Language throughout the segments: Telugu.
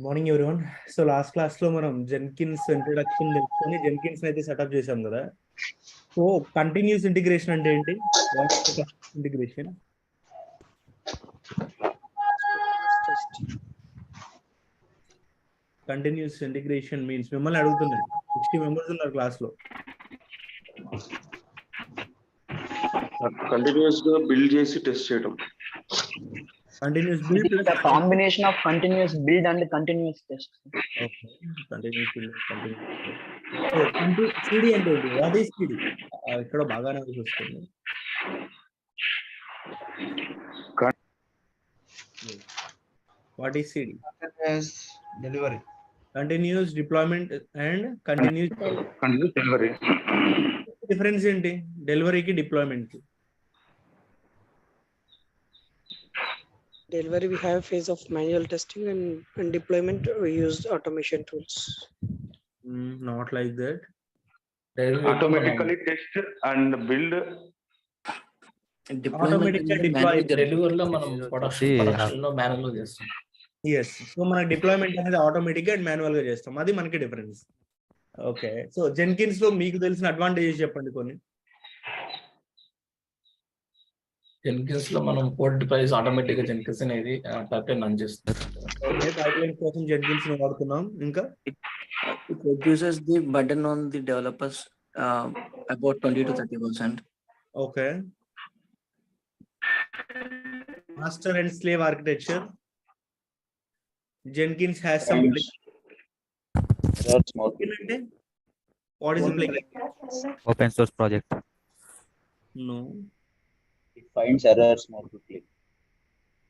Morning everyone. So last class లో మనం జెన్కిన్స్ ఇంట్రడక్షన్ తెలుసుకొని జెన్కిన్స్ అయితే సెటప్ చేసాం కదా. సో కంటిన్యూస్ ఇంటిగ్రేషన్ అంటే ఏంటి? ఇంటిగ్రేషన్ కంటిన్యూస్ ఇంటిగ్రేషన్ మీన్స్ మిమ్మల్ని అడుగుతున్నాను. 60 మెంబర్స్ ఉన్నారు క్లాస్ లో. కంటిన్యూస్ గా బిల్డ్ చేసి టెస్ట్ చేయడం. Continuous build It is a combination of continuous build and continuous test. Okay, continuous build continuous. So CD అంటే ఏంటి? What is CD? ఇక్కడ బాగానే వస్తుంది. What is CD? Delivery. Continuous deployment and continuous delivery. Difference ఏంటి డెలివరీకి డిప్లాయ్మెంట్ కి? Delivery, we have a phase of manual testing, and deployment, we use automation tools. Not like that. Automatically test and build. Automatically deploy. Delivery లో మనం ప్రొడక్షన్ లో మాన్యువల్ గా చేస్తాం. Yes. సో మన డిప్లాయ్మెంట్ అనేది ఆటోమేటిక్ గా అండ్ మాన్యువల్ గా చేస్తాం. అది మనకి డిఫరెన్స్. ఓకే, సో జెన్కిన్స్ లో మీకు తెలిసిన అడ్వాంటేజెస్ చెప్పండి కొన్ని. జెన్కిన్స్ లో మనం కోడ్ డిప్లాయ్స్ ఆటోమేటిక్ గా జెన్కిన్స్ అనేది పైప్లైన్ రన్ చేస్తుంది. ఓకే, పైప్లైన్ కోసం జెన్కిన్స్ ని వాడుతున్నాం. ఇంకా it reduces the burden on the developers about 20 to 30%. Okay, master and slave architecture. Jenkins has some plugin అంటే what is a plugin? Open source project. No. It finds errors more quickly.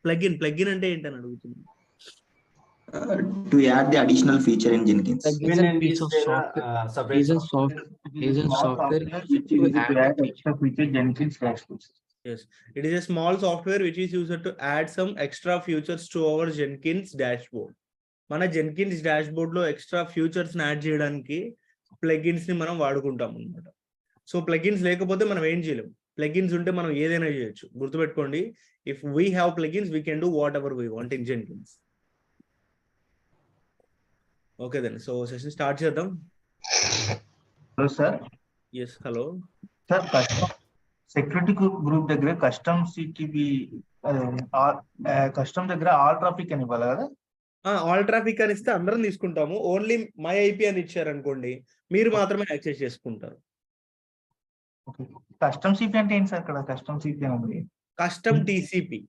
Plugin అంటే ఏంటని అడుగుతున్నాను. To add the additional feature in Jenkins. Is a piece of software. Is a software which is to add extra feature Jenkins dashboards. Yes, it is a small software which is used to add some extra features to our Jenkins dashboard. మన Jenkins dashboard లో ఎక్స్ట్రా ఫీచర్స్ ని యాడ్ చేయడానికి ప్లగిన్స్ ని మనం వాడుకుంటాం అన్నమాట. సో ప్లగిన్స్ లేకపోతే మనం ఏం చేయలేం. ప్లగిన్స్ ఉంటే మనం ఏదైనా చేయొచ్చు. గుర్తుపెట్టుకోండి, if we have plugins we can do whatever we want in Jenkins. Okay then, so session start చేద్దాం. Hello sir. Yes, hello sir. Security group దగ్గర కస్టమ్ దగ్గర ఆల్ ట్రాఫిక్ అని ఇవ్వాలి కదా? ఆల్ ట్రాఫిక్ అని ఇస్తే అందరం తీసుకుంటాము. ఓన్లీ మై ఐపీ అని ఇచ్చారనుకోండి, మీరు మాత్రమే యాక్సెస్ చేసుకుంటారు. కస్టమ్ సిపి అంటే ఏంటి సార్? ఇక్కడ కస్టమ్ సిపి అనేది కస్టమ్ టీసీపీ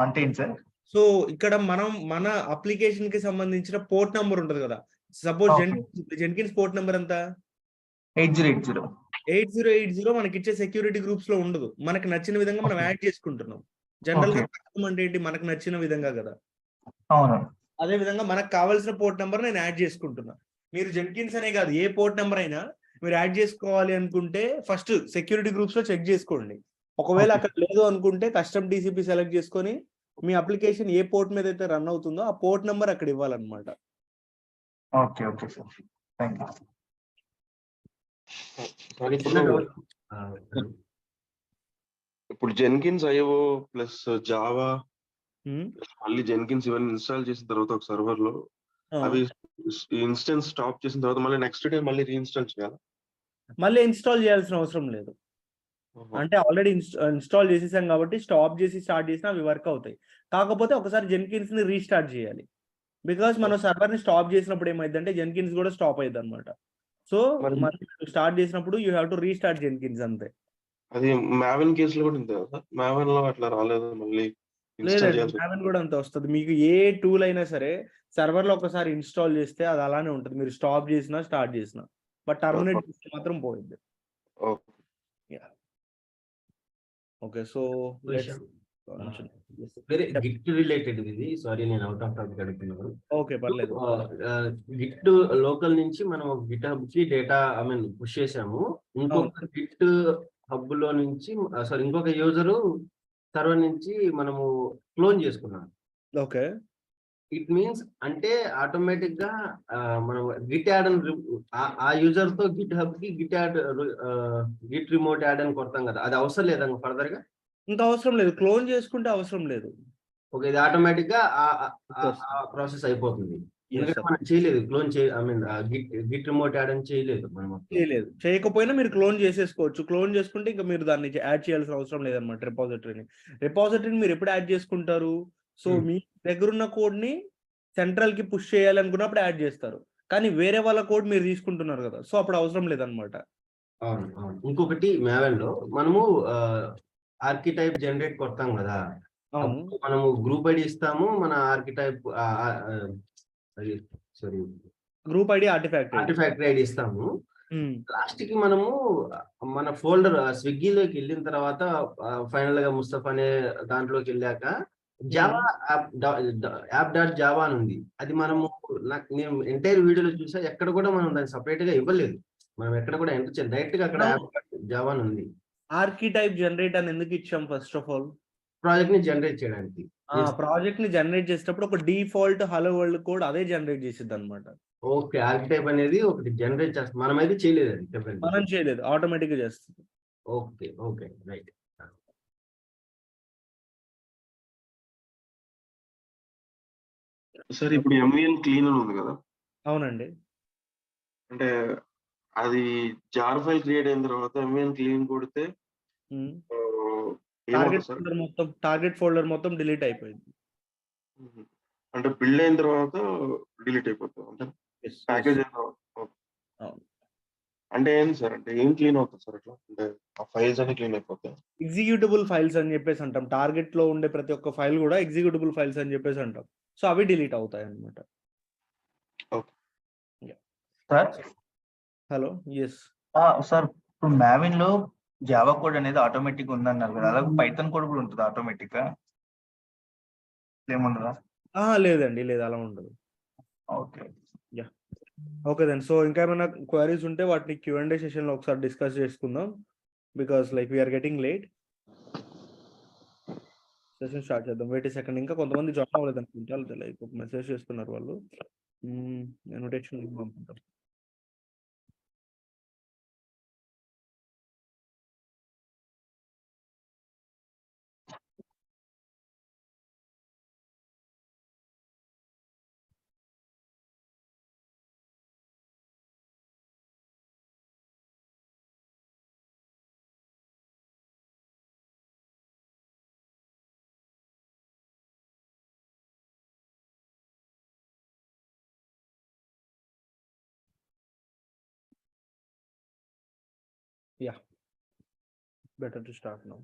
అంటే ఏంటి సార్? సో ఇక్కడ మనం మన అప్లికేషన్ కి సంబంధించిన పోర్ట్ నంబర్ ఉంటది కదా. సపోజ్ జెన్కిన్స్ పోర్ట్ నంబర్ ఎంత? 8080. 8080 మనకి ఇచ్చే సెక్యూరిటీ గ్రూప్స్ లో ఉండదు. మనకు నచ్చిన విధంగా మనం యాడ్ చేసుకుంటున్నాం. జనరల్ గా కస్టమ్ అంటే ఏంటి? మనకు నచ్చిన విధంగా కదా. అవును. అదే విధంగా మనకు కావాల్సిన పోర్ట్ నెంబర్ నేను యాడ్ చేసుకుంటున్నా. మీరు జెన్కిన్స్ అనే కాదు, ఏ పోర్ట్ నెంబర్ అయినా మీరు యాడ్ చేసుకోవాలి అనుకుంటే ఫస్ట్ సెక్యూరిటీ గ్రూప్స్ లో చెక్ చేసుకోండి. ఒకవేళ అక్కడ లేదు అనుకుంటే కస్టమ్ టీసీపీ సెలెక్ట్ చేసుకొని మీ అప్లికేషన్ ఏ పోర్ట్ మీద అయితే రన్ అవుతుందో ఆ పోర్ట్ నెంబర్ అక్కడ ఇవ్వాలన్నమాట. Okay okay sir, thank you. ఇప్పుడు జెన్కిన్స్ ఐఓ ప్లస్ జావా మళ్ళీ జెన్కిన్స్ ఇవన్నీ ఇన్స్టాల్ చేసిన తర్వాత ఒక సర్వర్ లో అవి ఇన్స్టెన్స్ స్టాప్ చేసిన తర్వాత మళ్ళీ నెక్స్ట్ డే మళ్ళీ రీఇన్స్టాల్ చేయాలి? మళ్ళీ ఇన్స్టాల్ చేయాల్సిన అవసరం లేదు. అంటే ఆల్రెడీ ఇన్స్టాల్ చేసేసాం కాబట్టి స్టాప్ చేసి స్టార్ట్ చేసినా అవి వర్క్ అవుతాయి. కాకపోతే ఒకసారి జెన్కిన్స్ ని రీస్టార్ట్ చేయాలి. బికాస్ మనం సర్వర్ ని స్టాప్ చేసినప్పుడు ఏమైందంటే జెన్కిన్స్ కూడా స్టాప్ అయ్యింది అనమాట. సో స్టార్ట్ చేసినప్పుడు you have to restart Jenkins అంతే. అది మావెన్ కేసులో కూడా ఉంది కదా. మావెన్ లో అట్లా రాలేదు, మళ్ళీ లేదండి, మావెన్ కూడా అంత వస్తుంది. మీకు ఏ టూల్ అయినా సరే సర్వర్ లో ఒకసారి ఇన్స్టాల్ చేస్తే అది అలానే ఉంటుంది, మీరు స్టాప్ చేసినా స్టార్ట్ చేసినా. బట్ టర్మినేట్ చేస్తే మాత్రం పోయింది. ఓకే, సో గిట్ రిలేటెడ్ ఇది. సారీ, నేను అవుట్ ఆఫ్ టాపిక్ అడుగుతున్నాను. ఓకే, పర్లేదు. గిట్ లోకల్ నుంచి మనం గిట్ హబ్ కి డేటా పుష్ చేసాము. ఇంకొక గిట్ హబ్ లో నుంచి సారీ ఇంకొక యూజరు సర్వర్ నుంచి మనము క్లోన్ చేసుకున్నాం. ఓకే, ఇట్ మీన్స్ అంటే ఆటోమేటిక్ గా మనం గిట్ యాడ్ ఆ యూజర్ తో గిట్ హబ్ కి Git add Git remote add అని కొడతాం కదా, అది అవసరం లేదా ఫర్దర్ గా? ఇంకా అవసరం లేదు, క్లోన్ చేసుకుంటే అవసరం లేదు. ఓకే, ఇది ఆటోమేటిక్ గా ప్రాసెస్ అయిపోతుంది. ఎందుకంటే మనం చేయలేదు క్లోన్ గిట్ రిమోట్ యాడ్ అని చేయలేదు మనం చేయలేదు. చేయకపోయినా మీరు క్లోన్ చేసేసుకోవచ్చు. క్లోన్ చేసుకుంటే ఇంకా మీరు దాన్ని యాడ్ చేయాల్సిన అవసరం లేదన్నమాట రిపాజిటరీని. రిపాజిటరీని మీరు ఎప్పుడు యాడ్ చేసుకుంటారు? సో మీ దగ్గర ఉన్న కోడ్ ని సెంట్రల్ కి పుష్ చేయాలి అనుకున్నప్పుడు యాడ్ చేస్తారు. కానీ వేరే వాళ్ళ కోడ్ మీరు తీసుకుంటున్నారు కదా, సో అప్పుడు అవసరం లేదన్నమాట. అవును అవును. ఇంకొకటి Maven లో మనము ఆర్కిటైప్ జనరేట్ కొడతాం కదా, అవును. అప్పుడు మనము గ్రూప్ ఐడి ఇస్తాము, మన archetype sorry group ID artifactory ID ఇస్తాము. లాస్ట్ కి మనము మన ఫోల్డర్ స్విగ్గీలోకి వెళ్ళిన తర్వాత ఫైనల్ గా ముస్తఫా అనే దాంట్లోకి వెళ్ళాక జావా యాప్ డాట్ జావా అని ఉంది. అది మనము నేను ఎంటైర్ వీడియోలో చూసా, ఎక్కడ కూడా మనం దాన్ని సపరేట్ గా ఇవ్వలేదు. మనం ఎక్కడ కూడా ఎంటర్ చేయాలి, డైరెక్ట్ గా అక్కడ యాప్ డాట్ జావా అని ఉంది. ఆర్కిటైప్ జనరేట్ అని ఎందుకు ఇచ్చాం? ఫస్ట్ ఆఫ్ ఆల్ ప్రాజెక్ట్ ని జనరేట్ చేయడానికి. ప్రాజెక్ట్ ని జనరేట్ చేసేటప్పుడు ఒక డిఫాల్ట్ హలో వరల్డ్ కోడ్ అదే జనరేట్ చేసిద్ది అనమాట. ఓకే, ఆర్కిటైప్ అనేది ఒకటి జనరేట్ చేస్తాం, మనం అయితే చేయలేదు అది చెప్పండి. మనం చేయలేదు, ఆటోమేటిక్ గా చేస్తుంది. Okay okay right. సార్ ఇప్పుడు MVN క్లీన్ అని ఉంది కదా, అవునండి. అంటే అది జార్ ఫైల్ క్రియేట్ అయిన తర్వాత MVN క్లీన్ కొడితే టార్గెట్ ఫోల్డర్ మొత్తం డిలీట్ అయిపోయింది. అంటే బిల్డ్ అయిన తర్వాత డిలీట్ అయిపోతుంది అంటే ప్యాకేజ్ అయిన తర్వాత. అంటే ఏంటి సార్, అంటే ఏం క్లీన్ అవుతుంది సార్ అట్లా? అంటే ఆ ఫైల్స్ అన్ని క్లీన్ అయిపోతాయి. ఎగ్జిక్యూటబుల్ ఫైల్స్ అని చెప్పేసి అంటాం. టార్గెట్ లో ఉండే ప్రతి ఒక్క ఫైల్ కూడా ఎగ్జిక్యూటబుల్ ఫైల్స్ అని చెప్పేసి అంటాం. సో అవి డిలీట్ అవుతాయి అన్నమాట. సార్ హలో, ఎస్ సార్, ఇప్పుడు Maven లో జావా కోడ్ అనేది ఆటోమేటిక్ ఉందన్నారు కదా, అలాగే పైథాన్ కోడ్ కూడా ఉంటుంది ఆటోమేటిక్ గా ఏముండదా? లేదండి, లేదు, అలా ఉండదు. Okay okay then. సో ఇంకా ఏమైనా క్వైరీస్ ఉంటే వాటిని Q&A సెషన్ లో ఒకసారి డిస్కస్ చేసుకుందాం, because like we are getting late. Session start చేద్దాం. వెయిట్ సెకండ్, ఇంకా కొంతమంది జాయిన్ అవ్వలేదు అనుకుంటా, లైక్ ఒక మెసేజ్ చేస్తున్నారు వాళ్ళు. ఇన్విటేషన్ పంపుతాం. Yeah, better to start now.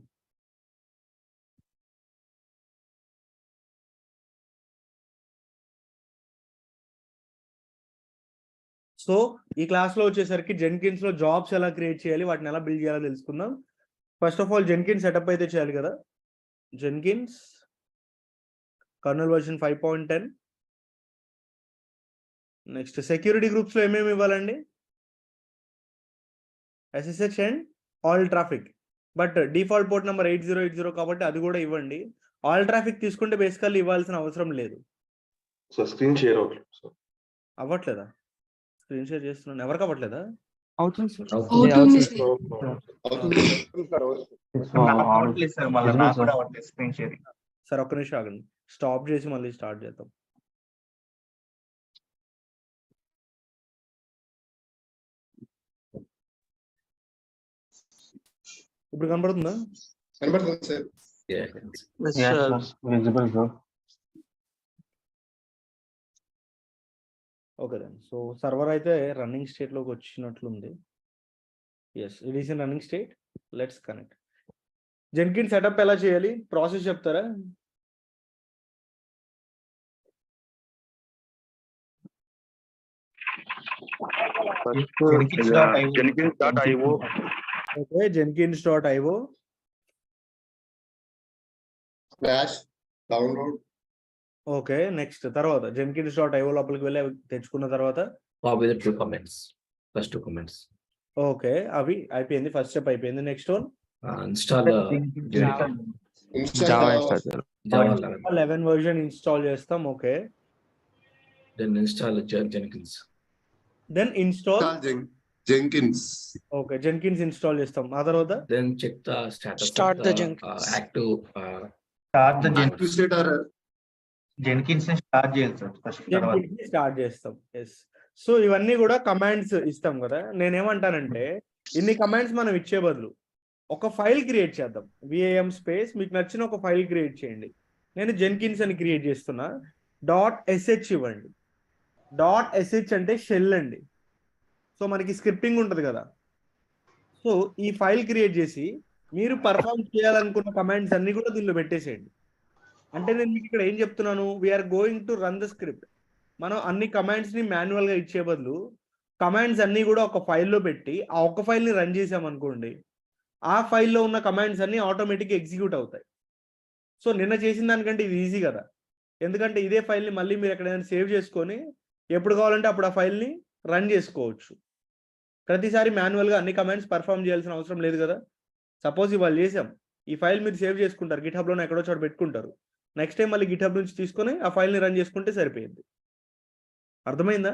So ఈ క్లాస్ లో వచ్చేసరికి జెన్కిన్స్ లో జాబ్స్ ఎలా క్రియేట్ చేయాలి, వాటిని ఎలా బిల్డ్ చేయాలో తెలుసుకుందాం. First of all Jenkins setup అయితే చేయాలి కదా. Jenkins colonel version 5.10. Next security groups లో ఏమేమి ఇవ్వాలండి? SSH and all traffic. But default port number 8080 కాబట్టి అది కూడా ఇవ్వండి. ఆల్ ట్రాఫిక్ తీసుకుంటే బేసికల్లీ ఇవ్వాల్సిన అవసరం లేదు. సో స్క్రీన్ షేర్ అవ్వట్లేదా? స్క్రీన్ షేర్ చేస్తున్నాను, ఎవరికి అవ్వట్లేదా? అవుతుంది సార్. Screen sharing. సరే ఒక్క నిమిషం ఆగండి, స్టాప్ చేసి మళ్ళీ స్టార్ట్ చేద్దాం. ఇప్పుడు కనబడుతుందా? Okay then. సో సర్వర్ అయితే రన్నింగ్ స్టేట్ లోకి వచ్చినట్లుంది. Yes, it is in running state. Let's connect. Jenkins setup ఎలా చేయాలి, ప్రాసెస్ చెప్తారా? Jenkins.io. Okay, jenkins.io. Download. Okay, next తర్వాత jenkins.io లోపలికి వెళ్ళి తెచ్చుకున్న తర్వాత ఫస్ట్ 2 comments. ఓకే, అవి అయిపోయింది, ఫస్ట్ స్టెప్ అయిపోయింది. Next one install Java 11 version install చేస్తాం. Okay, then install Jenkins. Then install Jenkins. Okay, Jenkins install చేస్తాం. ఆ తర్వాత then check the status Start the Jenkins. Active Start the Jenkins. Active state or Jenkins ని స్టార్ట్ చేయాలి సార్ ఫస్ట్ తర్వాత. జెన్కిన్స్ ని స్టార్ట్ చేస్తాం. ఎస్. సో ఇవన్నీ కూడా కమాండ్స్ ఇస్తాం కదా. నేనేమంటానంటే ఇన్ని కమాండ్స్ మనం ఇచ్చే బదులు ఒక ఫైల్ క్రియేట్ చేద్దాం. విఏఎం స్పేస్ మీకు నచ్చిన ఒక ఫైల్ క్రియేట్ చేయండి. నేను జెన్కిన్స్ అని క్రియేట్ చేస్తున్నా. .sh ఇవ్వండి. .sh అంటే షెల్ అండి. సో మనకి స్క్రిప్టింగ్ ఉంటుంది కదా. సో ఈ ఫైల్ క్రియేట్ చేసి మీరు పర్ఫామ్ చేయాలనుకున్న కమాండ్స్ అన్ని కూడా దీనిలో పెట్టేసేయండి. అంటే నేను మీకు ఇక్కడ ఏం చెప్తున్నాను, we are going to run the script. మనం అన్ని కమాండ్స్ ని మాన్యువల్ గా ఇచ్చే బదులు కమాండ్స్ అన్ని కూడా ఒక ఫైల్లో పెట్టి ఆ ఒక్క ఫైల్ ని రన్ చేసామనుకోండి, ఆ ఫైల్లో ఉన్న కమాండ్స్ అన్ని ఆటోమేటిక్గా ఎగ్జిక్యూట్ అవుతాయి. సో నిన్న చేసిన దానికంటే ఇది ఈజీ కదా. ఎందుకంటే ఇదే ఫైల్ని మళ్ళీ మీరు ఎక్కడైనా సేవ్ చేసుకొని ఎప్పుడు కావాలంటే అప్పుడు ఆ ఫైల్ని రన్ చేసుకోవచ్చు. ప్రతిసారి మాన్యువల్గా అన్ని కమాండ్స్ పర్ఫామ్ చేయాల్సిన అవసరం లేదు కదా. సపోజ్ ఇవాళ చేసాం, ఈ ఫైల్ మీరు సేవ్ చేసుకుంటారు, గిట్హబ్లోనే ఎక్కడో చోట పెట్టుకుంటారు. నెక్స్ట్ టైం మళ్ళీ గిట్హబ్ నుంచి తీసుకొని ఆ ఫైల్ని రన్ చేసుకుంటే సరిపోయింది. అర్థమైందా?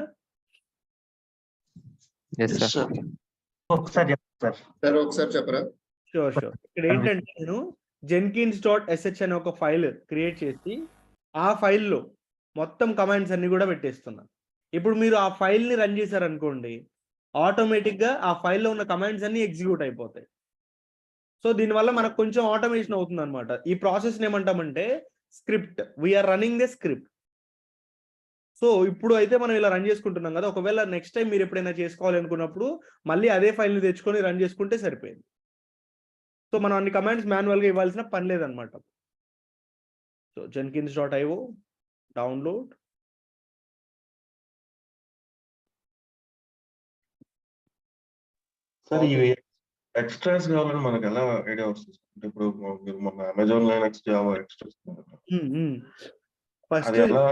ఒకసారి చెప్పరా? షూర్. ఇక్కడ ఏంటంటే నేను jenkins.sh అనే ఒక ఫైల్ క్రియేట్ చేసి ఆ ఫైల్లో మొత్తం కమాండ్స్ అన్ని కూడా పెట్టేస్తున్నా. ఇప్పుడు మీరు ఆ ఫైల్ని రన్ చేశారనుకోండి, ఆటోమేటిక్గా ఆ ఫైల్లో ఉన్న కమాండ్స్ అన్ని ఎగ్జిక్యూట్ అయిపోతాయి. సో దీనివల్ల మనకు కొంచెం ఆటోమేషన్ అవుతుంది అనమాట. ఈ ప్రాసెస్ని ఏమంటామంటే script. We are running the script. So ఇప్పుడు అయితే మనం ఇలా రన్ చేసుకుంటున్నాం కదా. ఒకవేళ నెక్స్ట్ టైం మీరు ఎప్పుడైనా చేసుకోవాలి అనుకున్నప్పుడు మళ్ళీ అదే ఫైల్ని తెచ్చుకొని రన్ చేసుకుంటే సరిపోయింది. సో మనం అన్ని కమాండ్స్ మాన్యువల్గా ఇవ్వాల్సిన పని లేదనమాట. So jenkins.io download. సార్ ఇవి ఎక్స్ట్రాస్ కావాలని మనకు ఎలా ఐడియా వస్తుంది? అంటే ఇప్పుడు మీరు మొన్న Amazon Linux Java extras first అది ఎలా?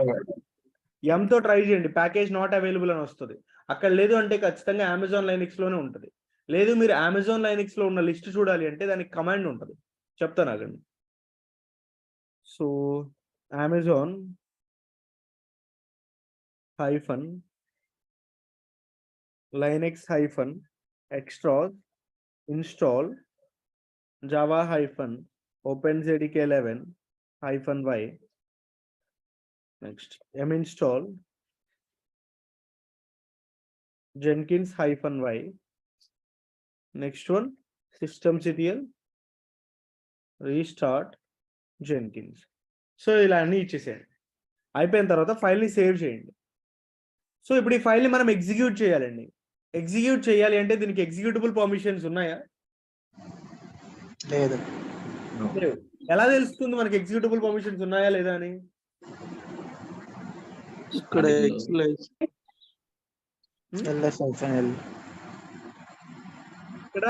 ఎంతో ట్రై చేయండి. ప్యాకేజ్ నాట్ అవైలబుల్ అని వస్తుంది. అక్కడ లేదు అంటే ఖచ్చితంగా అమెజాన్ లైనక్స్ లోనే ఉంటుంది. లేదు మీరు అమెజాన్ లైనక్స్ లో ఉన్న లిస్ట్ చూడాలి అంటే దానికి కమాండ్ ఉంటుంది, చెప్తాను ఆగండి. So Amazon hyphen Linux hyphen extras install Java hyphen OpenJDK11 -y. Next minstall Jenkins-y. Next one systemctl restart Jenkins. So ఇలా అన్ని ఇచ్చేసేయండి. అయిపోయిన తర్వాత ఫైల్ని సేవ్ చేయండి. సో ఇప్పుడు ఈ ఫైల్ని మనం ఎగ్జిక్యూట్ చేయాలండి. ఎగ్జిక్యూట్ చేయాలి అంటే దీనికి ఎగ్జిక్యూటబుల్ పర్మిషన్స్ ఉన్నాయా? లేదు. ఎలా తెలుస్తుంది మనకి ఎగ్జిక్యూటబుల్ పర్మిషన్స్ ఉన్నాయా లేదా అని? ఇక్కడ ఇక్కడ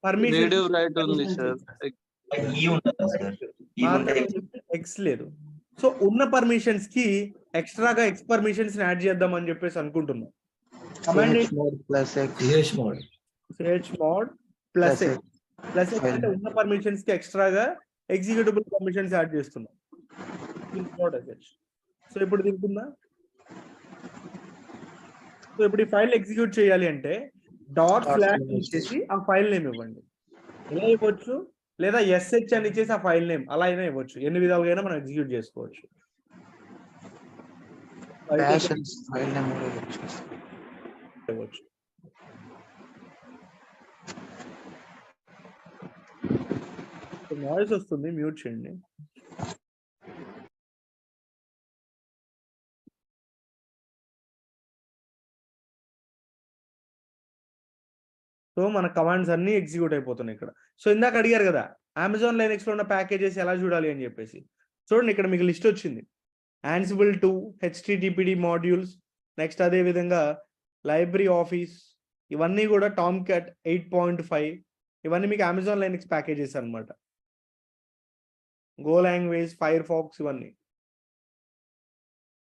పర్మిషన్ ఉంది సార్. ఎక్స్ లేదు. సో ఉన్న పర్మిషన్స్ కి ఎక్స్ట్రాగా ఎక్స్ పర్మిషన్స్ యాడ్ చేద్దాం అని చెప్పేసి అనుకుంటున్నాం. chmod ప్లస్ ఎక్స్ అంటే ఉన్న పర్మిషన్స్ కి ఎక్స్ట్రాగా ఎగ్జిక్యూటబుల్ పర్మిషన్స్ యాడ్ చేస్తున్నాం. సో ఇప్పుడు తింటుందా? సో ఇప్పుడు ఈ ఫైల్ ఎగ్జిక్యూట్ చేయాలి అంటే ./ ఇచ్చేసి ఆ ఫైల్ నేమ్ ఇవ్వండి. ఇలా ఇవ్వచ్చు, లేదా SH అని ఇచ్చేసి ఆ ఫైల్ నేమ్ అలా అయినా ఇవ్వచ్చు. ఎన్ని విధాలుగా అయినా మనం ఎగ్జిక్యూట్ చేసుకోవచ్చు. ఇవ్వచ్చు. నాయిస్ వస్తుంది, మ్యూట్ చేయండి. సో మన కమాండ్స్ అన్ని ఎగ్జిక్యూట్ అయిపోతున్నాయి ఇక్కడ. సో ఇందాక అడిగారు కదా అమెజాన్ లైనక్స్ లో ఉన్న ప్యాకేజెస్ ఎలా చూడాలి అని చెప్పేసి. చూడండి ఇక్కడ మీకు లిస్ట్ వచ్చింది. Ansible 2, HTTPD మాడ్యూల్స్, నెక్స్ట్ అదే విధంగా లైబ్రరీ ఆఫీస్, ఇవన్నీ కూడా Tomcat 8.5, ఇవన్నీ మీకు అమెజాన్ లైనక్స్ ప్యాకేజెస్ అనమాట. గో లాంగ్వేజ్, ఫైర్ ఫాక్స్, ఇవన్నీ.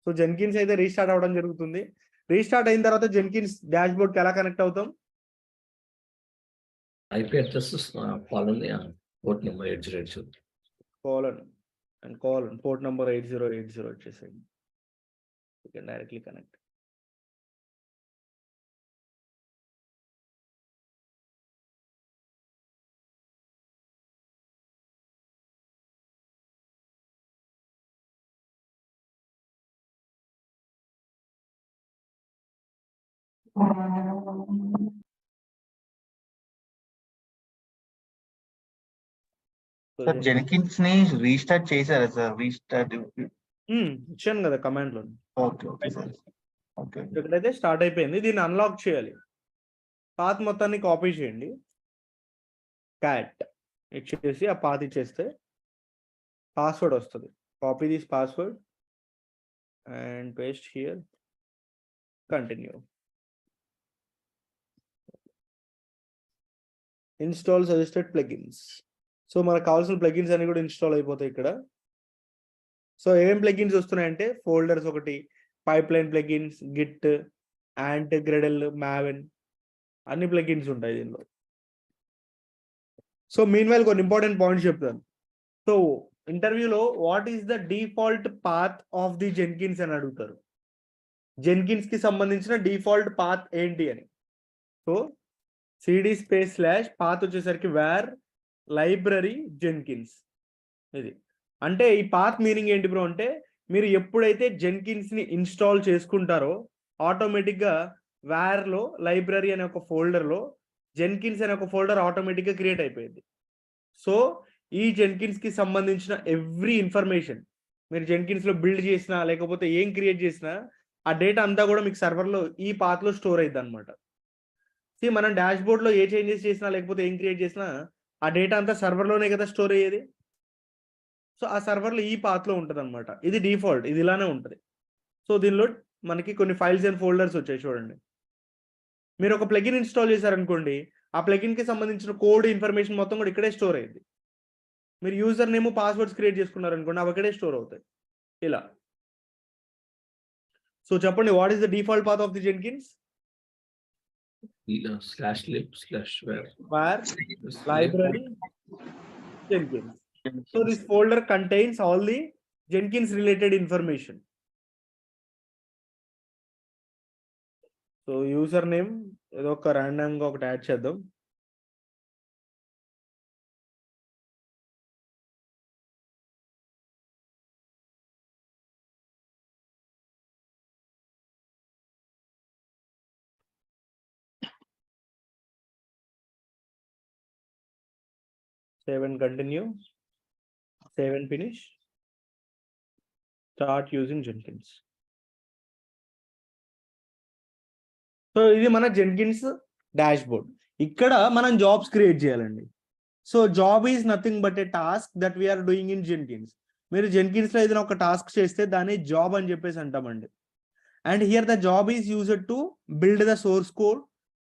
సో జెన్కిన్స్ అయితే రీస్టార్ట్ అవ్వడం జరుగుతుంది. రీస్టార్ట్ అయిన తర్వాత జెన్కిన్స్ డాష్ బోర్డ్కి ఎలా కనెక్ట్ అవుతాం? IP address port number 8080. colon port number 8080 వచ్చేసేయండి. You can directly connect. Sir Jenkins ని రీస్టార్ట్ చేశారా సార్? రీస్టార్ట్. ఇచ్చాను కదా కమాండ్ లో. Okay okay sir. ఓకే ఇక్కడైతే స్టార్ట్ అయిపోయింది. దీన్ని అన్లాక్ చేయాలి. పాత్ మొత్తాన్ని కాపీ చేయండి. క్యాట్ ఇచ్చేసి ఆ పాత్ ఇచ్చేస్తే పాస్వర్డ్ వస్తుంది. Copy this password and paste here. Continue. Install suggested plugins. So మనకు కావాల్సిన ప్లగిన్స్ అన్ని కూడా ఇన్స్టాల్ అయిపోతాయి ఇక్కడ. సో ఏమేం ప్లగిన్స్ వస్తున్నాయంటే ఫోల్డర్స్ ఒకటి, pipeline plugins, Git, Ant, Gradle, Maven అన్ని ప్లగిన్స్ ఉంటాయి దీనిలో. సో మీన్ వైల్ కొన్ని ఇంపార్టెంట్ పాయింట్స్ చెప్తాను. సో ఇంటర్వ్యూలో what is the default path of the Jenkins అని అడుగుతారు. జెన్కిన్స్ కి సంబంధించిన డిఫాల్ట్ పాత్ ఏంటి అని. So cd space slash path వచ్చేసరికి వేర్ లైబ్రరీ జెన్కిన్స్. ఇది అంటే ఈ పాత్ మీనింగ్ ఏంటి బ్రో అంటే మీరు ఎప్పుడైతే జెన్కిన్స్ ని ఇన్స్టాల్ చేసుకుంటారో ఆటోమేటిక్ గా వేర్ లో లైబ్రరీ అనే ఒక ఫోల్డర్ లో జెన్కిన్స్ అనే ఒక ఫోల్డర్ ఆటోమేటిక్ గా క్రియేట్ అయిపోయింది. సో ఈ జెన్కిన్స్ కి సంబంధించిన ఎవ్రీ ఇన్ఫర్మేషన్ మీరు జెన్కిన్స్ లో బిల్డ్ చేసినా లేకపోతే ఏం క్రియేట్ చేసినా ఆ డేటా అంతా కూడా మీకు సర్వర్ లో ఈ పాత్ లో స్టోర్ అయింది అనమాట. మనం డాష్ బోర్డ్ లో ఏ చేంజెస్ చేసినా లేకపోతే ఏం క్రియేట్ చేసినా ఆ డేటా అంతా సర్వర్ లోనే కదా స్టోర్ అయ్యేది. సో ఆ సర్వర్ లో ఈ పాత్ లో ఉంటుంది అనమాట. ఇది డిఫాల్ట్, ఇది ఇలానే ఉంటుంది. సో దీనిలో మనకి కొన్ని ఫైల్స్ అండ్ ఫోల్డర్స్ వచ్చాయి చూడండి. మీరు ఒక ప్లగిన్ ఇన్స్టాల్ చేశారనుకోండి, ఆ ప్లగిన్ కి సంబంధించిన కోడ్ ఇన్ఫర్మేషన్ మొత్తం కూడా ఇక్కడే స్టోర్ అయింది. మీరు యూజర్ నేమ్ పాస్వర్డ్స్ క్రియేట్ చేసుకున్నారనుకోండి, అవి ఇక్కడే స్టోర్ అవుతాయి ఇలా. సో చెప్పండి, what is the default path of the Jenkins? /lib/var library Jenkins. So this folder contains all the Jenkins related information. So username ఏదో ఒక random గా ఒకటి యాడ్ చేద్దాం. Save and continue. Save and finish. Start using Jenkins. So ఇది మన జెన్కిన్స్ డాష్ బోర్డ్. ఇక్కడ మనం జాబ్స్ క్రియేట్ చేయాలండి. So job is nothing but a task that we are doing in Jenkins. మీరు జెన్కిన్స్ లో ఏదైనా ఒక టాస్క్ చేస్తే దాన్ని జాబ్ అని చెప్పేసి అంటామండి. And here the job is used to build the source code,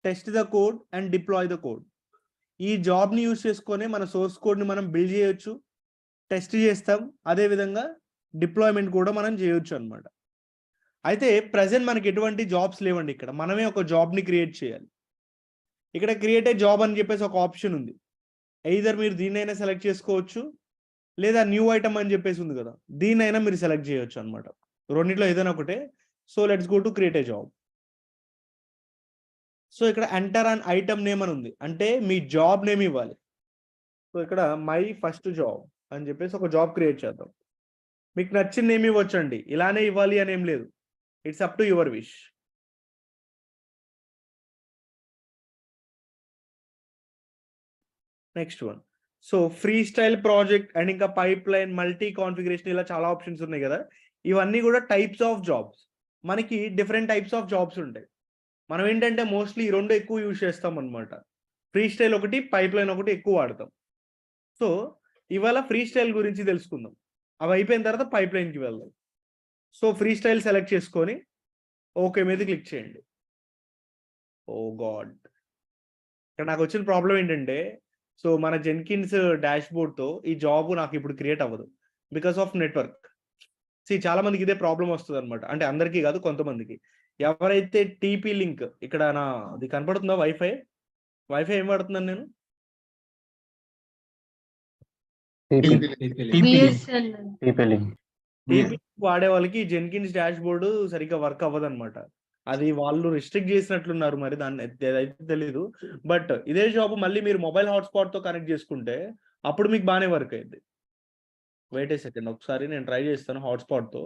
test the code and deploy the code. ఈ జాబ్ ని యూజ్ చేసుకొని మన సోర్స్ కోడ్ ని మనం బిల్డ్ చేయొచ్చు, టెస్ట్ చేస్తాం, అదే విధంగా డిప్లాయ్మెంట్ కూడా మనం చేయొచ్చు అన్నమాట. అయితే ప్రజెంట్ మనకి ఎటువంటి జాబ్స్ లేవండి. ఇక్కడ మనమే ఒక జాబ్ ని క్రియేట్ చేయాలి. ఇక్కడ క్రియేట్ ఏ జాబ్ అని చెప్పేసి ఒక ఆప్షన్ ఉంది. ఎయిదర్ మీరు దీన్నైనా సెలెక్ట్ చేసుకోవచ్చు, లేదా న్యూ ఐటమ్ అని చెప్పేసి ఉంది కదా, దీన్నైనా మీరు సెలెక్ట్ చేయొచ్చు అనమాట. రెండిట్లో ఏదైనా ఒకటే. So let's go to create a job. So ఇక్కడ ఎంటర్ అన్ ఐటమ్ నేమ్ అని ఉంది, అంటే మీ జాబ్ నేమ్ ఇవ్వాలి. సో ఇక్కడ మై ఫస్ట్ జాబ్ అని చెప్పేసి ఒక జాబ్ క్రియేట్ చేద్దాం. మీకు నచ్చిన నేమ్ ఇవ్వచ్చండి, ఇలానే ఇవ్వాలి అని ఏం లేదు. It's up to your wish. Next one. So free style project and ఇంకా పైప్ లైన్, మల్టీ కాన్ఫిగరేషన్, ఇలా చాలా ఆప్షన్స్ ఉన్నాయి కదా. ఇవన్నీ కూడా టైప్స్ ఆఫ్ జాబ్స్. మనకి డిఫరెంట్ టైప్స్ ఆఫ్ జాబ్స్ ఉంటాయి. మనం ఏంటంటే మోస్ట్లీ ఈ రెండు ఎక్కువ యూజ్ చేస్తాం అనమాట. ఫ్రీ స్టైల్ ఒకటి, పైప్ లైన్ ఒకటి ఎక్కువ వాడతాం. సో ఇవాళ ఫ్రీ స్టైల్ గురించి తెలుసుకుందాం. అవి అయిపోయిన తర్వాత పైప్ లైన్కి వెళ్దాం. సో ఫ్రీ స్టైల్ సెలెక్ట్ చేసుకొని ఓకే మీద క్లిక్ చేయండి. ఓ గాడ్, ఇక్కడ నాకు వచ్చిన ప్రాబ్లం ఏంటంటే, సో మన జెన్కిన్స్ డాష్ బోర్డ్తో ఈ జాబ్ నాకు ఇప్పుడు క్రియేట్ అవ్వదు బికాస్ ఆఫ్ నెట్వర్క్. చాలా మందికి ఇదే ప్రాబ్లం వస్తుంది అనమాట. అంటే అందరికీ కాదు, కొంతమందికి. ఎవరైతే టీపీ లింక్ ఇక్కడ అది కనపడుతుందా, వైఫై ఏం వాడుతున్నాను నేను? టీపీ వాడే వాళ్ళకి జెన్కిన్స్ డాష్ బోర్డు సరిగ్గా వర్క్ అవ్వదు అనమాట. అది వాళ్ళు రిస్ట్రిక్ట్ చేసినట్లున్నారు, మరి దాన్ని అయితే తెలీదు. బట్ ఇదే జాబ్ మళ్ళీ మీరు మొబైల్ హాట్స్పాట్ తో కనెక్ట్ చేసుకుంటే అప్పుడు మీకు బాగానే వర్క్ అయింది. వెయిట్ ఏ సెకండ్, ఒకసారి నేను ట్రై చేస్తాను హాట్స్పాట్ తో.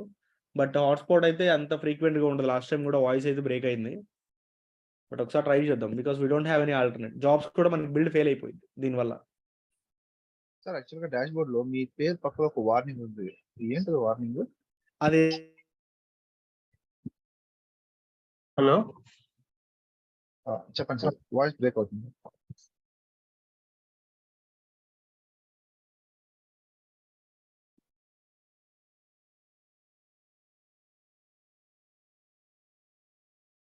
బట్ హాట్స్పాట్ అయితే అంత ఫ్రీక్వెంట్ గా ఉండదు. లాస్ట్ టైం కూడా వాయిస్ అయితే బ్రేక్ అయింది. బట్ ఒకసారి ట్రై చేద్దాం because we don't have any alternate. Jobs కూడా మనకి బిల్డ్ ఫెయిల్ అయిపోయింది దీనివల్ల. సార్ యాక్చువల్గా డాష్ బోర్డ్ లో మీ పేరు పక్కన ఒక వార్నింగ్ ఉంది, ఏంటది వార్నింగ్? అది హలో చెప్పండి సార్, వాయిస్ బ్రేక్ అవుతుంది.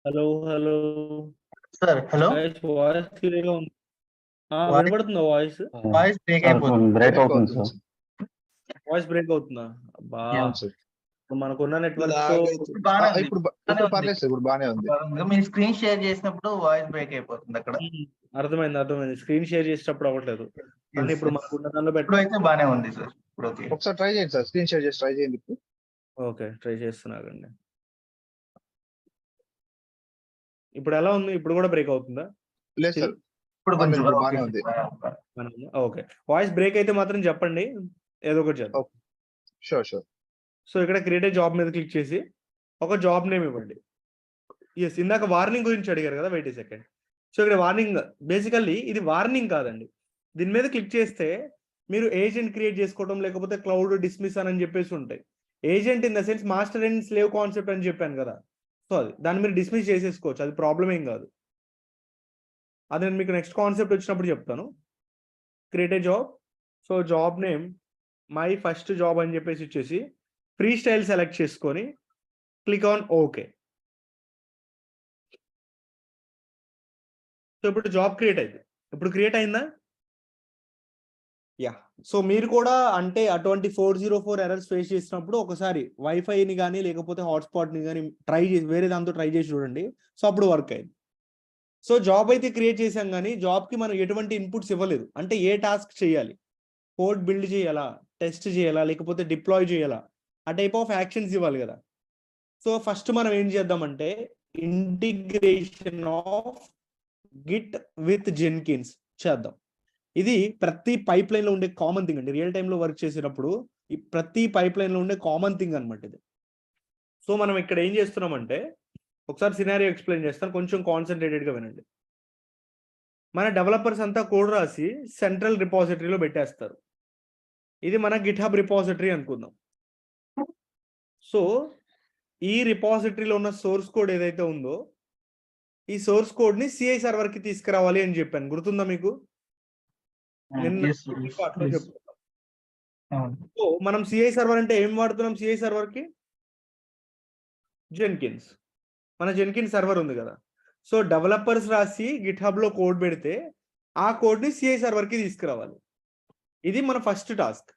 Hello hello sir hello voice క్లియర్గా ఉంది. వినపడుతుందా వాయిస్? వాయిస్ బ్రేక్ అయిపోతుంది. బ్రేక్ అవుతుంది సార్. వాయిస్ బ్రేక్ అవుతుందా? అబ్బా ఇప్పుడు మనకున్న నెట్వర్క్ ఇప్పుడు పర్లేదు సార్, ఇప్పుడు బాగానే ఉంది. మీరు స్క్రీన్ షేర్ చేసినప్పుడు వాయిస్ బ్రేక్ అయిపోతుంది అక్కడ. అర్థమైంది. స్క్రీన్ షేర్ చేసేటప్పుడు అవ్వట్లేదు కానీ ఇప్పుడు మనకున్న దానిలో ఇప్పుడు అయితే బాగానే ఉంది సార్. ఇప్పుడు ఓకే. ఒకసారి ట్రై చేయండి సార్, స్క్రీన్ షేర్ చేసి ట్రై చేయండి ఇప్పుడు. ఓకే ట్రై చేస్తున్నానండి. ఇప్పుడు ఎలా ఉంది? ఇప్పుడు కూడా బ్రేక్ అవుతుందా? లేదు సార్, ఇప్పుడు కొంచెం బాగానే ఉంది. ఓకే వాయిస్ బ్రేక్ అయితే మాత్రం చెప్పండి, ఏదో ఒకటి చేద్దాం. షూర్. సో ఇక్కడ క్రియేట్ జాబ్ మీద క్లిక్ చేసి ఒక జాబ్ నేమ్ ఇవ్వండి. ఎస్, ఇందాక వార్నింగ్ గురించి అడిగారు కదా, వెయిట్ సెకండ్. సో ఇక్కడ వార్నింగ్ బేసికల్లీ ఇది వార్నింగ్ కాదండి. దీని మీద క్లిక్ చేస్తే మీరు ఏజెంట్ క్రియేట్ చేసుకోవడం లేకపోతే క్లౌడ్ డిస్మిస్ అని చెప్పేసి ఉంటాయి. Agent in the sense master and slave concept అని చెప్పాను కదా, సో అది దాన్ని మీరు డిస్మిస్ చేసేసుకోవచ్చు, అది ప్రాబ్లం ఏం కాదు. అది నేను మీకు నెక్స్ట్ కాన్సెప్ట్ వచ్చినప్పుడు చెప్తాను. Create a job. So job name my first job అని చెప్పేసి ఇచ్చేసి ఫ్రీ స్టైల్ సెలెక్ట్ చేసుకొని క్లిక్ ఆన్ ఓకే. సో ఇప్పుడు జాబ్ క్రియేట్ అయింది. ఇప్పుడు క్రియేట్ అయిందా? యా. సో మీరు కూడా అంటే అటువంటి 404 ఎర్రర్స్ ఫేస్ చేసినప్పుడు ఒకసారి వైఫైని కానీ లేకపోతే హాట్స్పాట్ని కానీ ట్రై చేసి వేరే దాంతో ట్రై చేసి చూడండి. సో అప్పుడు వర్క్ అయింది. సో జాబ్ అయితే క్రియేట్ చేసాం కానీ జాబ్కి మనం ఎటువంటి ఇన్పుట్స్ ఇవ్వలేదు. అంటే ఏ టాస్క్ చేయాలి, కోడ్ బిల్డ్ చేయాలా, టెస్ట్ చేయాలా, లేకపోతే డిప్లాయ్ చేయాలా, ఆ టైప్ ఆఫ్ యాక్షన్స్ ఇవ్వాలి కదా. సో ఫస్ట్ మనం ఏం చేద్దామంటే integration of Git with Jenkins చేద్దాం. ఇది ప్రతి పైప్ లైన్ లో ఉండే కామన్ థింగ్ అండి. రియల్ టైంలో వర్క్ చేసేటప్పుడు ఈ ప్రతి పైప్ లైన్ లో ఉండే కామన్ థింగ్ అనమాట ఇది. సో మనం ఇక్కడ ఏం చేస్తున్నామంటే ఒకసారి సినారియో ఎక్స్ప్లెయిన్ చేస్తాను, కొంచెం కాన్సన్ట్రేటెడ్గా వినండి. మన డెవలపర్స్ అంతా కోడ్ రాసి సెంట్రల్ రిపాజిటరీలో పెట్టేస్తారు. ఇది మన గిట్ హబ్ రిపాజిటరీ అనుకుందాం. సో ఈ రిపాజిటరీలో ఉన్న సోర్స్ కోడ్ ఏదైతే ఉందో ఈ సోర్స్ కోడ్ ని సిఐ సర్వర్ కి తీసుకురావాలి అని చెప్పాను, గుర్తుందా మీకు? అట్లా చెప్తున్నాం. సో మనం సిఐ సర్వర్ అంటే ఏం వాడుతున్నాం? సిఐ సర్వర్ కి జెన్కిన్స్. మన జెన్కిన్స్ సర్వర్ ఉంది కదా. సో డెవలపర్స్ రాసి గిట్ హబ్ లో కోడ్ పెడితే ఆ కోడ్ ని సిఐ సర్వర్ కి తీసుకురావాలి. ఇది మన ఫస్ట్ టాస్క్.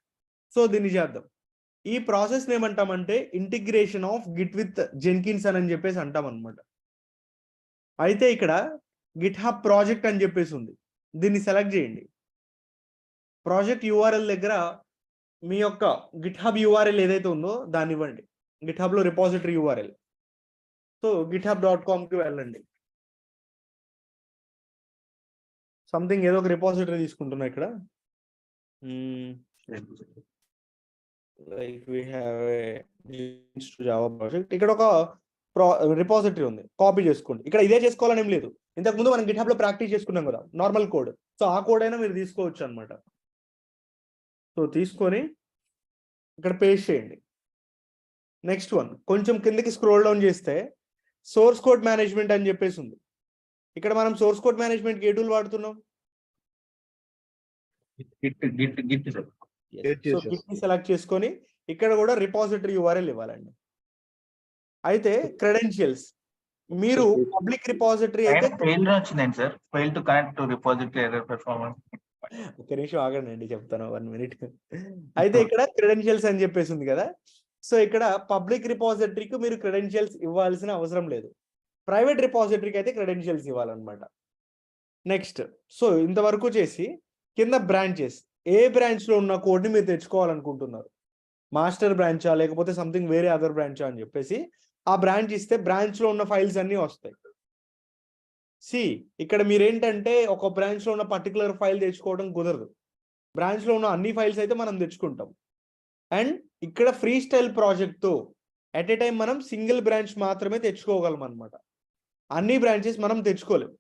సో దీన్ని చేద్దాం. ఈ ప్రాసెస్ ఏమంటామంటే integration of Git with Jenkins అని చెప్పేసి అంటాం అనమాట. అయితే ఇక్కడ గిట్ హబ్ ప్రాజెక్ట్ అని చెప్పేసి ఉంది, దీన్ని సెలెక్ట్ చేయండి. ప్రాజెక్ట్ యూఆర్ఎల్ దగ్గర మీ యొక్క గిట్ హబ్ యూఆర్ఎల్ ఏదైతే ఉందో దాన్ని ఇవ్వండి. గిట్ హబ్ లో రిపాజిటరీ యూఆర్ఎల్. సో github.com కి వెళ్ళండి. సంథింగ్ ఏదో ఒక రిపాజిటరీ తీసుకుంటున్నా ఇక్కడ. Like we have a Java project. ఇక్కడ ఒక రిపాజిటరీ ఉంది, కాపీ చేసుకోండి. ఇక్కడ ఇదే చేసుకోవాలని ఏం లేదు, ఇంతకుముందు మనం గిట్ హబ్ లో ప్రాక్టీస్ చేసుకున్నాం కదా నార్మల్ కోడ్. సో ఆ కోడ్ అయినా మీరు తీసుకోవచ్చు అనమాట. సో తీసుకొని ఇక్కడ పేస్ట్ చేయండి. నెక్స్ట్ వన్ కొంచెం కిందకి స్క్రోల్ డౌన్ చేస్తే సోర్స్ కోడ్ మేనేజ్మెంట్ అని చెప్పేసి ఉంది. ఇక్కడ మనం సోర్స్ కోడ్ మేనేజ్మెంట్ ఏ టూల్ వాడుతున్నాం? సెలెక్ట్ చేసుకొని ఇక్కడ కూడా రిపాజిటరీ యూఆర్ఎల్ ఇవ్వాలండి. అయితే క్రెడెన్షియల్స్ మీరు పబ్లిక్ రిపాజిటరీ అయితే వచ్చిందండి sir, fail to connect to repository error performance. ఒక నిమిషం ఆగండి చెప్తాను, 1 minute. అయితే ఇక్కడ క్రెడెన్షియల్స్ అని చెప్పేసి ఉంది కదా. సో ఇక్కడ పబ్లిక్ రిపాజిటరీకి మీరు క్రెడెన్షియల్స్ ఇవ్వాల్సిన అవసరం లేదు, ప్రైవేట్ రిపాజిటరీకి అయితే క్రెడెన్షియల్స్ ఇవ్వాలన్నమాట. నెక్స్ట్ సో ఇంతవరకు చేసి కింద బ్రాంచెస్, ఏ బ్రాంచ్ లో ఉన్న కోడ్ని మీరు తెచ్చుకోవాలనుకుంటున్నారు, మాస్టర్ బ్రాంచా లేకపోతే సంథింగ్ వేరే అదర్ బ్రాంచా అని చెప్పేసి ఆ బ్రాంచ్ ఇస్తే బ్రాంచ్ లో ఉన్న ఫైల్స్ అన్ని వస్తాయి. ఇక్కడ మీరేంటంటే ఒక బ్రాంచ్ లో ఉన్న పర్టికులర్ ఫైల్ తెచ్చుకోవడం కుదరదు, బ్రాంచ్ లో ఉన్న అన్ని ఫైల్స్ అయితే మనం తెచ్చుకుంటాం. అండ్ ఇక్కడ ఫ్రీ స్టైల్ ప్రాజెక్ట్ తో ఎట్ ఏ టైం మనం సింగిల్ బ్రాంచ్ మాత్రమే తెచ్చుకోగలం అనమాట. అన్ని బ్రాంచెస్ మనం తెచ్చుకోలేం.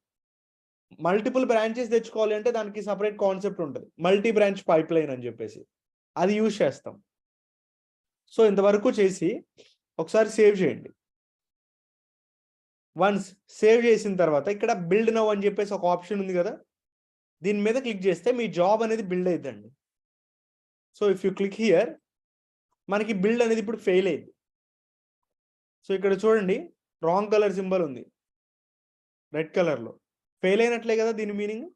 మల్టిపుల్ బ్రాంచెస్ తెచ్చుకోవాలి అంటే దానికి సపరేట్ కాన్సెప్ట్ ఉంటుంది, మల్టీ బ్రాంచ్ పైప్ లైన్ అని చెప్పేసి, అది యూజ్ చేస్తాం. సో ఇంతవరకు చేసి ఒకసారి సేవ్ చేయండి. వన్స్ సేవ్ చేసిన తర్వాత ఇక్కడ బిల్డ్ నౌ అని చెప్పేసి ఒక ఆప్షన్ ఉంది కదా, దీని మీద క్లిక్ చేస్తే మీ జాబ్ అనేది బిల్డ్ అవుతుందండి. So if you click here, మనకి బిల్డ్ అనేది ఇప్పుడు ఫెయిల్ అయింది. సో ఇక్కడ చూడండి రాంగ్ కలర్ సింబల్ ఉంది రెడ్ కలర్లో, ఫెయిల్ అయినట్లే కదా దీని మీనింగ్.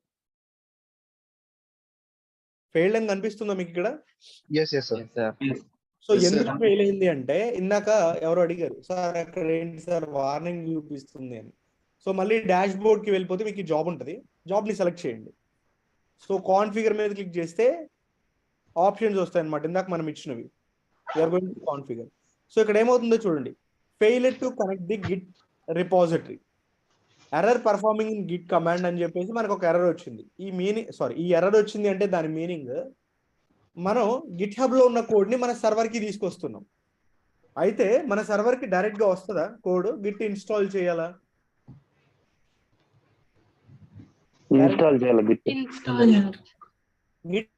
ఫెయిల్డ్ అని కనిపిస్తుందా మీకు ఇక్కడ? సో ఎందుకు ఫెయిల్ అయింది అంటే ఇందాక ఎవరు అడిగారు, సార్ అక్కడ ఏంటి సార్ వార్నింగ్ చూపిస్తుంది అని. సో మళ్ళీ డాష్ బోర్డ్కి వెళ్ళిపోతే మీకు జాబ్ ఉంటుంది, జాబ్ని సెలెక్ట్ చేయండి. సో కాన్ఫిగర్ మీద క్లిక్ చేస్తే ఆప్షన్స్ వస్తాయి అనమాట, ఇందాక మనం ఇచ్చినవి. కాన్ఫిగర్. సో ఇక్కడ ఏమవుతుందో చూడండి, failed to connect the Git repository, error performing in Git command అని చెప్పేసి మనకు ఒక ఎర్రర్ వచ్చింది. ఈ ఎర్రర్ వచ్చింది అంటే దాని మీనింగ్ మనం గిట్ హబ్ లో ఉన్న కోడ్ ని మన సర్వర్ కి తీసుకొస్తున్నాం. అయితే మన సర్వర్ కి డైరెక్ట్ గా వస్తుందా కోడ్? గిట్ ఇన్స్టాల్ చేయాలా? గిట్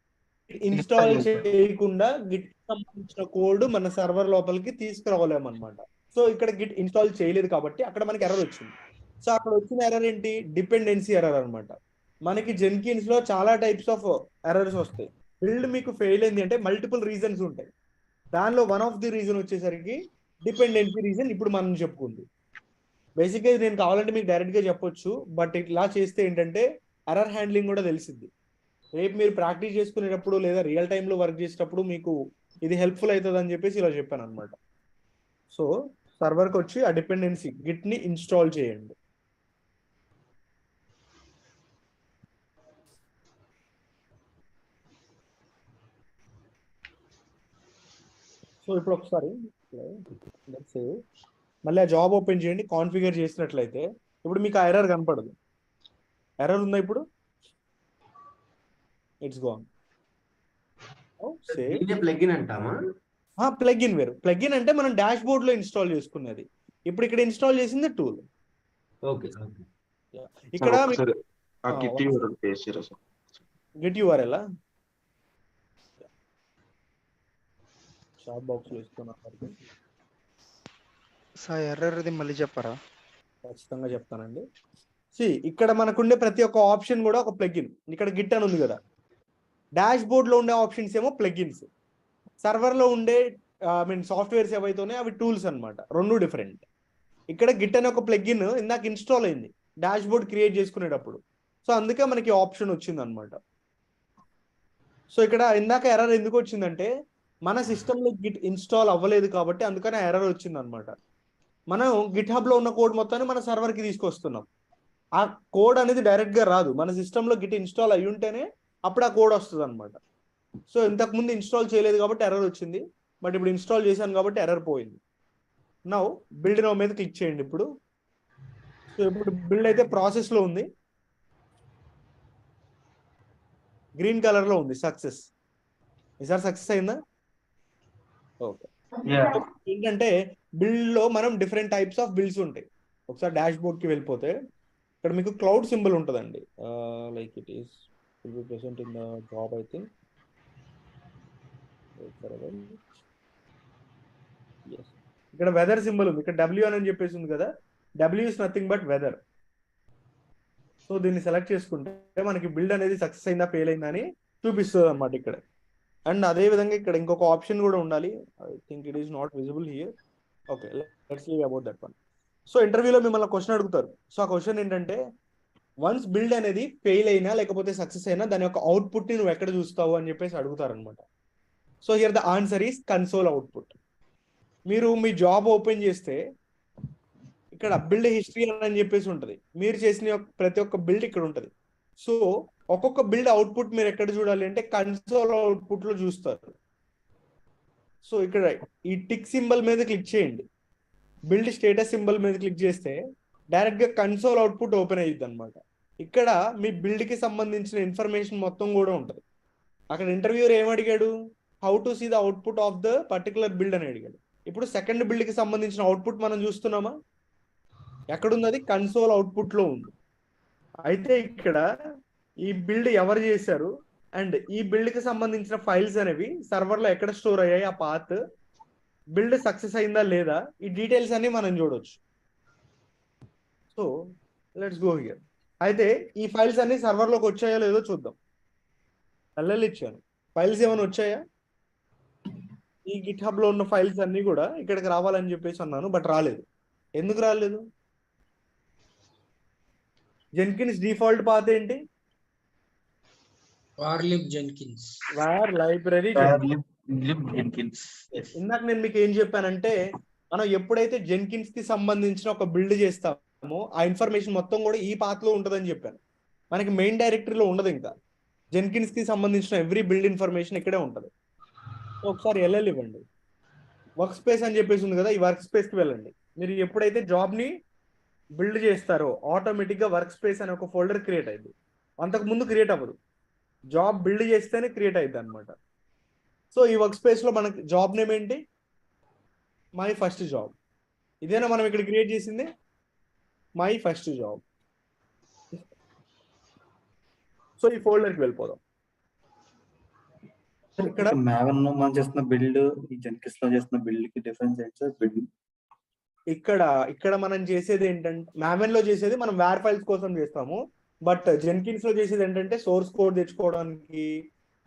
ఇన్స్టాల్ చేయకుండా గిట్ సంబంధించిన కోడ్ మన సర్వర్ లోపలికి తీసుకురావలేమన్నమాట. సో ఇక్కడ గిట్ ఇన్స్టాల్ చేయలేదు కాబట్టి అక్కడ మనకి ఎర్రర్ వచ్చింది. సో అక్కడ వచ్చిన ఎర్రర్ ఏంటి? డిపెండెన్సీ ఎర్రర్ అనమాట. మనకి జెన్కిన్స్ లో చాలా టైప్స్ ఆఫ్ ఎర్రర్స్ వస్తాయి. బిల్డ్ మీకు ఫెయిల్ అయింది అంటే మల్టిపుల్ రీజన్స్ ఉంటాయి, దానిలో వన్ ఆఫ్ ది రీజన్ వచ్చేసరికి డిపెండెన్సీ రీజన్ ఇప్పుడు మనం చెప్పుకుంది. బేసిక్గా నేను కావాలంటే మీకు డైరెక్ట్ గా చెప్పొచ్చు, బట్ ఇట్లా చేస్తే ఏంటంటే ఎర్రర్ హ్యాండ్లింగ్ కూడా తెలిసింది. రేపు మీరు ప్రాక్టీస్ చేసుకునేటప్పుడు లేదా రియల్ టైంలో వర్క్ చేసేటప్పుడు మీకు ఇది హెల్ప్ఫుల్ అవుతుంది అని చెప్పేసి ఇలా చెప్పాను అనమాట. సో సర్వర్కి వచ్చి ఆ డిపెండెన్సీ గిట్ ని ఇన్స్టాల్ చేయండి. సో ఇప్పుడు ఒకసారి మళ్ళీ ఆ జాబ్ ఓపెన్ చేయండి, కాన్ఫిగర్ చేసినట్లయితే ఇప్పుడు మీకు ఆ ఎర్రర్ కనపడదు. ఎర్రర్ ఉందా ఇప్పుడు? It's gone. ప్లగిన్ అంటామా? ప్లగిన్ వేరు. ప్లగిన్ అంటే మనం డాష్ బోర్డ్ లో ఇన్స్టాల్ చేసుకునేది. ఇప్పుడు ఇక్కడ ఇన్స్టాల్ చేసింది టూల్. ఓకే. ఇక్కడ గిట్ యూఆర్ఎల్ షాప్ బాక్స్ లో ఇస్తున్నారు సార్ ఎర్రర్ అది మళ్ళీ చెప్పారా? ఖచ్చితంగా చెప్తానండి. ఇక్కడ మనకుండే ప్రతి ఒక్క ఆప్షన్ కూడా ఒక ప్లగిన్. ఇక్కడ గిట్ అని ఉంది కదా, డాష్ బోర్డ్ లో ఉండే ఆప్షన్స్ ఏమో ప్లగిన్స్, సర్వర్ లో ఉండే సాఫ్ట్వేర్స్ ఏవైతేనే అవి టూల్స్ అనమాట, రెండు డిఫరెంట్. ఇక్కడ గిట్ అనే ఒక ప్లగిన్ ఇందాక ఇన్స్టాల్ అయింది డాష్ బోర్డ్ క్రియేట్ చేసుకునేటప్పుడు, సో అందుకే మనకి ఆప్షన్ వచ్చింది అనమాట. సో ఇక్కడ ఇందాక ఎర్రర్ ఎందుకు వచ్చిందంటే మన సిస్టంలో గిట్ ఇన్స్టాల్ అవ్వలేదు కాబట్టి అందుకనే ఎర్రర్ వచ్చింది అనమాట. మనం గిట్ హబ్ లో ఉన్న కోడ్ మొత్తాన్ని మన సర్వర్ కి తీసుకొస్తున్నాం. ఆ కోడ్ అనేది డైరెక్ట్ గా రాదు, మన సిస్టంలో గిట్ ఇన్స్టాల్ అయ్యి ఉంటేనే అప్పుడు ఆ కోడ్ వస్తుంది అనమాట. సో ఇంతకుముందు ఇన్స్టాల్ చేయలేదు కాబట్టి ఎర్రర్ వచ్చింది, బట్ ఇప్పుడు ఇన్స్టాల్ చేశాను కాబట్టి ఎర్రర్ పోయింది. నౌ బిల్డ్ నౌ మీద క్లిక్ చేయండి. ఇప్పుడు సో ఇప్పుడు బిల్డ్ అయితే ప్రాసెస్ లో ఉంది, గ్రీన్ కలర్ లో ఉంది సక్సెస్. ఈసారి సక్సెస్ అయిందా? ఓకే. ఏంటంటే బిల్డ్ లో మనం డిఫరెంట్ టైప్స్ ఆఫ్ బిల్డ్స్ ఉంటాయి. ఒకసారి డాష్ బోర్డ్ కి వెళ్ళిపోతే ఇక్కడ మీకు క్లౌడ్ సింబల్ ఉంటుందండి, like it is will be present in the job I think. ఇక్కడ వెదర్ సింబల్ ఉంది, ఇక్కడ డబ్ల్యూ అని చెప్పేసి ఉంది కదా, W is nothing but weather. So దీన్ని సెలెక్ట్ చేసుకుంటే మనకి బిల్డ్ అనేది సక్సెస్ అయిందా ఫెయిల్ అయిందా అని చూపిస్తుంది అనమాట ఇక్కడ. అండ్ అదే విధంగా ఇక్కడ ఇంకొక ఆప్షన్ కూడా ఉండాలి, I think it is not visible here. Okay, let's leave about that one. So ఇంటర్వ్యూలో మిమ్మల్ని క్వశ్చన్ అడుగుతారు. సో ఆ క్వశ్చన్ ఏంటంటే వన్స్ బిల్డ్ అనేది ఫెయిల్ అయినా లేకపోతే సక్సెస్ అయినా దాని యొక్క అవుట్పుట్ ని నువ్వు ఎక్కడ చూస్తావు అని చెప్పేసి అడుగుతారు అనమాట. So here the answer is console output. మీరు మీ జాబ్ ఓపెన్ చేస్తే ఇక్కడ బిల్డ్ హిస్టరీ అని చెప్పేసి ఉంటుంది, మీరు చేసిన ప్రతి ఒక్క బిల్డ్ ఇక్కడ ఉంటుంది. సో ఒక్కొక్క బిల్డ్ అవుట్పుట్ మీరు ఎక్కడ చూడాలి అంటే కన్సోల్ అవుట్పుట్ లో చూస్తారు. సో ఇక్కడ ఈ టిక్ సింబల్ మీద క్లిక్ చేయండి, బిల్డ్ స్టేటస్ సింబల్ మీద క్లిక్ చేస్తే డైరెక్ట్ గా కన్సోల్ అవుట్పుట్ ఓపెన్ అయ్యిద్ది అనమాట. ఇక్కడ మీ బిల్డ్ కి సంబంధించిన ఇన్ఫర్మేషన్ మొత్తం కూడా ఉంటుంది. అక్కడ ఇంటర్వ్యూర్ ఏమడిగాడు, how to see the output of the particular build అని అడిగాడు. ఇప్పుడు సెకండ్ బిల్డ్ కి సంబంధించిన అవుట్పుట్ మనం చూస్తున్నామా? ఎక్కడుంది అది? కన్సోల్ అవుట్పుట్ లో ఉంది. అయితే ఇక్కడ ఈ బిల్డ్ ఎవరు చేశారు అండ్ ఈ బిల్డ్ కి సంబంధించిన ఫైల్స్ అనేవి సర్వర్ లో ఎక్కడ స్టోర్ అయ్యాయి, ఆ పాత్ బిల్డ్ సక్సెస్ అయిందా లేదా, ఈ డీటెయిల్స్ అన్ని మనం చూడొచ్చు. So let's go here. అయితే ఈ ఫైల్స్ అన్ని సర్వర్ లోకి వచ్చాయో లేదో చూద్దాం. ఎల్ఎల్ ఇచ్చాను, ఫైల్స్ ఏమైనా వచ్చాయా? ఈ గిట్ హబ్ లో ఉన్న ఫైల్స్ అన్ని కూడా ఇక్కడికి రావాలని చెప్పేసి అన్నాను, బట్ రాలేదు. ఎందుకు రాలేదు? జెన్కిన్స్ డిఫాల్ట్ పాత్ ఏంటి? warlib jenkins. War library Jenkins. ఇందాక నేను మీకు ఏం చెప్పానంటే, మనం ఎప్పుడైతే జెన్కిన్స్ కి సంబంధించిన ఒక బిల్డ్ చేస్తామో ఆ ఇన్ఫర్మేషన్ మొత్తం కూడా ఈ పాత్ లో ఉంటుందని చెప్పాను. మనకి మెయిన్ డైరెక్టరీలో ఉండదు. ఇంకా జెన్కిన్స్ కి సంబంధించిన ఎవ్రీ బిల్డ్ ఇన్ఫర్మేషన్ ఇక్కడే ఉంటుంది. ఒకసారి ఎల్ఎల్ ఇవ్వండి. వర్క్ స్పేస్ అని చెప్పేసి ఉంది కదా, ఈ వర్క్ స్పేస్ కి వెళ్ళండి. మీరు ఎప్పుడైతే జాబ్ ని బిల్డ్ చేస్తారో ఆటోమేటిక్ గా వర్క్ స్పేస్ అనే ఒక ఫోల్డర్ క్రియేట్ అయింది. అంతకు ముందు క్రియేట్ అవ్వదు, జాబ్ బిల్డ్ చేస్తేనే క్రియేట్ అయింది అనమాట. సో ఈ వర్క్ స్పేస్ లో మనకి జాబ్ నేమ్ ఏంటి? My first job. ఇదేనా మనం ఇక్కడ క్రియేట్ చేసింది? My first job. సో ఈ ఫోల్డర్కి వెళ్ళిపోదాం. ఇక్కడ మావెన్ లో మనం చేస్తున్న బిల్డ్, ఈ జెన్కిన్స్ లో చేస్తున్న బిల్డ్ కి డిఫరెన్స్ ఏంటి సార్? బిల్డ్ ఇక్కడ మనం చేసేది ఏంటంటే, మావెన్ లో చేసేది మనం వేర్ ఫైల్స్ కోసం చేస్తాము, బట్ జెన్కిన్స్ లో చేసేది ఏంటంటే సోర్స్ కోడ్ తెచ్చుకోవడానికి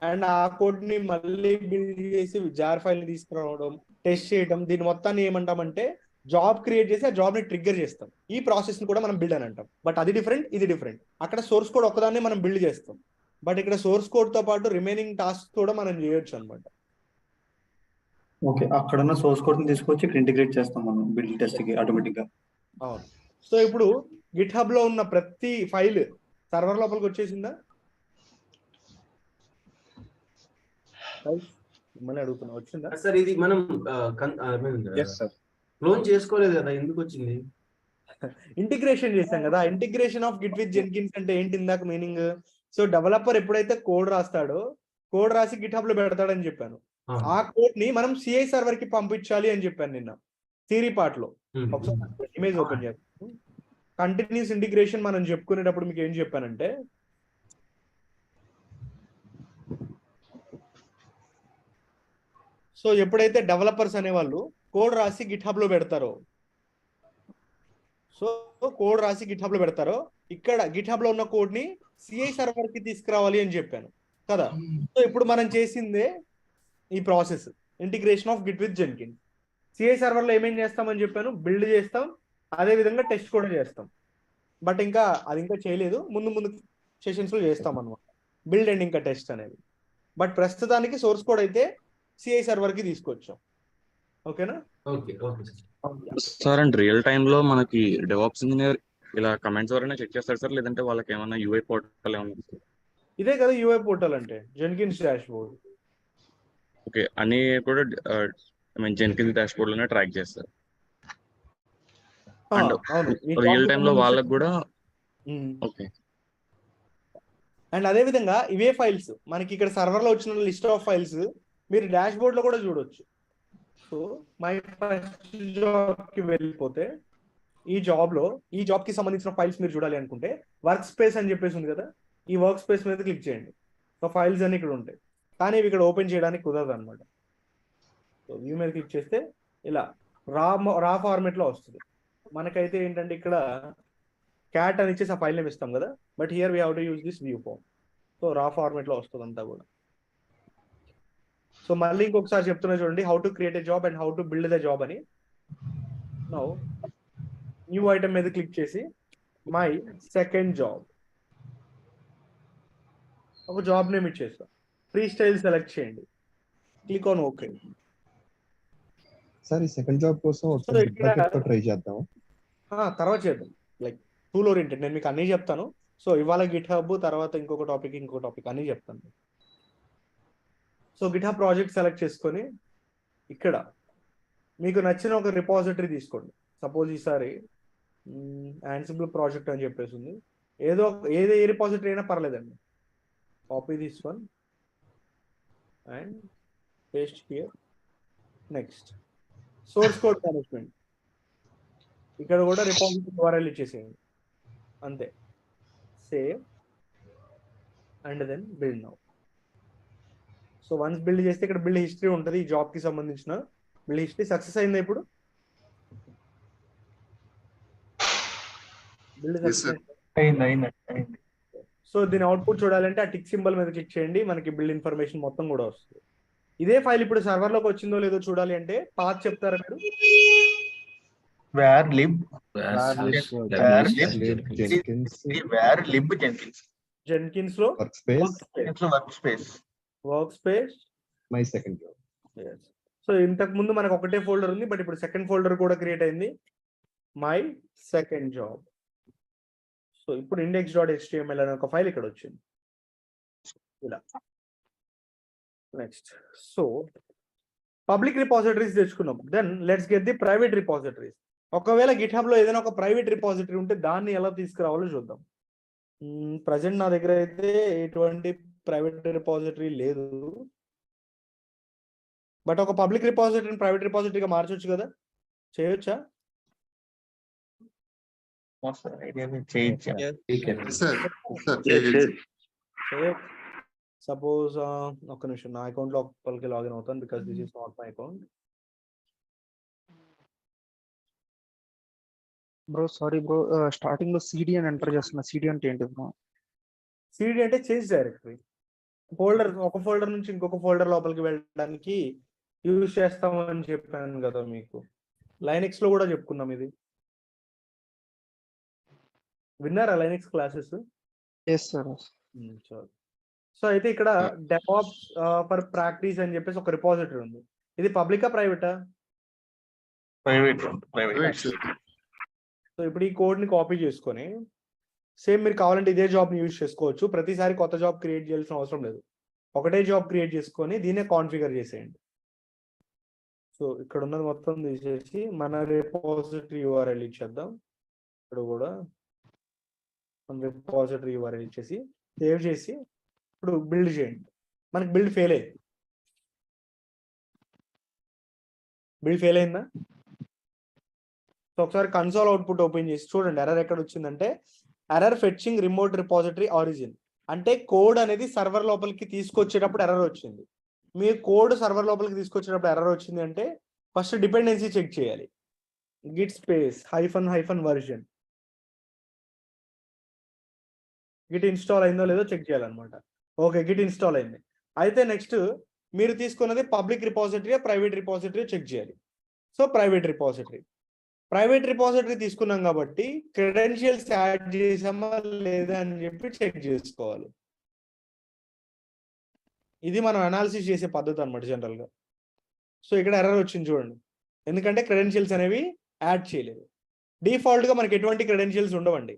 అండ్ ఆ కోడ్ ని మళ్ళీ బిల్డ్ చేసి జార్ ఫైల్ ని తీసుకురావడం, టెస్ట్ చేయడం, దీని మొత్తాన్ని ఏమంటామంటే జాబ్ క్రియేట్ చేసి ఆ జాబ్ ని ట్రిగ్గర్ చేస్తాం. ఈ ప్రాసెస్ ని కూడా మనం బిల్డ్ అని అంటాం. బట్ అది డిఫరెంట్, ఇది డిఫరెంట్. అక్కడ సోర్స్ కోడ్ ఒక్కదాన్ని మనం బిల్డ్ చేస్తాం, బట్ ఇక్కడ సోర్స్ కోడ్ తో పాటు రిమైనింగ్ టాస్క్ కూడా మనం చేయొచ్చు అనమాట. ఓకే, అక్కడ ఉన్న సోర్స్ కోడ్ ని తీసుకొచ్చి ఇక్కడ ఇంటిగ్రేట్ చేస్తాం మనం బిల్డ్ టెస్ట్ కి ఆటోమేటిక్ గా. అవును. సో ఇప్పుడు గిట్ హబ్ లో ఉన్న ప్రతి ఫైల్ సర్వర్ లోపలికి వచ్చేసిందా? మిమ్మల్ని అడుగుతున్నా, వచ్చిందా? సార్ ఇది మనం క్లోన్ చేసుకోలేదు కదా, ఎందుకు వచ్చింది? ఇంటిగ్రేషన్ చేశాం కదా. Integration of Git with Jenkins అంటే ఏంటి ఇందాక మీనింగ్? సో డెవలపర్ ఎప్పుడైతే కోడ్ రాస్తాడో, కోడ్ రాసి గిట్ హబ్ లో పెడతాడని చెప్పాను. ఆ కోడ్ ని మనం సిఐ సర్వర్ కి పంపించాలి అని చెప్పాను నిన్న థియరీ పార్ట్ లో. ఒకసారి ఇమేజ్ ఓపెన్ చేస్తాను. కంటిన్యూస్ ఇంటిగ్రేషన్ మనం చెప్పుకునేటప్పుడు మీకు ఏం చెప్పానంటే, సో ఎప్పుడైతే డెవలపర్స్ అనేవాళ్ళు కోడ్ రాసి గిట్ హబ్ లో పెడతారో, సో కోడ్ రాసి గిట్ హబ్ లో పెడతారో, ఇక్కడ గిట్ హబ్ లో ఉన్న కోడ్ ని సిఐ సర్వర్ కి తీసుకురావాలి అని చెప్పాను కదా. సో ఇప్పుడు మనం చేసిందే ఈ process, integration of Git with Jenkins. CI server లో ఏమేం చేస్తామని చెప్పాను? బిల్డ్ చేస్తాం, అదే విధంగా టెస్ట్ కూడా చేస్తాం. బట్ ఇంకా అది ఇంకా చేయలేదు, ముందు ముందు సెషన్స్ లో చేస్తాం అనమాట బిల్డ్ అండ్ ఇంకా టెస్ట్ అనేది. బట్ ప్రస్తుతానికి సోర్స్ కోడ్ అయితే సిఐ సర్వర్ కి తీసుకొచ్చాం. ఓకేనా? Okay okay sir. And real time లో మనకి డెవాప్స్ ఇంజనీర్ ఇలా కమెంట్స్ ద్వారా చెక్ చేస్తారు సార్, లేదంటే వాళ్ళకి ఏమన్నా యూఐ పోర్టల్ ఏమన్నా? ఇదే కదా యూఐ పోర్టల్ అంటే, జెన్కిన్స్ డాష్ బోర్డ్. ఓకే, అన్ని కూడా జెన్కిన్స్ డాష్ బోర్డ్ లోనే ట్రాక్ చేస్తారు. అండ్ రియల్ టైమ్ లో వాళ్ళకి కూడా ఓకే. అండ్ అదే విధంగా ఇవే ఫైల్స్ మనకి ఇక్కడ సర్వర్ లో వచ్చిన లిస్ట్ ఆఫ్ ఫైల్స్ మీరు డాష్ బోర్డ్ లో కూడా చూడొచ్చు. సో మై ఫస్ట్ జాబ్ కి వెళ్ళిపోతే ఈ జాబ్ కి సంబంధించిన ఫైల్స్ మీరు చూడాలి అనుకుంటే వర్క్ స్పేస్ అని చెప్పేసి ఉంది కదా, ఈ వర్క్ స్పేస్ మీద క్లిక్ చేయండి. సో ఫైల్స్ అన్ని ఇక్కడ ఉంటాయి, కానీ ఇవి ఇక్కడ ఓపెన్ చేయడానికి కుదరదు అనమాట. సో వ్యూ మీద క్లిక్ చేస్తే ఇలా రా ఫార్మేట్ లో వస్తుంది. మనకైతే ఏంటంటే ఇక్కడ క్యాట్ అని ఇచ్చేసి ఆ ఫైల్ నేమ్ ఇస్తాం కదా, but here we have to use this view form. So raw format లో వస్తుంది అంతా కూడా. సో మళ్ళీ ఇంకొకసారి చెప్తున్నా చూడండి, how to create a job and how to build the job అని. నౌ న్యూ ఐటమ్ మీద క్లిక్ చేసి మై సెకండ్ జాబ్, ఒక జాబ్ నేమ్ ఇచ్చేస్తాం, ఫ్రీ స్టైల్ సెలెక్ట్ చేయండి, క్లిక్ ఆన్ ఓకే. సార్ ఈ సెకండ్ జాబ్ కోసం ట్రై చేద్దాం, తర్వాత చేద్దాం. లైక్ టూల్ ఓరియంటెడ్, నేను మీకు అన్నీ చెప్తాను. సో ఇవాళ గిట్ హబ్, తర్వాత ఇంకొక టాపిక్ అన్నీ చెప్తాను. So Git hub project select చేసుకొని ఇక్కడ మీకు నచ్చిన ఒక రిపాజిటరీ తీసుకోండి. సపోజ్ ఈసారి యాన్సిబుల్ ప్రాజెక్ట్ అని చెప్పేసి ఉంది, ఏ రిపాజిటరీ అయినా పర్లేదండి. కాపీ తీసుకొని and paste here. Next source code management. ఇక్కడ కూడా రిపాజిటరీ URL ఇచ్చేసేయండి అంతే. Save and then build now. So once build చేస్తే ఇక్కడ బిల్డ్ హిస్టరీ ఉంటుంది, ఈ జాబ్ కి సంబంధించిన బిల్డ్ హిస్టరీ. సక్సెస్ అయిందా ఇప్పుడు? బిల్డ్ సక్సెస్ అయింది. సో దీని అవుట్పుట్ చూడాలంటే ఆ టిక్ సింబల్ మీద క్లిక్ చేయండి, మనకి బిల్డ్ ఇన్ఫర్మేషన్ మొత్తం కూడా వస్తుంది. ఇదే ఫైల్ ఇప్పుడు సర్వర్ లోకి వచ్చిందో లేదో చూడాలి అంటే పాత్ చెప్తారా మీరు? where lib జెన్కిన్స్ లో workspace my second job. So ఇంతకు ముందు మనకు ఒకటే ఫోల్డర్ ఉంది, బట్ ఇప్పుడు సెకండ్ ఫోల్డర్ కూడా క్రియేట్ అయింది, మై సెకండ్ జాబ్. సో ఇప్పుడు index.html అనే ఒక ఫైల్ ఇక్కడ వచ్చింది ఇలా. నెక్స్ట్ సో పబ్లిక్ రిపాజిటరీస్ తెచ్చుకున్నాం. Then let's get the private repositories. ఒకవేళ గిట్హబ్ లో ఏదైనా ఒక ప్రైవేట్ రిపాజిటరీ ఉంటే దాన్ని ఎలా తీసుకురావాలో చూద్దాం. ప్రజెంట్ నా దగ్గర అయితే ఎటువంటి ప్రైవేట్ రిపాజిటరీ లేదు, బట్ ఒక పబ్లిక్ రిపాజిటరీని ప్రైవేట్ రిపాజిటరీగా మార్చొచ్చు కదా, చేయొచ్చా? సపోజ్ ఒక్క నిమిషం, నా అకౌంట్ లోపలికి లాగిన్ అవుతాను because this is not my account. Bro sorry bro, starting లో సిడి అని ఎంటర్ చేస్తున్నా. సిడి అంటే ఏంటి బ్రో? సిడి అంటే చేంజ్ డైరెక్టరీ. ఫోల్డర్, ఒక ఫోల్డర్ నుంచి ఇంకొక ఫోల్డర్ లోపలికి వెళ్ళడానికి యూజ్ చేస్తామని చెప్పాను కదా మీకు. లైనెక్స్ లో కూడా చెప్పుకున్నాం ఇది, విన్నారా Linux classes? Yes sir. So అయితే ఇక్కడ డెవాప్స్ ఫర్ ప్రాక్టీస్ అని చెప్పేసి ఒక రిపాజిటరీ ఉంది. ఇది పబ్లికా ప్రైవేటా? ప్రైవేట్. సో ఇప్పుడు ఈ కోడ్ ని కాపీ చేసుకొని సేమ్ మీరు కావాలంటే ఇదే జాబ్ ని యూజ్ చేసుకోవచ్చు. ప్రతిసారి కొత్త జాబ్ క్రియేట్ చేయాల్సిన అవసరం లేదు, ఒకటే జాబ్ క్రియేట్ చేసుకొని దీన్నే కాన్ఫిగర్ చేసేయండి. సో ఇక్కడ ఉన్నది మొత్తం తీసేసి మన రిపాజిటరీ URL ఇచ్చేద్దాం. ఇక్కడ కూడా మన రిపాజిటరీ URL ఇచ్చేసి సేవ్ చేసి ఇప్పుడు బిల్డ్ చేయండి. మనకి బిల్డ్ ఫెయిల్ అయింది. బిల్డ్ ఫెయిల్ అయిందా? సో ఒకసారి కన్సోల్ అవుట్పుట్ ఓపెన్ చేసి చూడండి, ఎర్రర్ ఎక్కడ వచ్చిందంటే error fetching remote repository origin. అంటే కోడ్ అనేది సర్వర్ లోపలికి తీసుకొచ్చేటప్పుడు ఎర్రర్ వచ్చింది. మీ కోడ్ సర్వర్ లోపలికి తీసుకొచ్చేటప్పుడు ఎర్రర్ వచ్చింది అంటే ఫస్ట్ డిపెండెన్సీ చెక్ చేయాలి. Git space --- version, Git install అయిందో లేదో చెక్ చేయాలన్నమాట. ఓకే, గిట్ ఇన్స్టాల్ అయింది. అయితే నెక్స్ట్ మీరు తీసుకున్నది public repository private repository check చేయాలి. సో ప్రైవేట్ రిపాజిటరీ తీసుకున్నాం కాబట్టి క్రెడెన్షియల్స్ యాడ్ చేసామా లేదా అని చెప్పి చెక్ చేసుకోవాలి. ఇది మనం అనాలిసిస్ చేసే పద్ధతి అనమాట జనరల్ గా. సో ఇక్కడ ఎర్రర్ వచ్చింది చూడండి, ఎందుకంటే క్రెడెన్షియల్స్ అనేవి యాడ్ చేయలేదు. డిఫాల్ట్ గా మనకి ఎటువంటి క్రెడెన్షియల్స్ ఉండవండి,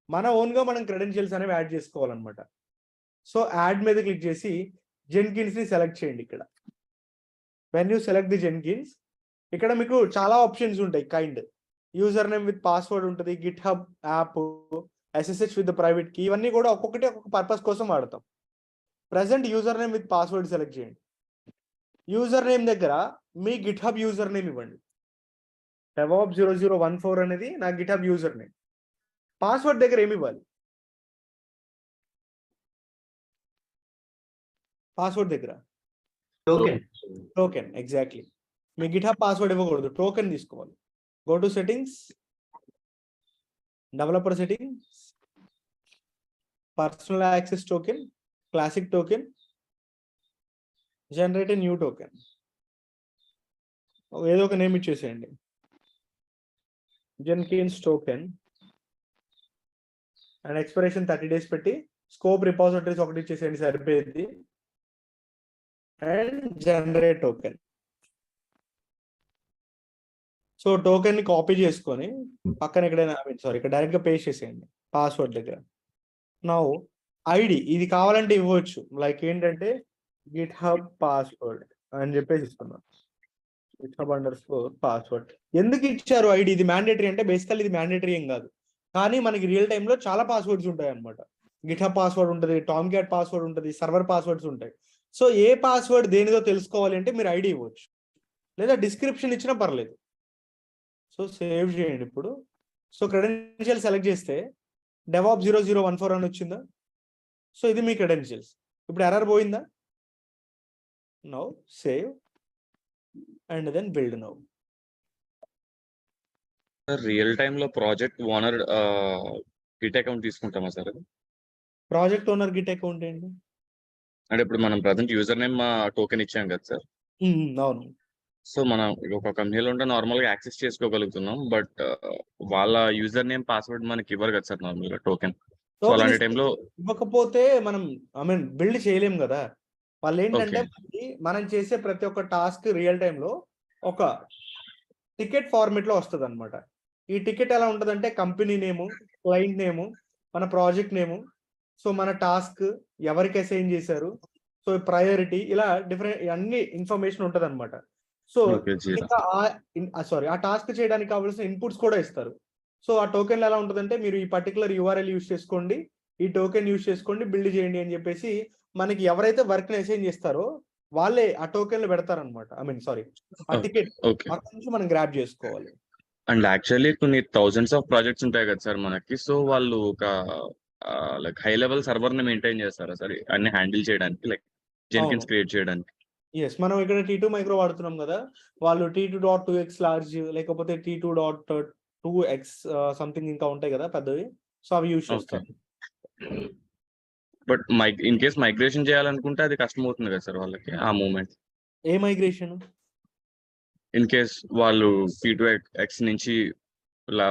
మన ఓన్ గా మనం క్రెడెన్షియల్స్ అనేవి యాడ్ చేసుకోవాలన్నమాట. సో యాడ్ మీద క్లిక్ చేసి జెన్కిన్స్ ని సెలెక్ట్ చేయండి. ఇక్కడ when you select the Jenkins, ఇక్కడ మీకు చాలా ఆప్షన్స్ ఉంటాయి. Kind, user name with password ఉంటుంది, GitHub app, SSH with private key, ఇవన్నీ కూడా ఒక్కొక్కటి ఒక్కొక్క పర్పస్ కోసం వాడతాం. Present user name with password select చేయండి. యూజర్ నేమ్ దగ్గర మీ గిట్ హబ్ యూజర్ నేమ్ ఇవ్వండి. DevOps0014 అనేది నా GitHub user name. Password దగ్గర ఏమి ఇవ్వాలి? పాస్వర్డ్ దగ్గర టోకెన్. ఎగ్జాక్ట్లీ, మీ గిట్హబ్ పాస్వర్డ్ ఇవ్వకూడదు, టోకెన్ తీసుకోవాలి. Go to settings, developer settings, personal access token, classic token, generate new token, ఏదో ఒక నేమ్ ఇచ్చేసేయండి. Jenkins token and expiration 30 days పెట్టి స్కోప్ రిపాజిటరీస్ ఒకటి ఇచ్చేసేయండి, సరిపోయింది. And generate token. So token ని కాపీ చేసుకొని పక్కన ఎక్కడైనా ఇక్కడ డైరెక్ట్ గా పేస్ట్ చేసేయండి పాస్వర్డ్ దగ్గర. నౌ ఐడి ఇది కావాలంటే ఇవ్వచ్చు, లైక్ ఏంటంటే గిట్ హబ్ పాస్వర్డ్ అని చెప్పేసి ఇస్తున్నాం. గిట్ హబ్ _పాస్వర్డ్ ఎందుకు ఇచ్చారు ఐడి? ఇది మ్యాండేటరీ అంటే బేసికల్ ఇది మ్యాండేటరీ ఏం కాదు, కానీ మనకి రియల్ టైంలో చాలా పాస్వర్డ్స్ ఉంటాయి అనమాట. గిట్ హబ్ పాస్వర్డ్ ఉంటుంది, టామ్ క్యాట్ పాస్వర్డ్ ఉంటుంది, సర్వర్ పాస్వర్డ్స్ ఉంటాయి. సో ఏ పాస్వర్డ్ దేనిదో తెలుసుకోవాలి అంటే మీరు ఐడి ఇవ్వచ్చు, లేదా డిస్క్రిప్షన్ ఇచ్చినా పర్లేదు. సో సో సేవ్ చేయండి ఇప్పుడు. సో క్రెడెన్షియల్ సెలెక్ట్ చేస్తే DevOps 0014 అని వచ్చిందా? సో ఇది మీ క్రెడెన్షియల్స్. ఇప్పుడు ఎర్రర్ పోయిందా? Now save and then build now. Real time లో ప్రాజెక్ట్ ఓనర్ గిట్ అకౌంట్ తీసుకుంటామా sir? Project owner Git account ఏంటి? అంటే ఇప్పుడు మనం ప్రజెంట్ యూజర్ నేమ్ టోకెన్ ఇచ్చాం కదా సార్. అవును. సో మనం ఒక కంపెనీలో ఉంటే నార్మల్ గా యాక్సెస్ చేసుకోగలుగుతున్నాం, బట్ వాళ్ళ యూజర్ నేమ్ పాస్వర్డ్ మనకి ఇవ్వరు కదా సార్ నార్మల్ గా టోకెన్. సో అలాంటి టైంలో ఇవ్వకపోతే మనం బిల్డ్ చేయలేం కదా. వాళ్ళు ఏంటంటే మనం చేసే ప్రతి ఒక్క టాస్క్ రియల్ టైమ్ లో ఒక టికెట్ ఫార్మేట్ లో వస్తుంది అనమాట. ఈ టికెట్ ఎలా ఉంటదంటే కంపెనీ నేము, క్లయింట్ నేము, మన ప్రాజెక్ట్ నేము, సో మన టాస్క్ ఎవరికి అసైన్ చేశారు, సో ప్రయారిటీ, ఇలా డిఫరెంట్ అన్ని ఇన్ఫర్మేషన్ ఉంటది అనమాట. సో ఇంకా ఆ టాస్క్ చేయడానికి కావాల్సిన ఇన్పుట్స్ కూడా ఇస్తారు. సో ఆ టోకెన్ ఎలా ఉంటుందంటే మీరు ఈ పర్టికులర్ URL యూస్ చేసుకోండి, ఈ టోకెన్ యూస్ చేసుకోండి, బిల్డ్ చేయండి అని చెప్పేసి మనకి ఎవరైతే వర్క్ ని అసైన్ చేస్తారో వాళ్ళే ఆ టోకెన్లు పెడతారనమాట. ఆ టికెట్ అక్కడ నుంచి మనం గ్రాబ్ చేసుకోవాలి. అండ్ యాక్చువల్లీ కొన్ని థౌజండ్స్ ఆఫ్ ప్రాజెక్ట్స్ ఉంటాయి కదా సార్ మనకి. సో వాళ్ళు ఒక లైక్ హై లెవెల్ సర్వర్ ని మెయింటైన్ చేస్తారా సార్ అన్ని హ్యాండిల్ చేయడానికి, లైక్ జెన్కిన్స్ క్రియేట్ చేయడానికి? మనం ఇక్కడ T2 మైక్రో వాడుతున్నాం కదా, వాళ్ళు T2.2x లార్జ్ లేకపోతే T2.2x సంథింగ్ ఇంకా ఉంటాయి కదా పెద్దవి, సో అవి యూజ్ చేస్తారు. బట్ ఇన్ కేస్ మైగ్రేషన్ చేయాలనుకుంటే అది కష్టం అవుతుంది కదా సార్ వాళ్ళకి ఆ moment? A migration? In case వాళ్ళు T2x నుంచి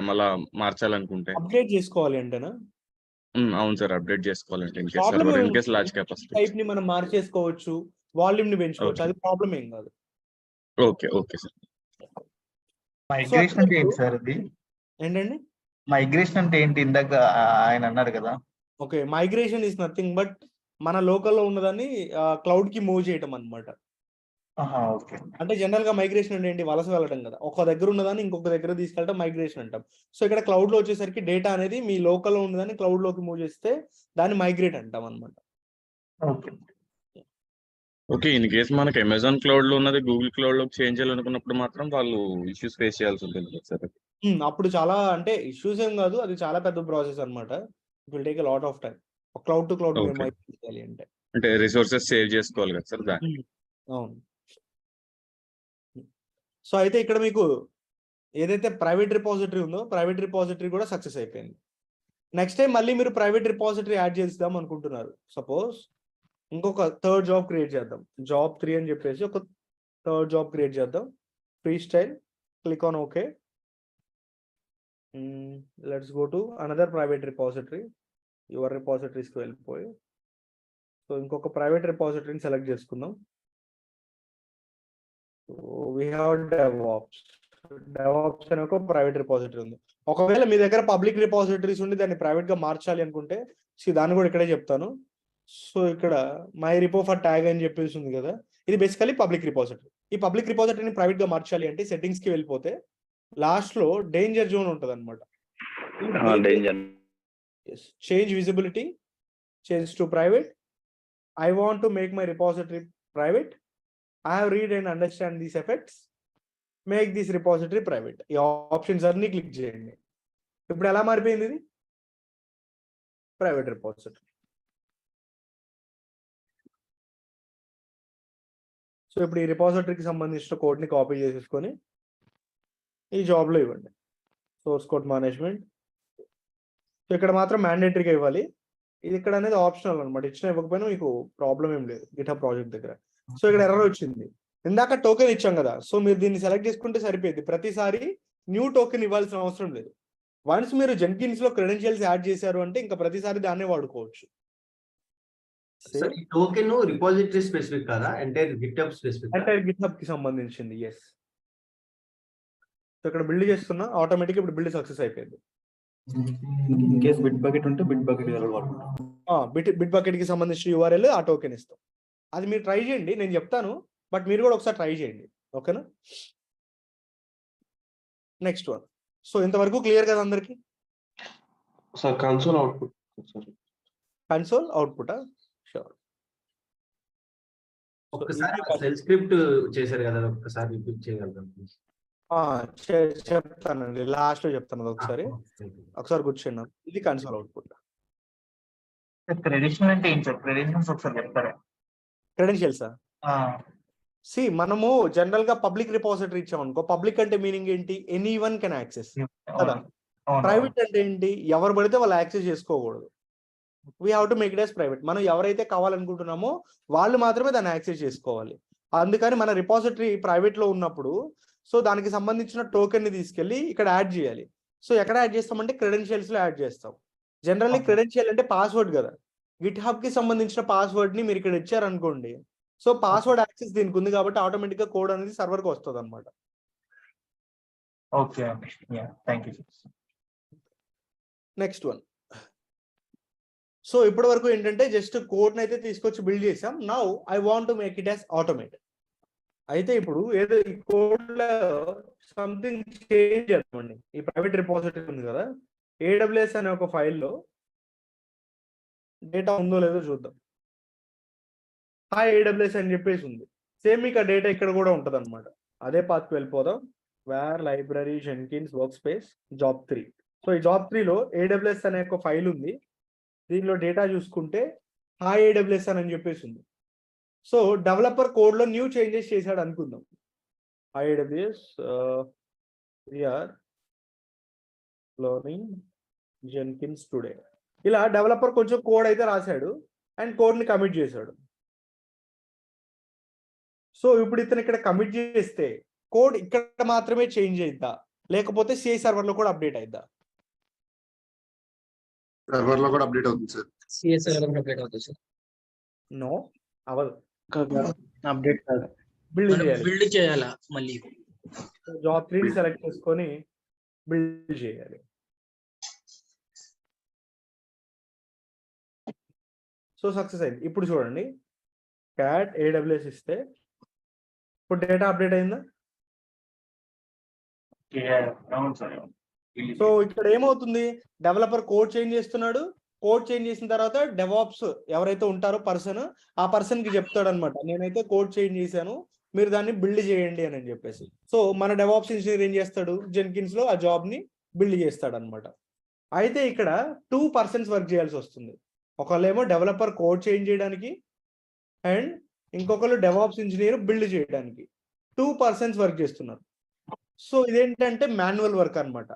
మళ్ళా మార్చాలనుకుంటే అప్డేట్ చేసుకోవాలి అంటేనా? అవును సార్, అప్డేట్ చేసుకోవాలంటే in case server in case large capacity type ని మనం మార్చేసుకోవచ్చు, వాల్యూమ్ ని పెంచుకోవచ్చు, అది ప్రాబ్లం ఏం కాదు. Okay sir. మైగ్రేషన్ అంటే ఏంటి సార్ అది? ఏంటండి మైగ్రేషన్ అంటే ఏంటి? ఇందాక ఆయన అన్నారు కదా. Okay, migration is nothing but మన లోకల్లో ఉన్నదాన్ని క్లౌడ్ కి మూవ్ చేయటం అనమాట. అంటే జనరల్ గా మైగ్రేషన్ అంటే ఏంటి? వలస వెళ్ళడం కదా. ఒక దగ్గర ఉన్నదాన్ని ఇంకొక దగ్గర తీసుకెళ్ళడం మైగ్రేషన్ అంటాం. సో ఇక్కడ క్లౌడ్ లో వచ్చేసరికి డేటా అనేది మీ లోకల్లో ఉన్నదాన్ని క్లౌడ్ లోకి మూవ్ చేస్తే దాన్ని మైగ్రేట్ అంటాం అనమాట. ఓకే, ఇన్ కేస్ మనకి అమెజాన్ క్లౌడ్ లో ఉన్నది గూగుల్ క్లౌడ్ లోకి చేంజ్ చేయాలనుకున్నప్పుడు మాత్రం వాళ్ళు ఇష్యూస్ ఫేస్ చేయాల్సి ఉంటుంది సార్. అప్పుడు చాలా అంటే ఇష్యూస్ ఏం కాదు, అది చాలా పెద్ద ప్రాసెస్ అనమాట. It will take a lot of time cloud to cloud migrate చేయాలి అంటే రిసోర్సెస్ సేవ్ చేసుకోవాలి కదా సార్ దాన్ని. అవును. సో అయితే ఇక్కడ మీకు ఏదైతే ప్రైవేట్ రిపాజిటరీ ఉందో ప్రైవేట్ రిపాజిటరీ కూడా సక్సెస్ అయిపోయింది. నెక్స్ట్ టైం మళ్ళీ మీరు ప్రైవేట్ రిపాజిటరీ యాడ్ చేద్దాం అనుకుంటున్నారు. సపోజ్ ఇంకొక థర్డ్ జాబ్ క్రియేట్ చేద్దాం, జాబ్ 3 అని చెప్పేసి ఒక థర్డ్ జాబ్ క్రియేట్ చేద్దాం. Free style, click on okay. Let's go to another private repository. Your రిపాజిటరీస్కి వెళ్ళిపోయి సో ఇంకొక ప్రైవేట్ రిపాజిటరీని సెలెక్ట్ చేసుకుందాం. we have DevOps అనే ఒక ప్రైవేట్ రిపాజిటరీ ఉంది. ఒకవేళ మీ దగ్గర పబ్లిక్ రిపాజిటరీస్ ఉండి దాన్ని ప్రైవేట్ గా మార్చాలి అనుకుంటే దాన్ని కూడా ఇక్కడే చెప్తాను. సో ఇక్కడ మై రిపో ఫర్ ట్యాగ్ అని చెప్పేసి ఉంది కదా, ఇది బేసికలీ పబ్లిక్ రిపాజిటరీ. ఈ పబ్లిక్ రిపాజిటరీని ప్రైవేట్ గా మార్చాలి అంటే సెట్టింగ్స్ కి వెళ్ళిపోతే లాస్ట్ లో డేంజర్ జోన్ ఉంటుంది అనమాట. Change visibility, change to private. I want to make my repository private. I have read and understand these effects. Make this repository private. ఈ ఆప్షన్స్ అన్ని క్లిక్ చేయండి. ఇప్పుడు ఎలా మారిపోయింది? ఇది ప్రైవేట్ రిపాజిటరీ. సో ఇప్పుడు ఈ రిపాజిటరీకి సంబంధించిన కోడ్ ని కాపీ చేసేసుకొని ఈ జాబ్ లో ఇవ్వండి. Source code management. సో ఇక్కడ మాత్రం మ్యాండేటరీగా ఇవ్వాలి. ఇది ఇక్కడ అనేది ఆప్షనల్ అనమాట. ఇచ్చినా ఇవ్వకపోయినా మీకు ప్రాబ్లం ఏం లేదు గిట్హబ్ ప్రాజెక్ట్ దగ్గర. సో ఇక్కడ ఎర్రర్ వచ్చింది. ఇందాక టోకెన్ ఇచ్చాం కదా, సో మీరు దీన్ని సెలెక్ట్ చేసుకుంటే సరిపోయింది. ప్రతిసారి న్యూ టోకెన్ ఇవ్వాల్సిన అవసరం లేదు. వన్స్ మీరు జెన్కిన్స్ లో క్రెడెన్షియల్స్ యాడ్ చేశారు అంటే ఇంకా ప్రతిసారి దాన్నే వాడుకోవచ్చు. టోకెన్ రిపాజిటరీ స్పెసిఫిక్ కదా, entire GitHub specific? Entire GitHub కి సంబంధించింది. ఎస్. సో ఇక్కడ బిల్డ్ చేస్తున్నా, ఆటోమేటిక్ ఇప్పుడు బిల్డ్ సక్సెస్ అయిపోయింది. ఇన్ కేస్ బిట్ బకెట్ ఉంటే బిట్ బకెట్ వాడుకుంటాం. బిట్ బకెట్ కి సంబంధించిన URL ఆ టోకెన్ ఇస్తాం. అది మీరు ట్రై చేయండి, నేను చెప్తాను, బట్ మీరు కూడా ఒకసారి ట్రై చేయండి. ఓకేనా? Next one. సో ఇంతవరకు క్లియర్ కదా అందరికి? Sir console output. Console output sure. ఒక్కసారి సెల్ స్క్రిప్ట్ చేశారు కదా, ఒక్కసారి రిపీట్ చేయగలరా? చెప్తానండి, లాస్ట్ లో చెప్తాను ఒకసారి కూర్చున్నాం. ఇది కన్సోల్ అవుట్పుట్. క్రెడిషనల్ అంటే ఏంటి సార్? క్రెడిషనల్స్ ఒకసారి చెప్తారా? క్రెడెన్షియల్సా? మనము జనరల్ గా పబ్లిక్ రిపోజిటరీ ఇచ్చామనుకో, పబ్లిక్ అంటే మీనింగ్ ఏంటి? ఎనీ వన్ కెన్ యాక్సెస్ కదా. ప్రైవేట్ అంటే ఏంటి? ఎవరు పడితే వాళ్ళు యాక్సెస్ చేసుకోకూడదు. We have to make it as private. మనం ఎవరైతే కావాలనుకుంటున్నామో వాళ్ళు మాత్రమే దాన్ని యాక్సెస్ చేసుకోవాలి. అందుకని మన రిపోజిటరీ ప్రైవేట్ లో ఉన్నప్పుడు సో దానికి సంబంధించిన టోకెన్ ని తీసుకెళ్లి ఇక్కడ యాడ్ చేయాలి. సో ఎక్కడ యాడ్ చేస్తామంటే క్రెడెన్షియల్స్ లో యాడ్ చేస్తాం. జనరల్లీ క్రెడెన్షియల్ అంటే పాస్వర్డ్ కదా. గిట్ హబ్ కి సంబంధించిన పాస్వర్డ్ ని మీరు ఇక్కడ ఇచ్చారనుకోండి, సో పాస్వర్డ్ యాక్సెస్ దీనికి ఉంది కాబట్టి ఆటోమేటిక్ గా కోడ్ అనేది సర్వర్ కి వస్తుంది అనమాట. ఓకే అండి, thank you. Next one. So ఇప్పటి వరకు ఏంటంటే జస్ట్ కోడ్ అయితే తీసుకొచ్చి బిల్డ్ చేసాం. Now I want to make it as automate. అయితే ఇప్పుడు ఏదో ఈ కోడ్ లో సంథింగ్ చేంజ్ చేద్దామండి. ఈ ప్రైవేట్ రిపోజిటరీ ఉంది కదా, AWS అనే ఒక ఫైల్లో డేటా ఉందో లేదో చూద్దాం. AWS అని చెప్పేసి ఉంది. సేమ్ మీకు ఆ డేటా ఇక్కడ కూడా ఉంటది అనమాట. అదే పాత్కి వెళ్ళిపోదాం. Where library Jenkins workspace job 3. So ఈ జాబ్ 3లో AWS అనే ఒక ఫైల్ ఉంది. దీనిలో డేటా చూసుకుంటే AWS అని చెప్పేసి ఉంది. సో డెవలపర్ కోడ్ లో న్యూ చేంజెస్ చేశాడు అనుకుందాం. AWS we are learning Jenkins today. ఇలా డెవలపర్ కొంచెం కోడ్ అయితే రాశాడు అండ్ కోడ్ ని కమిట్ చేశాడు. సో ఇప్పుడు ఇతను ఇక్కడ కమిట్ చేస్తే కోడ్ ఇక్కడ మాత్రమే చేంజ్ అయిద్దా, లేకపోతే CI సర్వర్ లో కూడా అప్డేట్ అయిద్దా? సర్వర్ లో కూడా అప్డేట్ అవుతుంది సార్. సిఎస్ అప్డేట్ అవుతుంది సార్. నో, అవదు. అప్డేట్ కాదు, బిల్డ్ చేయాలా మళ్ళీ? జాబ్ 3 సెలెక్ట్ చేసుకొని బిల్డ్ చేయాలి. సో సక్సెస్ అయింది. ఇప్పుడు చూడండి, క్యాట్ AWS ఇస్తే ఇప్పుడు డేటా అప్డేట్ అయిందా? సో ఇక్కడ ఏమవుతుంది, డెవలపర్ కోడ్ చేంజ్ చేస్తున్నాడు. కోడ్ చేంజ్ చేసిన తర్వాత డెవాప్స్ ఎవరైతే ఉంటారో పర్సన్, ఆ పర్సన్ కి చెప్తాడు అనమాట, నేనైతే కోడ్ చేంజ్ చేశాను, మీరు దాన్ని బిల్డ్ చేయండి అని చెప్పేసి. సో మన డెవాప్స్ ఇంజనీర్ ఏం చేస్తాడు, జెన్కిన్స్ లో ఆ జాబ్ ని బిల్డ్ చేస్తాడు అనమాట. అయితే ఇక్కడ 2 పర్సన్స్ వర్క్ చేయాల్సి వస్తుంది. ఒకళ్ళేమో డెవలపర్ కోడ్ చేంజ్ చేయడానికి అండ్ ఇంకొకరు డెవాప్స్ ఇంజనీర్ బిల్డ్ చేయడానికి. 2 పర్సన్స్ వర్క్ చేస్తున్నారు. సో ఇదేంటంటే మాన్యువల్ వర్క్ అనమాట.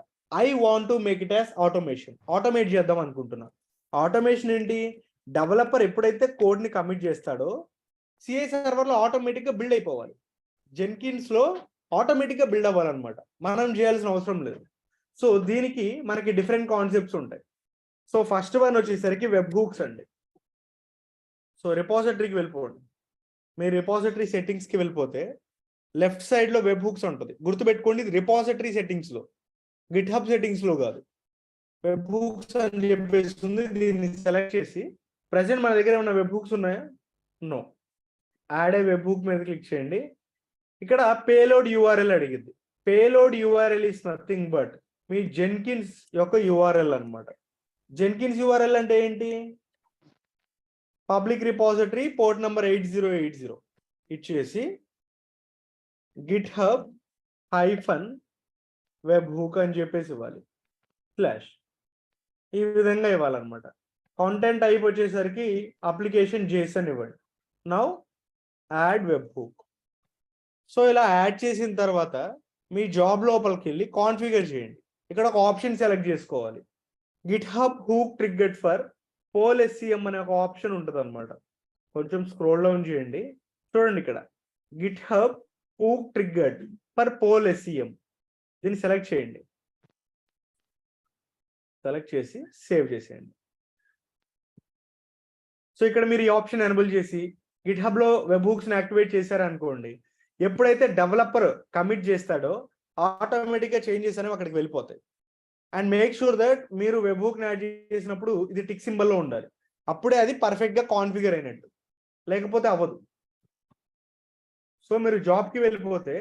I want to make it as automation. Automate చేద్దాం అనుకుంటున్నా. ఆటోమేషన్ ఏంటి, డెవలపర్ ఎప్పుడైతే కోడ్ ని కమిట్ చేస్తాడో CI సర్వర్ లో ఆటోమేటిక్ గా బిల్డ్ అయిపోవాలి. జెన్కిన్స్ లో ఆటోమేటిక్ గా బిల్డ్ అవ్వాలన్నమాట, మనం చేయాల్సిన అవసరం లేదు. సో దీనికి మనకి డిఫరెంట్ కాన్సెప్ట్స్ ఉంటాయి. సో ఫస్ట్ వన్ వచ్చేసరికి వెబ్ హూక్స్ అండి. సో రిపోజిటరీకి వెళ్ళిపోండి. మీ రిపోజిటరీ సెట్టింగ్స్ కి వెళ్ళిపోతే లెఫ్ట్ సైడ్ లో వెబ్ హుక్స్ ఉంటుంది. గుర్తుపెట్టుకోండి, ఇది రిపోజిటరీ సెట్టింగ్స్ లో, గిట్ హబ్ సెట్టింగ్స్ లో కాదు. వెబ్ హుక్స్ అని చెప్పేస్తుంది. దీన్ని సెలెక్ట్ చేసి ప్రెసెంట్ మన దగ్గర ఏమైనా వెబ్ హుక్స్ ఉన్నాయా? నో. యాడ్ ఏ వెబ్ హుక్ మీద క్లిక్ చేయండి. ఇక్కడ పేలోడ్ URL అడిగింది. Payload URL is nothing but me Jenkins యొక్క URL అనమాట. జెన్కిన్స్ URL అంటే ఏంటి, పబ్లిక్ రిపోజిటరీ పోర్ట్ నెంబర్ 8080 ఇచ్చేసి GitHub -webhook అని చెప్పేసి ఇవ్వాలి. స్లాష్ ఈ విధంగా ఇవ్వాలన్నమాట. కాంటెంట్ టైప్ వచ్చేసరికి అప్లికేషన్ JSON ఇవ్వండి. Now add web hook. So ఇలా యాడ్ చేసిన తర్వాత మీ జాబ్ లోపలికి వెళ్ళి కాన్ఫిగర్ చేయండి. ఇక్కడ ఒక ఆప్షన్ సెలెక్ట్ చేసుకోవాలి. GitHub hook triggered for poll SCM అనే ఒక ఆప్షన్ ఉంటుంది అనమాట. కొంచెం స్క్రోల్ డౌన్ చేయండి, చూడండి ఇక్కడ GitHub hook triggered for poll SCM. దీన్ని సెలెక్ట్ చేయండి. సెలెక్ట్ చేసి సేవ్ చేసేయండి. సో ఇక్కడ మీరు ఈ ఆప్షన్ ఎనేబుల్ చేసి GitHub లో వెబ్ హుక్స్ ని యాక్టివేట్ చేశారనుకోండి, ఎప్పుడైతే డెవలపర్ కమిట్ చేస్తాడో ఆటోమేటిక్ గా చేంజెస్ అనేవి అక్కడికి వెళ్ళిపోతాయి. అండ్ మేక్ షూర్ దట్ మీరు వెబ్ హుక్ ని యాడ్ చేసినప్పుడు ఇది టిక్ సింబల్ లో ఉండాలి. అప్పుడే అది పర్ఫెక్ట్ గా కాన్ఫిగర్ అయినట్టు, లేకపోతే అవ్వదు. సో మీరు జాబ్ కి వెళ్ళిపోతే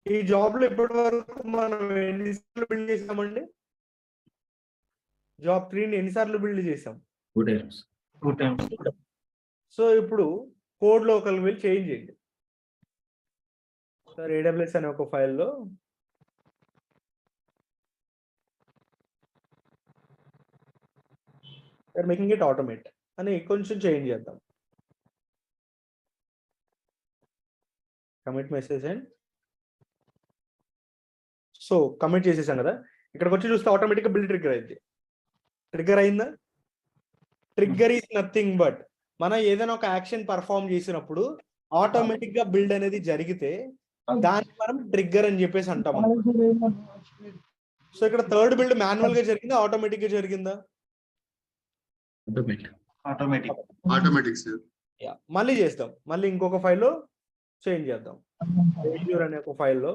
ఈ జాబ్ లో ఇప్పటి వరకు మనం ఎన్నిసార్లు బిల్డ్ చేసామండి, జాబ్ 3ని ఎన్నిసార్లు బిల్డ్ చేసాం? 2 times. సో ఇప్పుడు కోడ్ లోకల్ వెళ్ళి చేంజ్ చేయండి. సార్ AWS అనే ఒక ఫైల్లో వీఆర్ మేకింగ్ ఇట్ ఆటోమేట్ అని కొంచెం చేంజ్ చేద్దాం. Commit message and so commit చేసేసాం కదా, ఇక్కడికి వచ్చి చూస్తే ఆటోమేటిక్గా బిల్డ్ ట్రిగ్గర్ అయింది. ట్రిగ్గర్ అయిందా? ట్రిగ్గర్ ఈజ్ నథింగ్ బట్ మనం ఏదైనా ఒక యాక్షన్ పర్ఫామ్ చేసినప్పుడు ఆటోమేటిక్ గా బిల్డ్ అనేది జరిగితే దాన్ని మనం ట్రిగ్గర్ అని చెప్పేసి అంటాం. సో ఇక్కడ థర్డ్ బిల్డ్ మాన్యువల్ గా జరిగిందా, ఆటోమేటిక్ గా జరిగిందా? Automatic sir. మళ్ళీ చేస్తాం, మళ్ళీ ఇంకొక ఫైల్లో చేంజ్ చేద్దాం. Azure అనే ఒక ఫైల్లో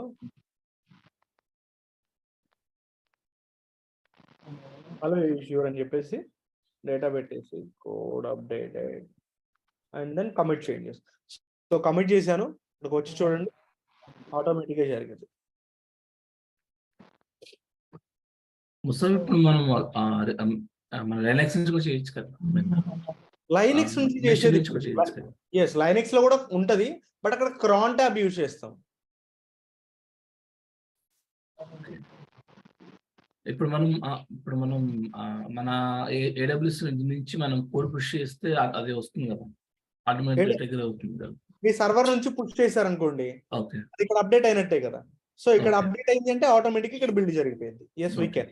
మళ్ళీ Azure అని చెప్పేసి డేటా పెట్టేసి code updated and then commit changes. So commit చేశాను, ఇక్కడికి వచ్చి చూడండి ఆటోమేటిక్గా జరిగింది. ముసలి ఇప్పుడు మనం మన లైనక్స్ నుంచి కూడా చేయొచ్చు కదా, లైనక్స్ నుంచి Bash చేసేది నుంచి కూడా చేయొచ్చు కదా. ఎస్ లైనక్స్ లో కూడా ఉంటది, బట్ అక్కడ క్రాన్ ట్యాబ్ యూజ్ చేస్తాం. ఇప్పుడు మనం మన AWS నుంచి మనం కోడ్ పుష్ చేస్తే అది వస్తుంది కదా, ఆటోమేటిక్ ట్రిగ్గర్ అవుతుంది కదా. మీ సర్వర్ నుంచి పుష్ చేశారనుకోండి, ఓకే అది ఇక్కడ అప్డేట్ అయినట్టే కదా. సో ఇక్కడ Okay. అప్డేట్ అయింది అంటే ఆటోమేటిక్ ఇక్కడ బిల్డ్ జరిగిపోయింది. ఎస్ వీ కెన్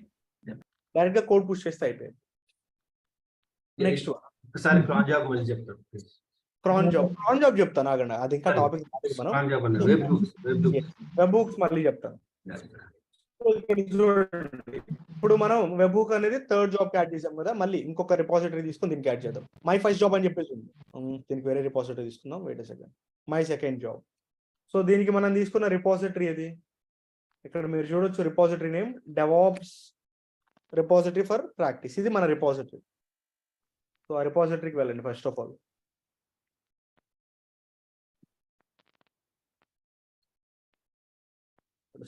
డైరెక్ట్ గా కోడ్ పుష్ చేస్తే అయిపోయింది. నెక్స్ట్ ఒకసారి క్రాన్ జాబ్ మళ్ళీ చెప్తాను. క్రాన్ జాబ్ చెప్తాను, ఆగండి, అది ఇంకా టాపిక్ మనం క్రాన్ జాబ్ అన్న వెబ్ బుక్స్ మళ్ళీ చెప్తాను. సో ఇక్కడ చూడండి, ఇప్పుడు మనం వెబ్ బుక్ అనేది థర్డ్ జాబ్ యాడ్ చేసాం కదా, మళ్ళీ ఇంకొక రిపాజిటరీ తీసుకుని దీనికి యాడ్ చేద్దాం. మై ఫస్ట్ జాబ్ అని చెప్పేసి ఉంది, దీనికి వేరే రిపాజిటరీ తీసుకుందాం. Wait second, my second job. So దీనికి మనం తీసుకున్న రిపాజిటరీ ఇది, ఇక్కడ మీరు చూడొచ్చు repository name DevOps repository for practice, ఇది మన రిపాజిటరీ. సో ఆ రిపాజిటరీకి వెళ్ళండి ఫస్ట్ ఆఫ్ ఆల్.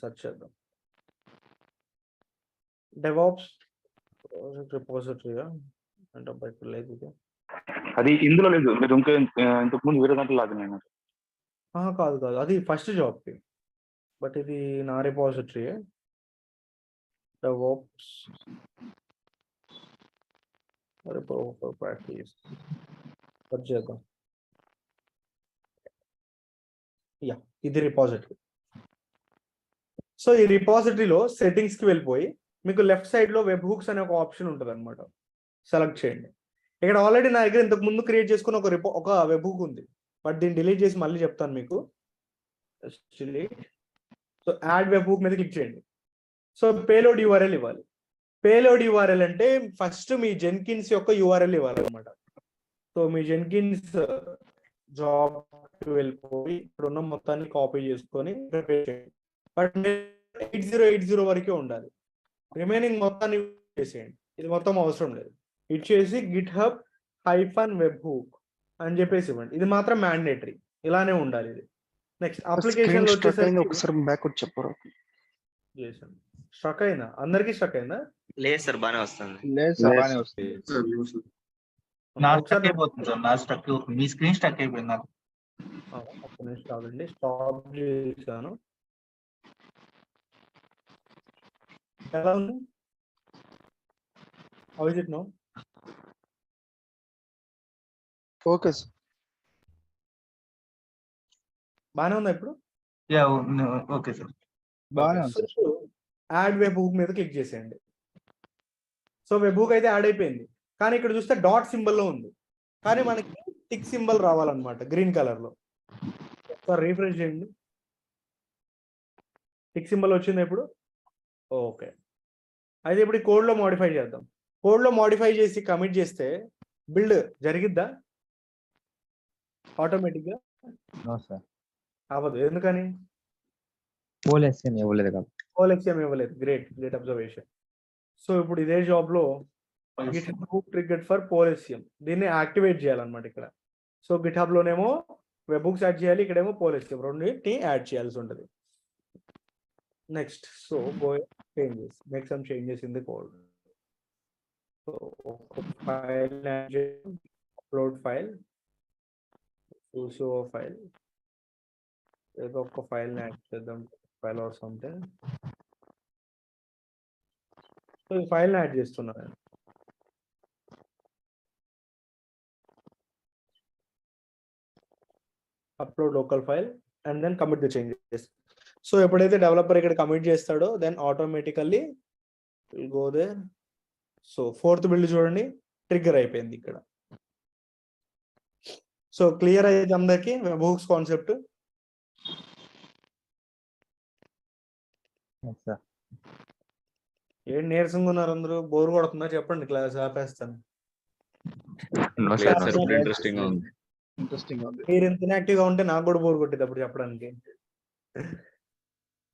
సెర్చ్ చేద్దాం డెవాప్స్ రిపాజిటరీ అంటే బయట లేదు ఇది. అది ఇందులో లేదు, మీరు ఇంకా ఇంతకు ముందు వేరే దాంట్లో లాగిన. కాదు అది ఫస్ట్ జాబ్కి, బట్ ఇది నా రిపాజిటరీ డెవాప్స్ ప్రాక్టీస్ సెర్చ్ చేద్దాం. ఇది రిపాజిటరీ. సో ఈ రిపాజిటరీలో సెట్టింగ్స్ కి వెళ్ళిపోయి మీకు లెఫ్ట్ సైడ్ లో వెబ్ హుక్స్ అనే ఒక ఆప్షన్ ఉంటుంది అనమాట, సెలెక్ట్ చేయండి. ఇక్కడ ఆల్రెడీ నా దగ్గర ఇంతకు ముందు క్రియేట్ చేసుకున్న ఒక వెబ్ హుక్ ఉంది, బట్ దీన్ని డిలీట్ చేసి మళ్ళీ చెప్తాను మీకు. సో యాడ్ వెబ్ హుక్ మీద క్లిక్ చేయండి. సో పేలోడ్ యూఆర్ఎల్ ఇవ్వాలి. పేలోడ్ యూఆర్ఎల్ అంటే ఫస్ట్ మీ జెన్కిన్స్ యొక్క యూఆర్ఎల్ ఇవ్వాలి అనమాట. సో మీ జెన్కిన్స్ జాబ్ వెళ్ళిపోయి ఇక్కడ ఉన్న మొత్తాన్ని కాపీ చేసుకొని బట్ 8080 వరకే ఉండాలి, రిమైనింగ్ మొత్తాన్ని చేసేయండి. ఇది మొత్తం అవసరం లేదు, ఇచ్చేసి github-webhook అని చెప్పేసి ఇవ్వండి. ఇది మాత్రం మ్యాండేటరీ, ఇలానే ఉండాలి ఇది. నెక్స్ట్ అప్లికేషన్ ఒకసారి బ్యాక్వర్డ్ చెప్పరా? స్ట్రక్ అయిందా? అందరికి స్ట్రక్ అయిందా? లేదు సార్, బాగానే వస్తుంది. లేదు సార్, బాగానే వస్తుంది. నా స్ట్రక్ అయిపోతుంది సార్, నా స్ట్రక్, మీ స్క్రీన్ స్ట్రక్ అయిపోయింది నాకు. ఒక్క నిమిషం ఆగండి, స్టాప్ చేశాను. ఎలా ఉంది? How is it now? Focus బాగానే ఉందా ఇప్పుడు? ఓకే సార్, బాగానే ఉంది. యాడ్ వెబ్ హుక్ మీద క్లిక్ చేసేయండి. సో వెబ్ హుక్ అయితే యాడ్ అయిపోయింది, కానీ ఇక్కడ చూస్తే డాట్ సింబల్లో ఉంది, కానీ మనకి టిక్ సింబల్ రావాలన్నమాట గ్రీన్ కలర్ లో. సార్ రీఫ్రెష్ చేయండి, టిక్ సింబల్ వచ్చింది ఇప్పుడు. ఓకే, అయితే ఇప్పుడు ఈ కోడ్లో మోడిఫై చేద్దాం. కోడ్లో మోడిఫై చేసి కమిట్ చేస్తే బిల్డ్ జరిగిద్దా ఆటోమేటిక్గా? అవ్వదు. ఎందుకని? ఓఎల్ఎక్స్ఎం ఇవ్వలేదు కాబట్టి. ఓఎల్ఎక్స్ఎం ఇవ్వలేదు. Great observation. సో ఇప్పుడు ఇదే జాబ్ లో ట్రిగ్గర్డ్ ఫర్ పోలెస్సియం, దీన్ని యాక్టివేట్ చేయాలన్నమాట ఇక్కడ. సో గిట్హబ్ లోనేమో వెబ్ బుక్స్ యాడ్ చేయాలి, ఇక్కడేమో పోలెస్సియం, రెండింటిని యాడ్ చేయాల్సి ఉంటుంది. Next, so go changes, make some changes in the code. So file upload file, file, ఏదో ఒక ఫైల్ యాడ్ చేద్దాం, ఫైల్ ఆర్ సంథింగ్. సో ఈ ఫైల్ యాడ్ చేస్తున్నాను. Upload local file and then commit the changes. So ఎప్పుడైతే డెవలపర్ ఇక్కడ కమిట్ చేస్తాడో then automatically go there. So 4th build చూడండి ట్రిగ్గర్ అయిపోయింది ఇక్కడ. సో క్లియర్ అయ్యేది అందరికి వెబ్హూక్స్ కాన్సెప్ట్? ఏం నీరసంగా ఉన్నారు అందరూ? బోర్ కొడుతుందా చెప్పండి, క్లాస్ ఆపేస్తాను. ఇంట్రెస్టింగ్ గా ఉంది. ఇంట్రెస్టింగ్ ఉంది. మీరు ఇంత ఇన్యాక్టివ్ గా ఉంటే నాకు కూడా బోర్ కొట్టేది అప్పుడు చెప్పడానికి.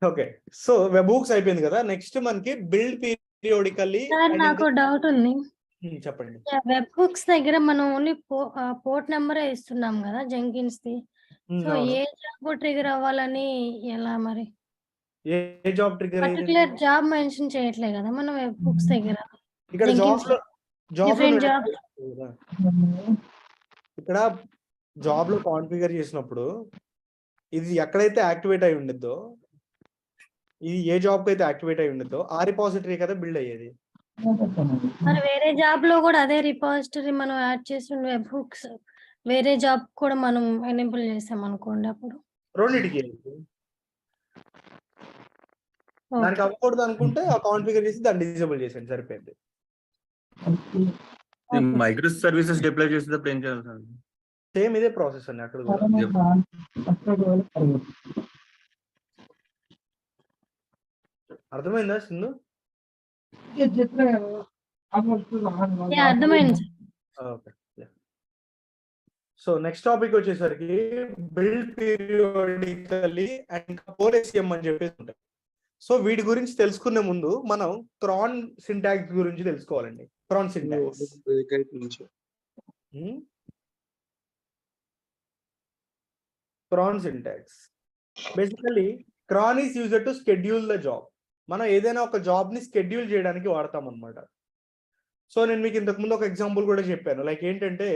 ఓకే, సో వెబ్హూక్స్ అయిపోయింది కదా. నెక్స్ట్ మనకి బిల్డ్ పీరియాడికల్లీ. నాకు డౌట్ ఉంది, చెప్పండి. వెబ్ హుక్స్ దగ్గర మనం ఓన్లీ పోర్ట్ నెంబరే ఇస్తున్నాం కదా జెంకిన్స్ ది. సో ఏ జాబ్ ట్రిగర్ అవ్వాలని ఎలా మరి? ఏ job trigger particular job mention చేయట్లే కదా మనం వెబ్ హుక్స్ దగ్గర. ఇక్కడ డిఫరెంట్ జాబ్ ఇక్కడ జాబ్ లో కాన్ఫిగర్ చేసినప్పుడు ఇది ఎక్కడైతే యాక్టివేట్ అయి ఉండిద్దో, ఇది ఏ జాబ్ కి అయితే యాక్టివేట్ అయి ఉండిద్దో ఆ రిపాజిటరీ కదా బిల్డ్ అయ్యేది. మరి వేరే జాబ్ లో కూడా అదే రిపాజిటరీ మనం యాడ్ చేసిన వెబ్ హుక్స్ వేరే జాబ్ కూడా మనం ఎనేబుల్ చేసాం అనుకోండి, అప్పుడు రెండింటికి దానికి అవ్వకూడదు అనుకుంటే ఆ కాన్ఫిగర్ చేసి దాన్ని డిజేబుల్ చేసేయండి సరిపోయింది. మైక్రో సర్వీసెస్ డిప్లాయ్ చేసేటప్పుడు ఏం చేయాలి సార్? సేమ్ ఇదే ప్రాసెస్ అండి అక్కడ కూడా. అర్థమైందా సింధు? అర్థమైంది. ఓకే, సో నెక్స్ట్ టాపిక్ వచ్చేసరికి బిల్డ్ పీరియాడికల్లీ అండ్ కోరెసియం అని చెప్పేసి ఉంటాయి. సో వీటి గురించి తెలుసుకునే ముందు మనం క్రాన్ సింటాక్స్ గురించి తెలుసుకోవాలండి. Cron syntax basically cron is used to schedule the job. మనం ఏదైనా ఒక జాబ్ ని స్కెడ్యూల్ చేయడానికి వాడతాం అనమాట. సో నేను మీకు ఇంతకు ముందు ఒక ఎగ్జాంపుల్ కూడా చెప్పాను. లైక్ ఏంటంటే,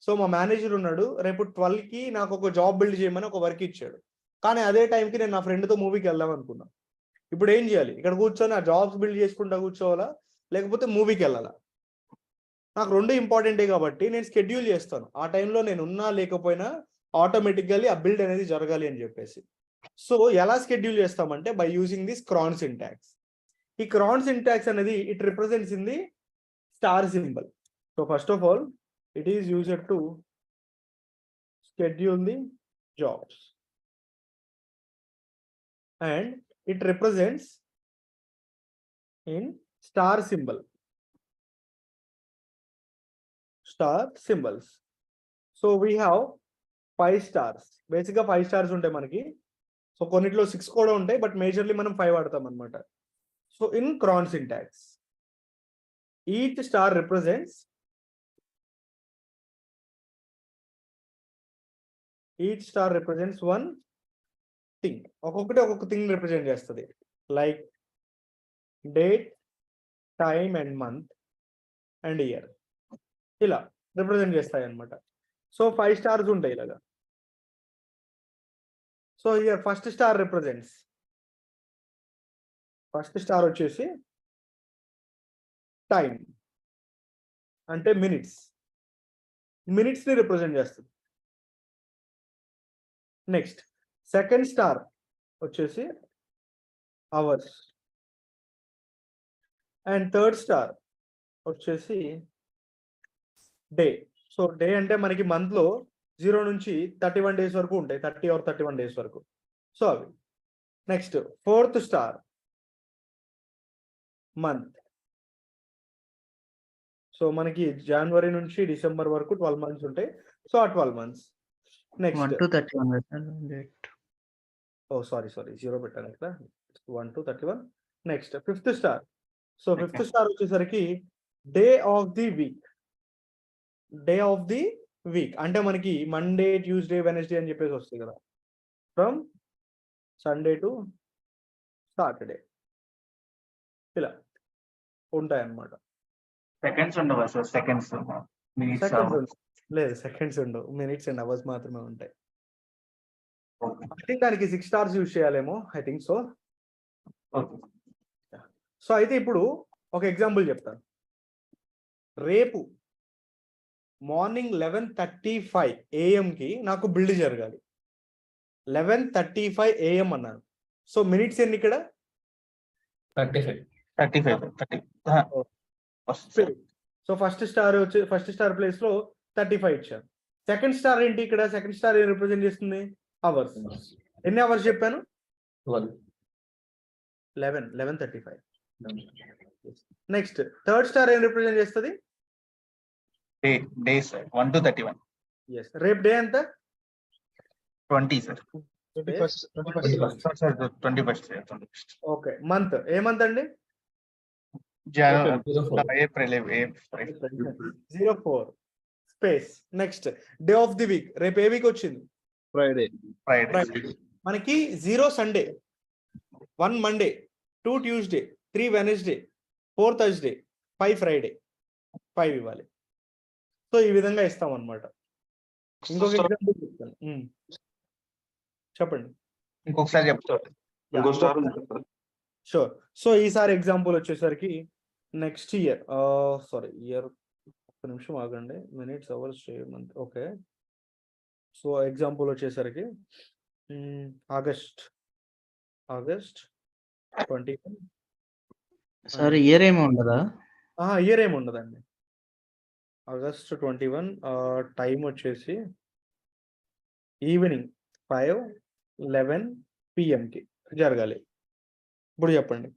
సో మా మేనేజర్ ఉన్నాడు, రేపు 12కి నాకు ఒక జాబ్ బిల్డ్ చేయమని ఒక వర్క్ ఇచ్చాడు. కానీ అదే టైంకి నేను నా ఫ్రెండ్తో మూవీకి వెళ్దాం అనుకున్నాను. ఇప్పుడు ఏం చేయాలి? ఇక్కడ కూర్చొని ఆ జాబ్స్ బిల్డ్ చేసుకుంటా కూర్చోవాలా, లేకపోతే మూవీకి వెళ్ళాలా? నాకు రెండు ఇంపార్టెంటే కాబట్టి నేను షెడ్యూల్ చేస్తాను. ఆ టైంలో నేను ఉన్నా లేకపోయినా ఆటోమేటిక్గా ఆ బిల్డ్ అనేది జరగాలి అని చెప్పేసి. సో ఎలా షెడ్యూల్ చేస్తామంటే బై యూజింగ్ దిస్ క్రాన్ సింటాక్స్. ఈ క్రాన్ సింటాక్స్ అనేది it represents in the star symbol. So first of all it is used to schedule the jobs and it represents in star symbol. Star symbols. So we have 5 stars. Basically 5 stars ఉంటాయి మనకి. సో కొన్నిట్లో 6 కూడా ఉంటాయి, బట్ మేజర్లీ మనం 5 వాడతాం అన్నమాట. So in cron syntax each star represents one thing. ఒక్కొక్కటి ఒక్కొక్క థింగ్ రిప్రజెంట్ చేస్తుంది. Like date, time and month and year, ఇలా రిప్రజెంట్ చేస్తాయి అన్నమాట. సో 5 స్టార్స్ ఉంటాయి ఇలాగా. So year first star represents, first star వచ్చేసి టైం అంటే మినిట్స్ ని రిప్రజెంట్ చేస్తుంది. నెక్స్ట్ సెకండ్ స్టార్ వచ్చేసి అవర్స్ అండ్ థర్డ్ స్టార్ వచ్చేసి డే. సో డే అంటే మనకి మంత్ లో 0 నుంచి 31 డేస్ వరకు ఉంటాయి, 30 or 31 డేస్ వరకు. సో అవి. Next fourth star month. So మనకి జనవరి నుంచి డిసెంబర్ వరకు 12 మంత్స్ ఉంటాయి. సో ఆ 12 months. Next 1 to 31 date. Oh sorry 0 పెట్టాను ఇక్కడ. 1 to 31. Next fifth star. So fifth star వచ్చేసరికి day of the week. Day of the week అంటే మనకి మండే, ట్యూస్డే, వెనస్డే అని చెప్పేసి వస్తుంది కదా. ఫ్రమ్ సండే టు సాటర్డే ఇలా ఉంటాయి అన్నమాట. సెకండ్స్ ఉండవా సార్? సెకండ్స్ లేదు, సెకండ్స్ ఉండవు, మినిట్స్ అండ్ అవర్స్ మాత్రమే ఉంటాయి. ఐ థింక్ దానికి 6 స్టార్స్ యూజ్ చేయాలేమో, ఐ థింక్ సో. సో అయితే ఇప్పుడు ఒక ఎగ్జాంపుల్ చెప్తాను. రేపు మార్నింగ్ 11:35 AM నాకు బిల్డ్ జరగాలి. 11:35 AM అన్నారు. సో మినిట్స్ ఎన్ని ఇక్కడ? 35. సో ఫస్ట్ స్టార్ ప్లేస్ లో 35 ఇచ్చారు. సెకండ్ స్టార్ ఏంటి ఇక్కడ? సెకండ్ స్టార్ ఏం రిప్రజెంట్ చేస్తుంది? అవర్స్. ఎన్ని అవర్స్ చెప్పాను? 11:35. నెక్స్ట్ థర్డ్ స్టార్ ఏం రిప్రజెంట్ చేస్తుంది? Days 1 to 31. ఎస్. రేపు డే ఎంత? 20 సార్. 21st. ఓకే. మంత్ ఏ మంత్ అండి? April. 04. Space. Next day of the week. రేపు ఏ వీక్ వచ్చింది? ఫ్రైడే. మనకి 0 Sunday, 1 Monday, 2 Tuesday, 3 Wednesday, 4 Thursday, 5 Friday. 5 ఇవ్వాలి. సో ఈ విధంగా ఇస్తాం అన్నమాట. ఇంకొక ఎగ్జాంపుల్ చెప్తాను. చెప్పండి. ఇంకొకసారి చెప్తారు. షూర్. సో ఈసారి ఎగ్జాంపుల్ వచ్చేసరికి నెక్స్ట్ ఇయర్ ఇయర్, ఒక్క నిమిషం ఆగండి. Minutes, hours, month. Okay. So example వచ్చేసరికి ఆగస్ట్ 21. సార్ ఇయర్ ఏమి ఉండదా? ఇయర్ ఏమి ఉండదండి. ఆగస్ట్ 21. టైం వచ్చేసి ఈవినింగ్ 5:11 PM కి జరగాలి. ఇప్పుడు చెప్పండి.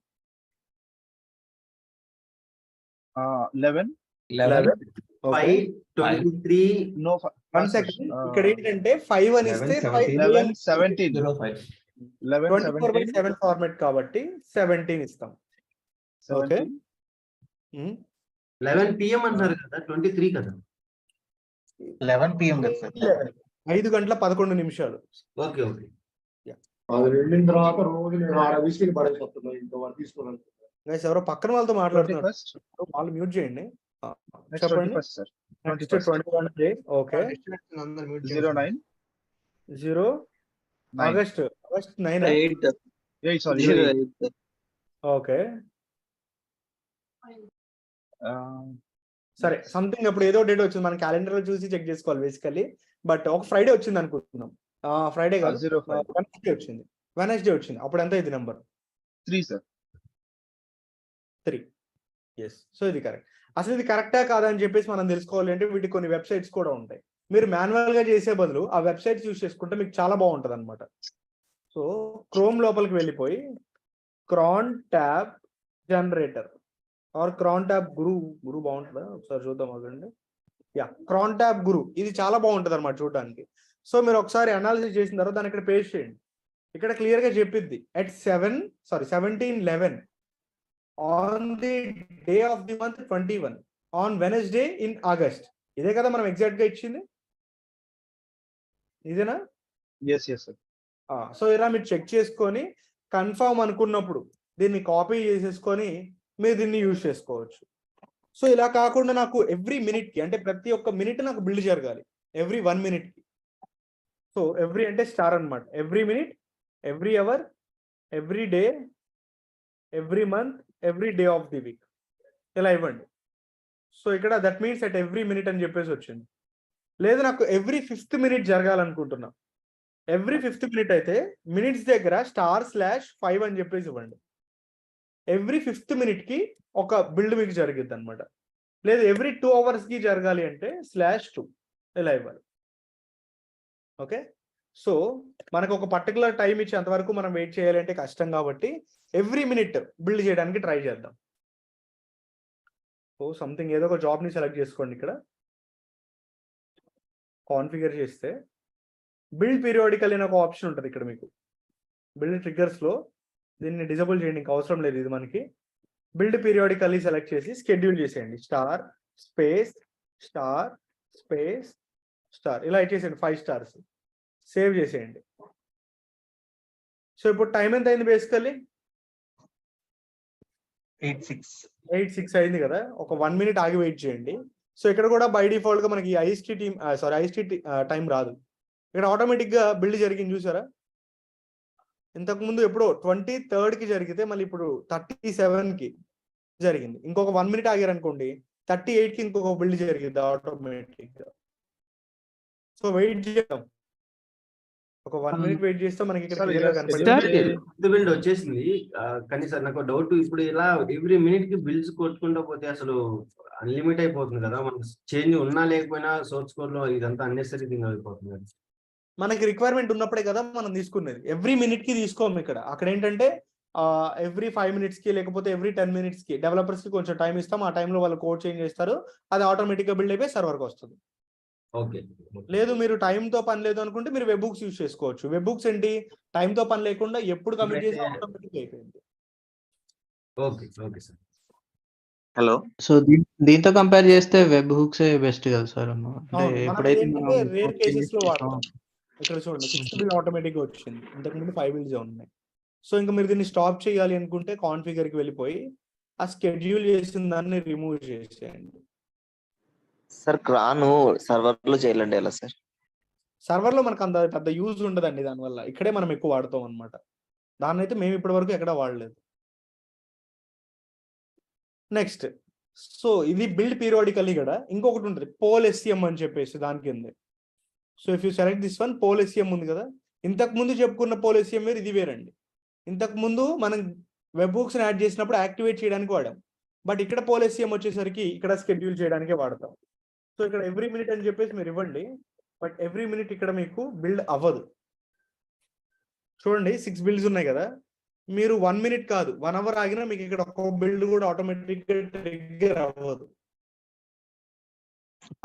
11. 5:23. No. 1 సెకండ్. ఇక్కడ ఏంటంటే 5 అని ఇస్తే 11:17. 24/7 ఫార్మాట్ కాబట్టి 17 ఇస్తాం. ఓకే. 11 PM అన్నారు కదా, 23 కదా? 11 PM కదా సార్. 5:11. ఓకే. అది వెళ్ళిన తర్వాత రోజు నేను విసిరి పడేస్తున్నాను. ఇంతవరకు తీసుకోవాలి. ఎవరో పక్కన వాళ్ళతో మాట్లాడుతున్నారు, వాళ్ళు మ్యూట్ చేయండి. చెప్పండి. 21 డే. ఓకే. 09. ఆగస్ట్ 9. ఓకే. సరే, సంథింగ్ అప్పుడు ఏదో డేట్ వచ్చింది, మన క్యాలెండర్ లో చూసి చెక్ చేసుకోవాలి బేసికల్లీ. బట్ ఒక ఫ్రైడే వచ్చింది అనుకుంటున్నాం. ఫ్రైడే కాదు, వెనస్డే వచ్చింది. అప్పుడు ఎంత ఇది నెంబర్? 3 సార్. 3. ఎస్. సో ఇది కరెక్ట్. అసలు ఇది కరెక్టా కాదా అని చెప్పేసి మనం తెలుసుకోవాలి అంటే వీటికి కొన్ని వెబ్సైట్స్ కూడా ఉంటాయి. మీరు మాన్యువల్ గా చేసే బదులు ఆ వెబ్సైట్స్ యూస్ చేసుకుంటే మీకు చాలా బాగుంటది అనమాట. సో క్రోమ్ లోపలికి వెళ్ళిపోయి క్రాన్ ట్యాబ్ జనరేటర్ ఆర్ క్రాన్ ట్యాబ్ గురు బాగుంటుందా ఒకసారి చూద్దాం అదండి. క్రాన్ ట్యాబ్ గురు, ఇది చాలా బాగుంటది అనమాట చూడడానికి. సో మీరు ఒకసారి అనాలిసిస్ చేసిన తర్వాత దాన్ని ఇక్కడ పేస్ట్ చేయండి. ఇక్కడ క్లియర్ గా చెప్పిద్ది at 17:11 on the day of the month 21 on Wednesday in August. ఇదే కదా మనం ఎగ్జాక్ట్ గా ఇచ్చింది, ఇదేనా? yes sir. సో ఇలా మీరు చెక్ చేసుకొని కన్ఫర్మ్ అనుకున్నప్పుడు దీన్ని కాపీ చేసేసుకొని మీరు దీన్ని యూజ్ చేసుకోవచ్చు. సో ఇలా కాకుండా నాకు ఎవ్రీ మినిట్ కి, అంటే ప్రతి ఒక్క మినిట్ నాకు బిల్డ్ జరగాలి, ఎవ్రీ 1 minute కి. సో ఎవ్రీ అంటే స్టార్ అనమాట. Every minute, every hour, every day, every month, every day of the week ఇలా ఇవ్వండి. సో ఇక్కడ that means at every minute అని చెప్పేసి వచ్చింది. లేదు నాకు ఎవ్రీ 5th minute జరగాలనుకుంటున్నా, ఎవ్రీ 5th minute అయితే మినిట్స్ దగ్గర */5 అని చెప్పేసి ఇవ్వండి. ఎవ్రీ 5th minute కి ఒక బిల్డ్ మీకు జరిగిద్ది అనమాట. లేదు ఎవ్రీ 2 hours కి జరగాలి అంటే /2 ఇలా ఇవ్వాలి. ఓకే. సో మనకు ఒక పర్టికులర్ టైం ఇచ్చేంత వరకు మనం వెయిట్ చేయాలి అంటే కష్టం కాబట్టి ఎవ్రీ మినిట్ బిల్డ్ చేయడానికి ట్రై చేద్దాం. సో సంథింగ్ ఏదో ఒక జాబ్ని సెలెక్ట్ చేసుకోండి. ఇక్కడ కాన్ఫిగర్ చేస్తే బిల్డ్ పీరియాడికల్ అనే ఒక ఆప్షన్ ఉంటుంది ఇక్కడ మీకు. బిల్డ్ ట్రిగ్గర్స్లో దీన్ని డిజబుల్ చేయండి, ఇంకా అవసరం లేదు ఇది మనకి. బిల్డ్ పీరియాడికల్లీ సెలెక్ట్ చేసి షెడ్యూల్ చేసేయండి. **** ఇలా ఇచ్చేసేయండి 5 stars. సేవ్ చేసేయండి. సో ఇప్పుడు టైం ఎంత అయింది? బేసికల్లీ 8:06 అయింది కదా. ఒక 1 minute ఆగి వెయిట్ చేయండి. సో ఇక్కడ కూడా బై డిఫాల్ట్ గా మనకి ఐఎస్టీ టైం రాదు. ఇక్కడ ఆటోమేటిక్ గా బిల్డ్ జరిగింది చూసారా. ఇంతకు ముందు ఎప్పుడో 23rd కి జరిగితే మళ్ళీ ఇప్పుడు 37 కి జరిగింది. ఇంకొక 1 minute ఆగారు అనుకోండి 38 కి ఇంకొక బిల్డ్ జరిగింది ఆటోమేటిక్ గా. సో వెయిట్ చేద్దాం ఒక 1 మినిట్ వెయిట్ చేస్తే మనకి ఇక్కడ సార్, క్లియర్ గా ఇలా కనపడుతుంది. బిల్డ్ వచ్చేసింది. కానీ సార్ నాకు డౌట్, ఇప్పుడు ఇలా ఎవ్రీ మినిట్ కి బిల్స్ కొట్టుకుంటూ పోతే అసలు అన్లిమిట్ అయిపోతుంది కదా, మనకి చేంజ్ ఉన్నా లేకపోయినా సోర్స్ కోడ్ లో ఇదంతా అన్నెసరీ థింగ్ అయిపోతుంది కదా. మనకి రిక్వైర్మెంట్ ఉన్నప్పుడే కదా మనం తీసుకునేది. ఎవ్రీ మినిట్ కి తీసుకోము ఇక్కడ. అక్కడ ఏంటంటే ఎవ్రీ 5 మినిట్స్ కి లేకపోతే ఎవ్రీ 10 మినిట్స్ కి డెవలపర్స్ కి కొంచెం టైం ఇస్తాం. ఆ టైంలో వాళ్ళు కోడ్ చేంజ్ చేస్తారు, అది ఆటోమేటిక్ గా బిల్డ్ అయిపోయి సర్వర్కి వస్తుంది. ఓకే. లేదు మీరు టైంతో పని లేదు అనుకుంటే మీరు వెబ్ బుక్స్ యూజ్ చేసుకోవచ్చు. వెబ్ బుక్స్ ఏంటి, టైంతో పని లేకుండా ఎప్పుడు కమిట్ చేసి ఆటోమేటిక్ అయిపోయింది. Okay okay sir. Hello. So దీంతో కంపేర్ చేస్తే వెబ్ హుక్స్ బెస్ట్ కదా సార్? అంటే ఎప్పుడైతే రేర్ కేసెస్ లో వాడతాం. ఇక్కడ చూడండి 6 బిల్డ్ ఆటోమేటిక్ గా వచ్చింది, ఇంతకుముందు 5 బిల్డ్స్ ఉన్నాయి. సో ఇంకా మీరు దీన్ని స్టాప్ చేయాలి అనుకుంటే కాన్ఫిగర్ కి వెళ్ళిపోయి ఆ షెడ్యూల్ చేసిన దాన్ని రిమూవ్ చేసేయండి. సార్ క్రాన్ సర్వర్ లో చేయాలంటే ఎలా సార్? సర్వర్ లో మనకు అంత పెద్ద యూజ్ ఉండదండి దానివల్ల. ఇక్కడే మనం ఎక్కువ వాడతాం అనమాట. దాన్ని అయితే మేము ఇప్పటి వరకు ఎక్కడ వాడలేదు. నెక్స్ట్, సో ఇది బిల్డ్ పీరియాడికల్లీ కూడా ఇంకొకటి ఉంటుంది పోల్ ఎస్సిఎం అని చెప్పేసి దాని కింద. So if you select this one, poll SCM ఉంది కదా, ఇంతకు ముందు చెప్పుకున్న పోల్ ఎస్సిఎం వేరు, ఇది వేరండి. ఇంతకు ముందు మనం వెబ్ బుక్స్ యాడ్ చేసినప్పుడు యాక్టివేట్ చేయడానికి వాడాం, బట్ ఇక్కడ పోల్ ఎస్సిఎం వచ్చేసరికి ఇక్కడ షెడ్యూల్ చేయడానికే వాడతాం. సో ఇక్కడ ఎవ్రీ మినిట్ అని చెప్పేసి మీరు ఇవ్వండి, బట్ ఎవ్రీ మినిట్ ఇక్కడ మీకు బిల్డ్ అవ్వదు. చూడండి 6 బిల్డ్స్ ఉన్నాయి కదా, మీరు 1 మినిట్ కాదు 1 అవర్ ఆగినా మీకు ఇక్కడ ఒక్క బిల్డ్ కూడా ఆటోమేటిక్ గా ట్రిగ్గర్ అవ్వదు.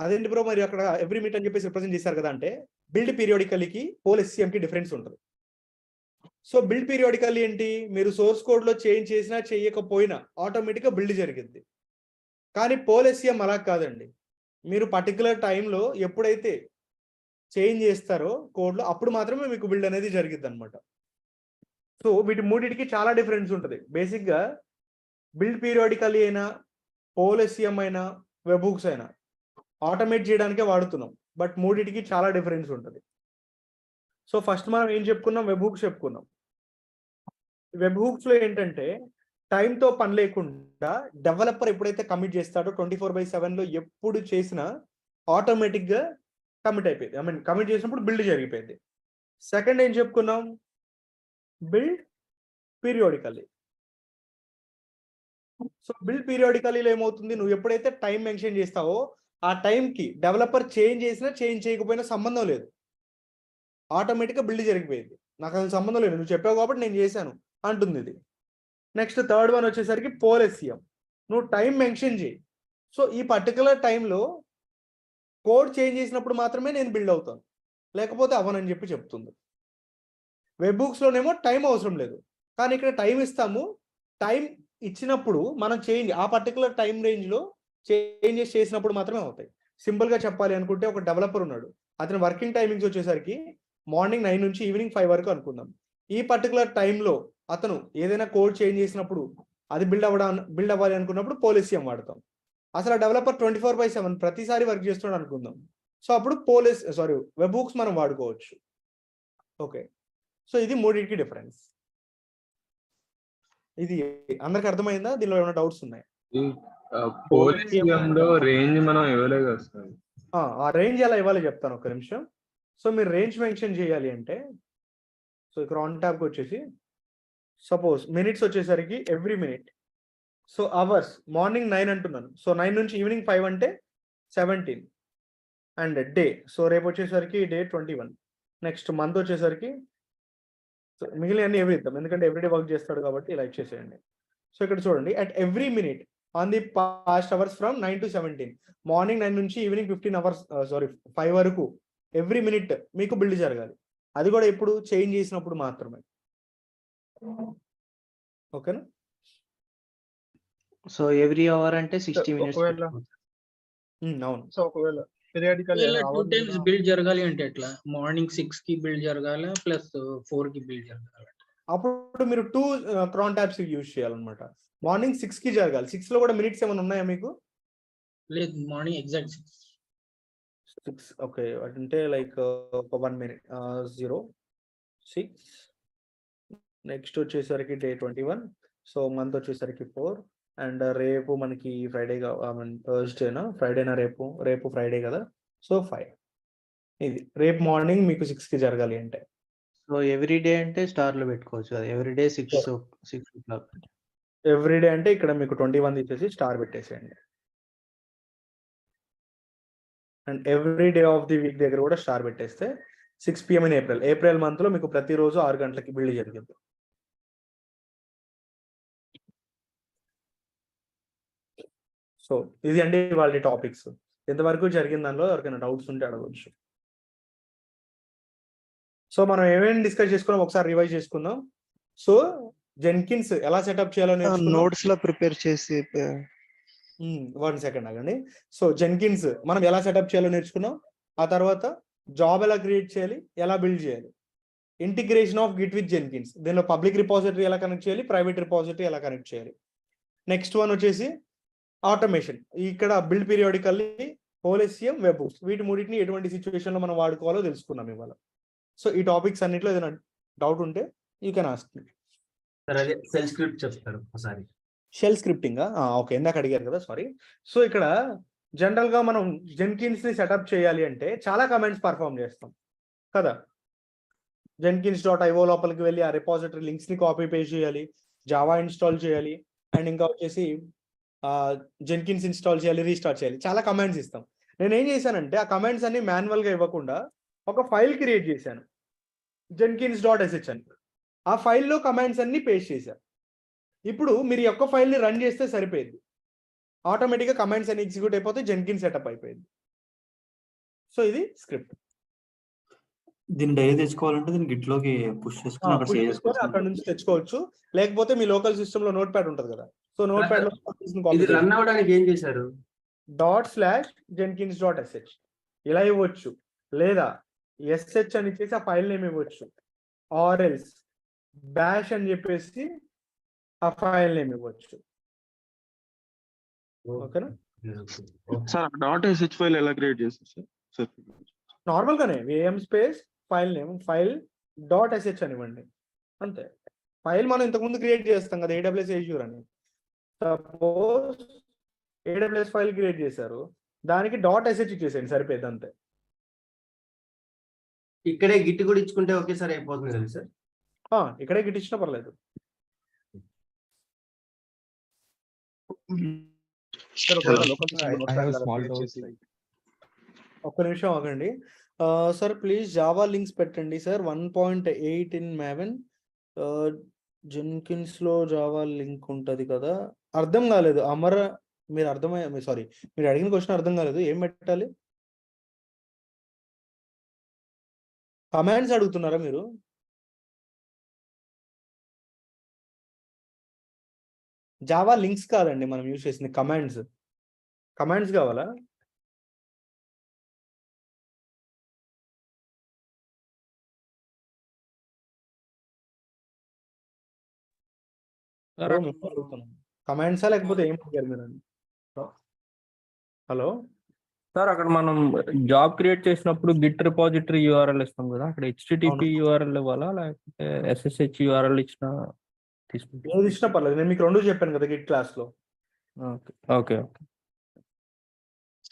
అదేంటి బ్రో మరి అక్కడ ఎవ్రీ మినిట్ అని చెప్పేసి రిప్రజెంట్ చేశారు కదా అంటే, బిల్డ్ పీరియాడికల్లీకి పోల్ ఎస్సిఎం కి డిఫరెన్స్ ఉంటుంది. సో బిల్డ్ పీరియాడికల్లీ ఏంటి, మీరు సోర్స్ కోడ్ లో చేంజ్ చేసినా చేయకపోయినా ఆటోమేటిక్ గా బిల్డ్ జరిగింది. కానీ పోల్ ఎస్సిఎం అలా కాదండి. మీరు పర్టికులర్ టైంలో ఎప్పుడైతే చేంజ్ చేస్తారో కోడ్ లో అప్పుడు మాత్రమే మీకు బిల్డ్ అనేది జరిగింది అనమాట. సో వీటి మూడింటికి చాలా డిఫరెన్స్ ఉంటుంది. బేసిక్ గా బిల్డ్ పీరియాడికల్లీ అయినా పోల్ ఎస్సిఎం అయినా వెబ్ హుక్స్ అయినా ఆటోమేట్ చేయడానికే వాడుతున్నాం, బట్ మూడింటికి చాలా డిఫరెన్స్ ఉంటుంది. సో ఫస్ట్ మనం ఏం చెప్పుకున్నాం, వెబ్ హుక్స్ చెప్పుకున్నాం. వెబ్ హుక్స్ లో ఏంటంటే టైంతో పని లేకుండా డెవలపర్ ఎప్పుడైతే కమిట్ చేస్తాడో 24/7 లో ఎప్పుడు చేసినా ఆటోమేటిక్ గా కమిట్ అయిపోయింది. ఐ మీన్ కమిట్ చేసినప్పుడు బిల్డ్ జరిగిపోయింది. సెకండ్ ఏం చెప్పుకున్నాం, బిల్డ్ పీరియాడికల్లీ. సో బిల్డ్ పీరియాడికల్లీలో ఏమవుతుంది, నువ్వు ఎప్పుడైతే టైం మెన్షన్ చేస్తావో ఆ టైంకి డెవలపర్ చేంజ్ చేసినా చేంజ్ చేయకపోయినా సంబంధం లేదు, ఆటోమేటిక్గా బిల్డ్ జరిగిపోయింది. నాకు అసలు సంబంధం లేదు, నువ్వు చెప్పావు కాబట్టి నేను చేశాను అంటుంది ఇది. నెక్స్ట్ థర్డ్ వన్ వచ్చేసరికి పోల్ ఎస్సిఎం. నువ్వు టైం మెన్షన్ చేయి, సో ఈ పర్టికులర్ టైంలో కోడ్ చేంజ్ చేసినప్పుడు మాత్రమే నేను బిల్డ్ అవుతాను, లేకపోతే అవ్వనని చెప్పి చెప్తుంది. వెబ్ బుక్స్లోనేమో టైం అవసరం లేదు, కానీ ఇక్కడ టైం ఇస్తాము. టైం ఇచ్చినప్పుడు మనం చేంజ్ ఆ పర్టికులర్ టైం రేంజ్లో చేంజెస్ చేసినప్పుడు మాత్రమే అవుతాయి. సింపుల్గా చెప్పాలి అనుకుంటే ఒక డెవలపర్ ఉన్నాడు, అతని వర్కింగ్ టైమింగ్స్ వచ్చేసరికి మార్నింగ్ 9 నుంచి ఈవినింగ్ 5 వరకు అనుకుందాం. ఈ పర్టికులర్ టైంలో అతను ఏదైనా కోడ్ చేంజ్ చేసినప్పుడు అది బిల్డ్ అవ్వాలి అనుకున్నప్పుడు పోల్ ఎస్సిఎం వాడతాం. అసలు డెవలపర్ 24/7 ప్రతిసారి వర్క్ చేస్తున్నాడు అనుకుందాం, సో అప్పుడు వెబ్ బుక్స్ మనం వాడుకోవచ్చు. ఓకే, సో ఇది మూడింటికి డిఫరెన్స్. ఇది అందరికి అర్థమైందా? దీనిలో ఏమైనా డౌట్స్ ఉన్నాయి? రేంజ్ మనం ఇవ్వలేదు కదా సార్. ఆ రేంజ్ ఎలా ఇవ్వాలి చెప్తాను, ఒక నిమిషం. సో మీరు రేంజ్ మెన్షన్ చేయాలి అంటే, సో ఇక్కడ ఆన్ ట్యాబ్కి వచ్చేసి సపోజ్ మినిట్స్ వచ్చేసరికి every minute, so hours morning 9 అంటున్నాను, సో 9 నుంచి ఈవినింగ్ 5 అంటే 17. అండ్ డే, సో రేపు వచ్చేసరికి డే 21. నెక్స్ట్ మంత్ వచ్చేసరికి మిగిలిన అన్ని ఎవ్రీ ఇద్దాం, ఎందుకంటే ఎవ్రీడే వర్క్ చేస్తాడు కాబట్టి ఇలా ఇచ్చేసేయండి. సో ఇక్కడ చూడండి, at every minute on the past hours from 9 to 17, morning 9 నుంచి ఈవినింగ్ 5 వరకు ఎవ్రీ మినిట్ మీకు బిల్డ్ జరగాలి. అది కూడా ఎప్పుడు చేంజ్ చేసినప్పుడు మాత్రమే. ఓకేనా? సో ఎవ్రీ అవర్ అంటే 60 మినిట్స్. అవును. సో ఒకవేళ పీరియాడికల్లీ 2 టైమ్స్ బిల్డ్ జరగాలి అంటే ఎట్లా? మార్నింగ్ 6 కి బిల్డ్ జరగాల ప్లస్ 4 కి బిల్డ్ జరగాలి. అప్పుడు మీరు 2 క్రాన్ ట్యాబ్స్ యూజ్ చేయాలన్నమాట. మార్నింగ్ 6 కి జరగాలి. 6 లో కూడా మినిట్స్ ఏమైనా ఉన్నాయా మీకు? లేదు, మార్నింగ్ ఎగ్జాక్ట్ 6. ఓకే, అంటే లైక్ ఒక 1 మినిట్ 0 6. నెక్స్ట్ వచ్చేసరికి డే 21, సో మంత్ వచ్చేసరికి 4. అండ్ రేపు మనకి ఫ్రైడేగా, ఐ మీన్ థర్స్డేనా ఫ్రైడేనా, రేపు ఫ్రైడే కదా, సో 5. ఇది రేపు మార్నింగ్ మీకు 6 కి జరగాలి అంటే సో ఎవ్రీ డే అంటే స్టార్‌లో పెట్టుకోవచ్చు కదా! Every day 6:00. ఎవ్రీడే అంటే ఇక్కడ మీకు 21 ఇచ్చేసి స్టార్ పెట్టేసేయండి. And every day of the week దగ్గర కూడా స్టార్ పెట్టేస్తే 6 PM ఇన్ ఏప్రిల్. ఏప్రిల్ మంత్‌లో మీకు ప్రతిరోజు 6 గంటలకి బిల్డ్ జరిగింది. సో ఇది అండి వాళ్ళ టాపిక్స్. ఎంతవరకు జరిగిన దానిలో ఎవరికైనా డౌట్స్ ఉంటే అడగవచ్చు. సో మనం ఏమేమి డిస్కస్ చేసుకున్నాం ఒకసారి రివైజ్ చేసుకుందాం. సో జెన్కిన్స్ ఎలా సెటప్ చేయాలో నేర్చుకున్నాం. నోట్స్ లో ప్రిపేర్ చేసి 1 సెకండ్ ఆగండి. సో జెన్కిన్స్ మనం ఎలా సెటప్ చేయాలో నేర్చుకున్నాం. ఆ తర్వాత జాబ్ ఎలా క్రియేట్ చేయాలి, ఎలా బిల్డ్ చేయాలి, integration of Git with Jenkins, దీనిలో పబ్లిక్ రిపాజిటరీ ఎలా కనెక్ట్ చేయాలి, ప్రైవేట్ రిపాజిటరీ ఎలా కనెక్ట్ చేయాలి. నెక్స్ట్ వన్ వచ్చేసి ఆటోమేషన్. ఇక్కడ బిల్డ్ పీరియాడికల్లీ, హోలెసియం, వెబ్ హూక్స్, వీటి మూడింటిని ఎటువంటి సిచ్యువేషన్ లో మనం వాడుకోవాలో తెలుసుకున్నాం ఇవాళ. సో ఈ టాపిక్స్ అన్నిట్లో ఏదైనా డౌట్ ఉంటే యూ కెన్ ఆస్క్ మీ. అదే సెల్ స్క్రిప్ట్ చెప్తారు ఒకసారి. షెల్ స్క్రిప్టింగ్ ఓకే, ఇందాక అడిగారు కదా, సారీ. సో ఇక్కడ జనరల్ గా మనం జెన్కిన్స్ ని సెటప్ చేయాలి అంటే చాలా కమాండ్స్ పర్ఫామ్ చేస్తాం కదా. jenkins.io లోపలికి వెళ్ళి ఆ రిపాజిటరీ లింక్స్ ని కాపీ పేస్ట్ చేయాలి, జావా ఇన్స్టాల్ చేయాలి, అండ్ ఇంకా వచ్చేసి జెన్కిన్స్ ఇన్స్టాల్ చేయాలి, రీస్టార్ట్ చేయాలి, చాలా కమాండ్స్ ఇస్తాం. నేను ఏం చేశానంటే ఆ కమాండ్స్ అన్ని మాన్యువల్ గా ఇవ్వకుండా ఒక ఫైల్ క్రియేట్ చేశాను, jenkins.sh అని. ఆ ఫైల్లో కమాండ్స్ అన్ని పేస్ట్ చేశాను. ఇప్పుడు మీరు ఈ ఒక్క ఫైల్ని రన్ చేస్తే సరిపోయింది, ఆటోమేటిక్గా కమాండ్స్ అన్ని ఎగ్జిక్యూట్ అయిపోతే జెన్కిన్స్ సెటప్ అయిపోయింది. సో ఇది స్క్రిప్ట్. దీన్ని డైలీ తెచ్చుకోవాలంటే దీన్ని గిట్ లోకి పుష్ చేసుకొని అక్కడ సేవ్ చేసుకోవచ్చు. అక్కడ నుంచి తెచ్చుకోవచ్చు, లేకపోతే మీ లోకల్ సిస్టమ్ లో నోట్ ప్యాడ్ ఉంటుంది కదా, సో నోట్ ప్యాడ్ లో ఇది రన్ అవ్వడానికి ఏం చేశారు? ./jenkins.sh ఇలా ఇవ్వచ్చు, లేదా sh అని ఇచ్చేసి ఆ ఫైల్ నేమ్ ఇవ్వచ్చు, ఆర్ ఎల్స్ bash అని చెప్పేసి ఆ ఫైల్ నేమ్ ఇవ్వచ్చు. ఓకేనా సార్? .sh ఫైల్ ఎలా క్రియేట్ చేస్తారు సార్? నార్మల్ గానే VM space file name file.sh అని ఇవ్వండి అంతే. ఫైల్ మనం ఇంతకుముందు క్రియేట్ చేస్తాం కదా AWS Azure అని. సపోజ్ AWS ఫైల్ క్రియేట్ చేశారు, దానికి .sh ఇచ్చేసేయండి సరిపోయింది అంతే. ఇక్కడే గిట్ కూడా ఇచ్చుకుంటే ఒకేసారి అయిపోతుంది కదా సార్? ఇక్కడే గిట్ ఇచ్చినా పర్లేదు. ఒక్క నిమిషం ఆగండి సార్, ప్లీజ్ జావా లింక్స్ పెట్టండి సార్. 1.8 in Maven. జెన్కిన్స్ లో జావా లింక్ ఉంటది కదా. అర్థం కాలేదు అమర, మీరు సారీ మీరు అడిగిన క్వశ్చన్ అర్థం కాలేదు. ఏం పెట్టాలి? కమాండ్స్ అడుగుతున్నారా మీరు? జావా లింక్స్ కాదండి మనం యూజ్ చేసింది, కమాండ్స్. కమాండ్స్ కావాలా? కమాండ్సా లేకపోతే ఏం అడిగారు మీరు? హలో సార్, అక్కడ మనం జాబ్ క్రియేట్ చేసినప్పుడు గిట్ రిపాజిటరీ URL ఇస్తాం కదా, అక్కడ HTTP URL ఇవ్వాలా లేకపోతే SSH URL ఇచ్చినా తీసుకుంటాం? ఏది ఇచ్చినా పర్లేదు, నేను మీకు రెండు చెప్పాను కదా గిట్ క్లాస్ లో. ఓకే.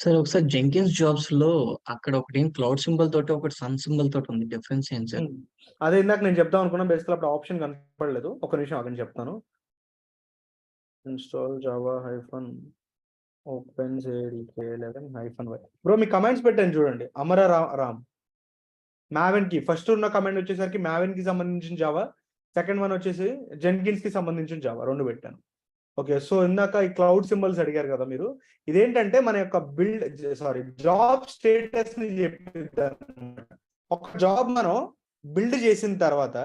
సార్ ఒకసారి జెంకిన్స్ జాబ్స్ లో అక్కడ ఒకటి క్లౌడ్ సింబల్ తోటి ఒకటి సన్ సింబల్ తోటి ఉంది, డిఫరెన్స్ ఏం సార్? అదే ఇందాక నేను చెప్దాం అనుకున్నా, బేసికల్ అప్పుడు ఆప్షన్ కనపడలేదు. ఒక నిమిషం ఆగని చెప్తాను. Install Java -openjdk11-y. బ్రో మీ కమాండ్స్ పెట్టాను చూడండి. అమర రామ్ Maven కి ఫస్ట్ ఉన్న కమాండ్ వచ్చేసరికి Maven కి సంబంధించిన జావా, సెకండ్ వన్ వచ్చేసి జెన్కిన్స్ కి సంబంధించిన జావా, రెండు పెట్టాను. ఓకే, సో ఇందాక ఈ క్లౌడ్ సింబల్స్ అడిగారు కదా మీరు, ఇదేంటంటే మన యొక్క జాబ్ స్టేటస్ ని చెప్పిద్దాం. ఒక జాబ్ మనం బిల్డ్ చేసిన తర్వాత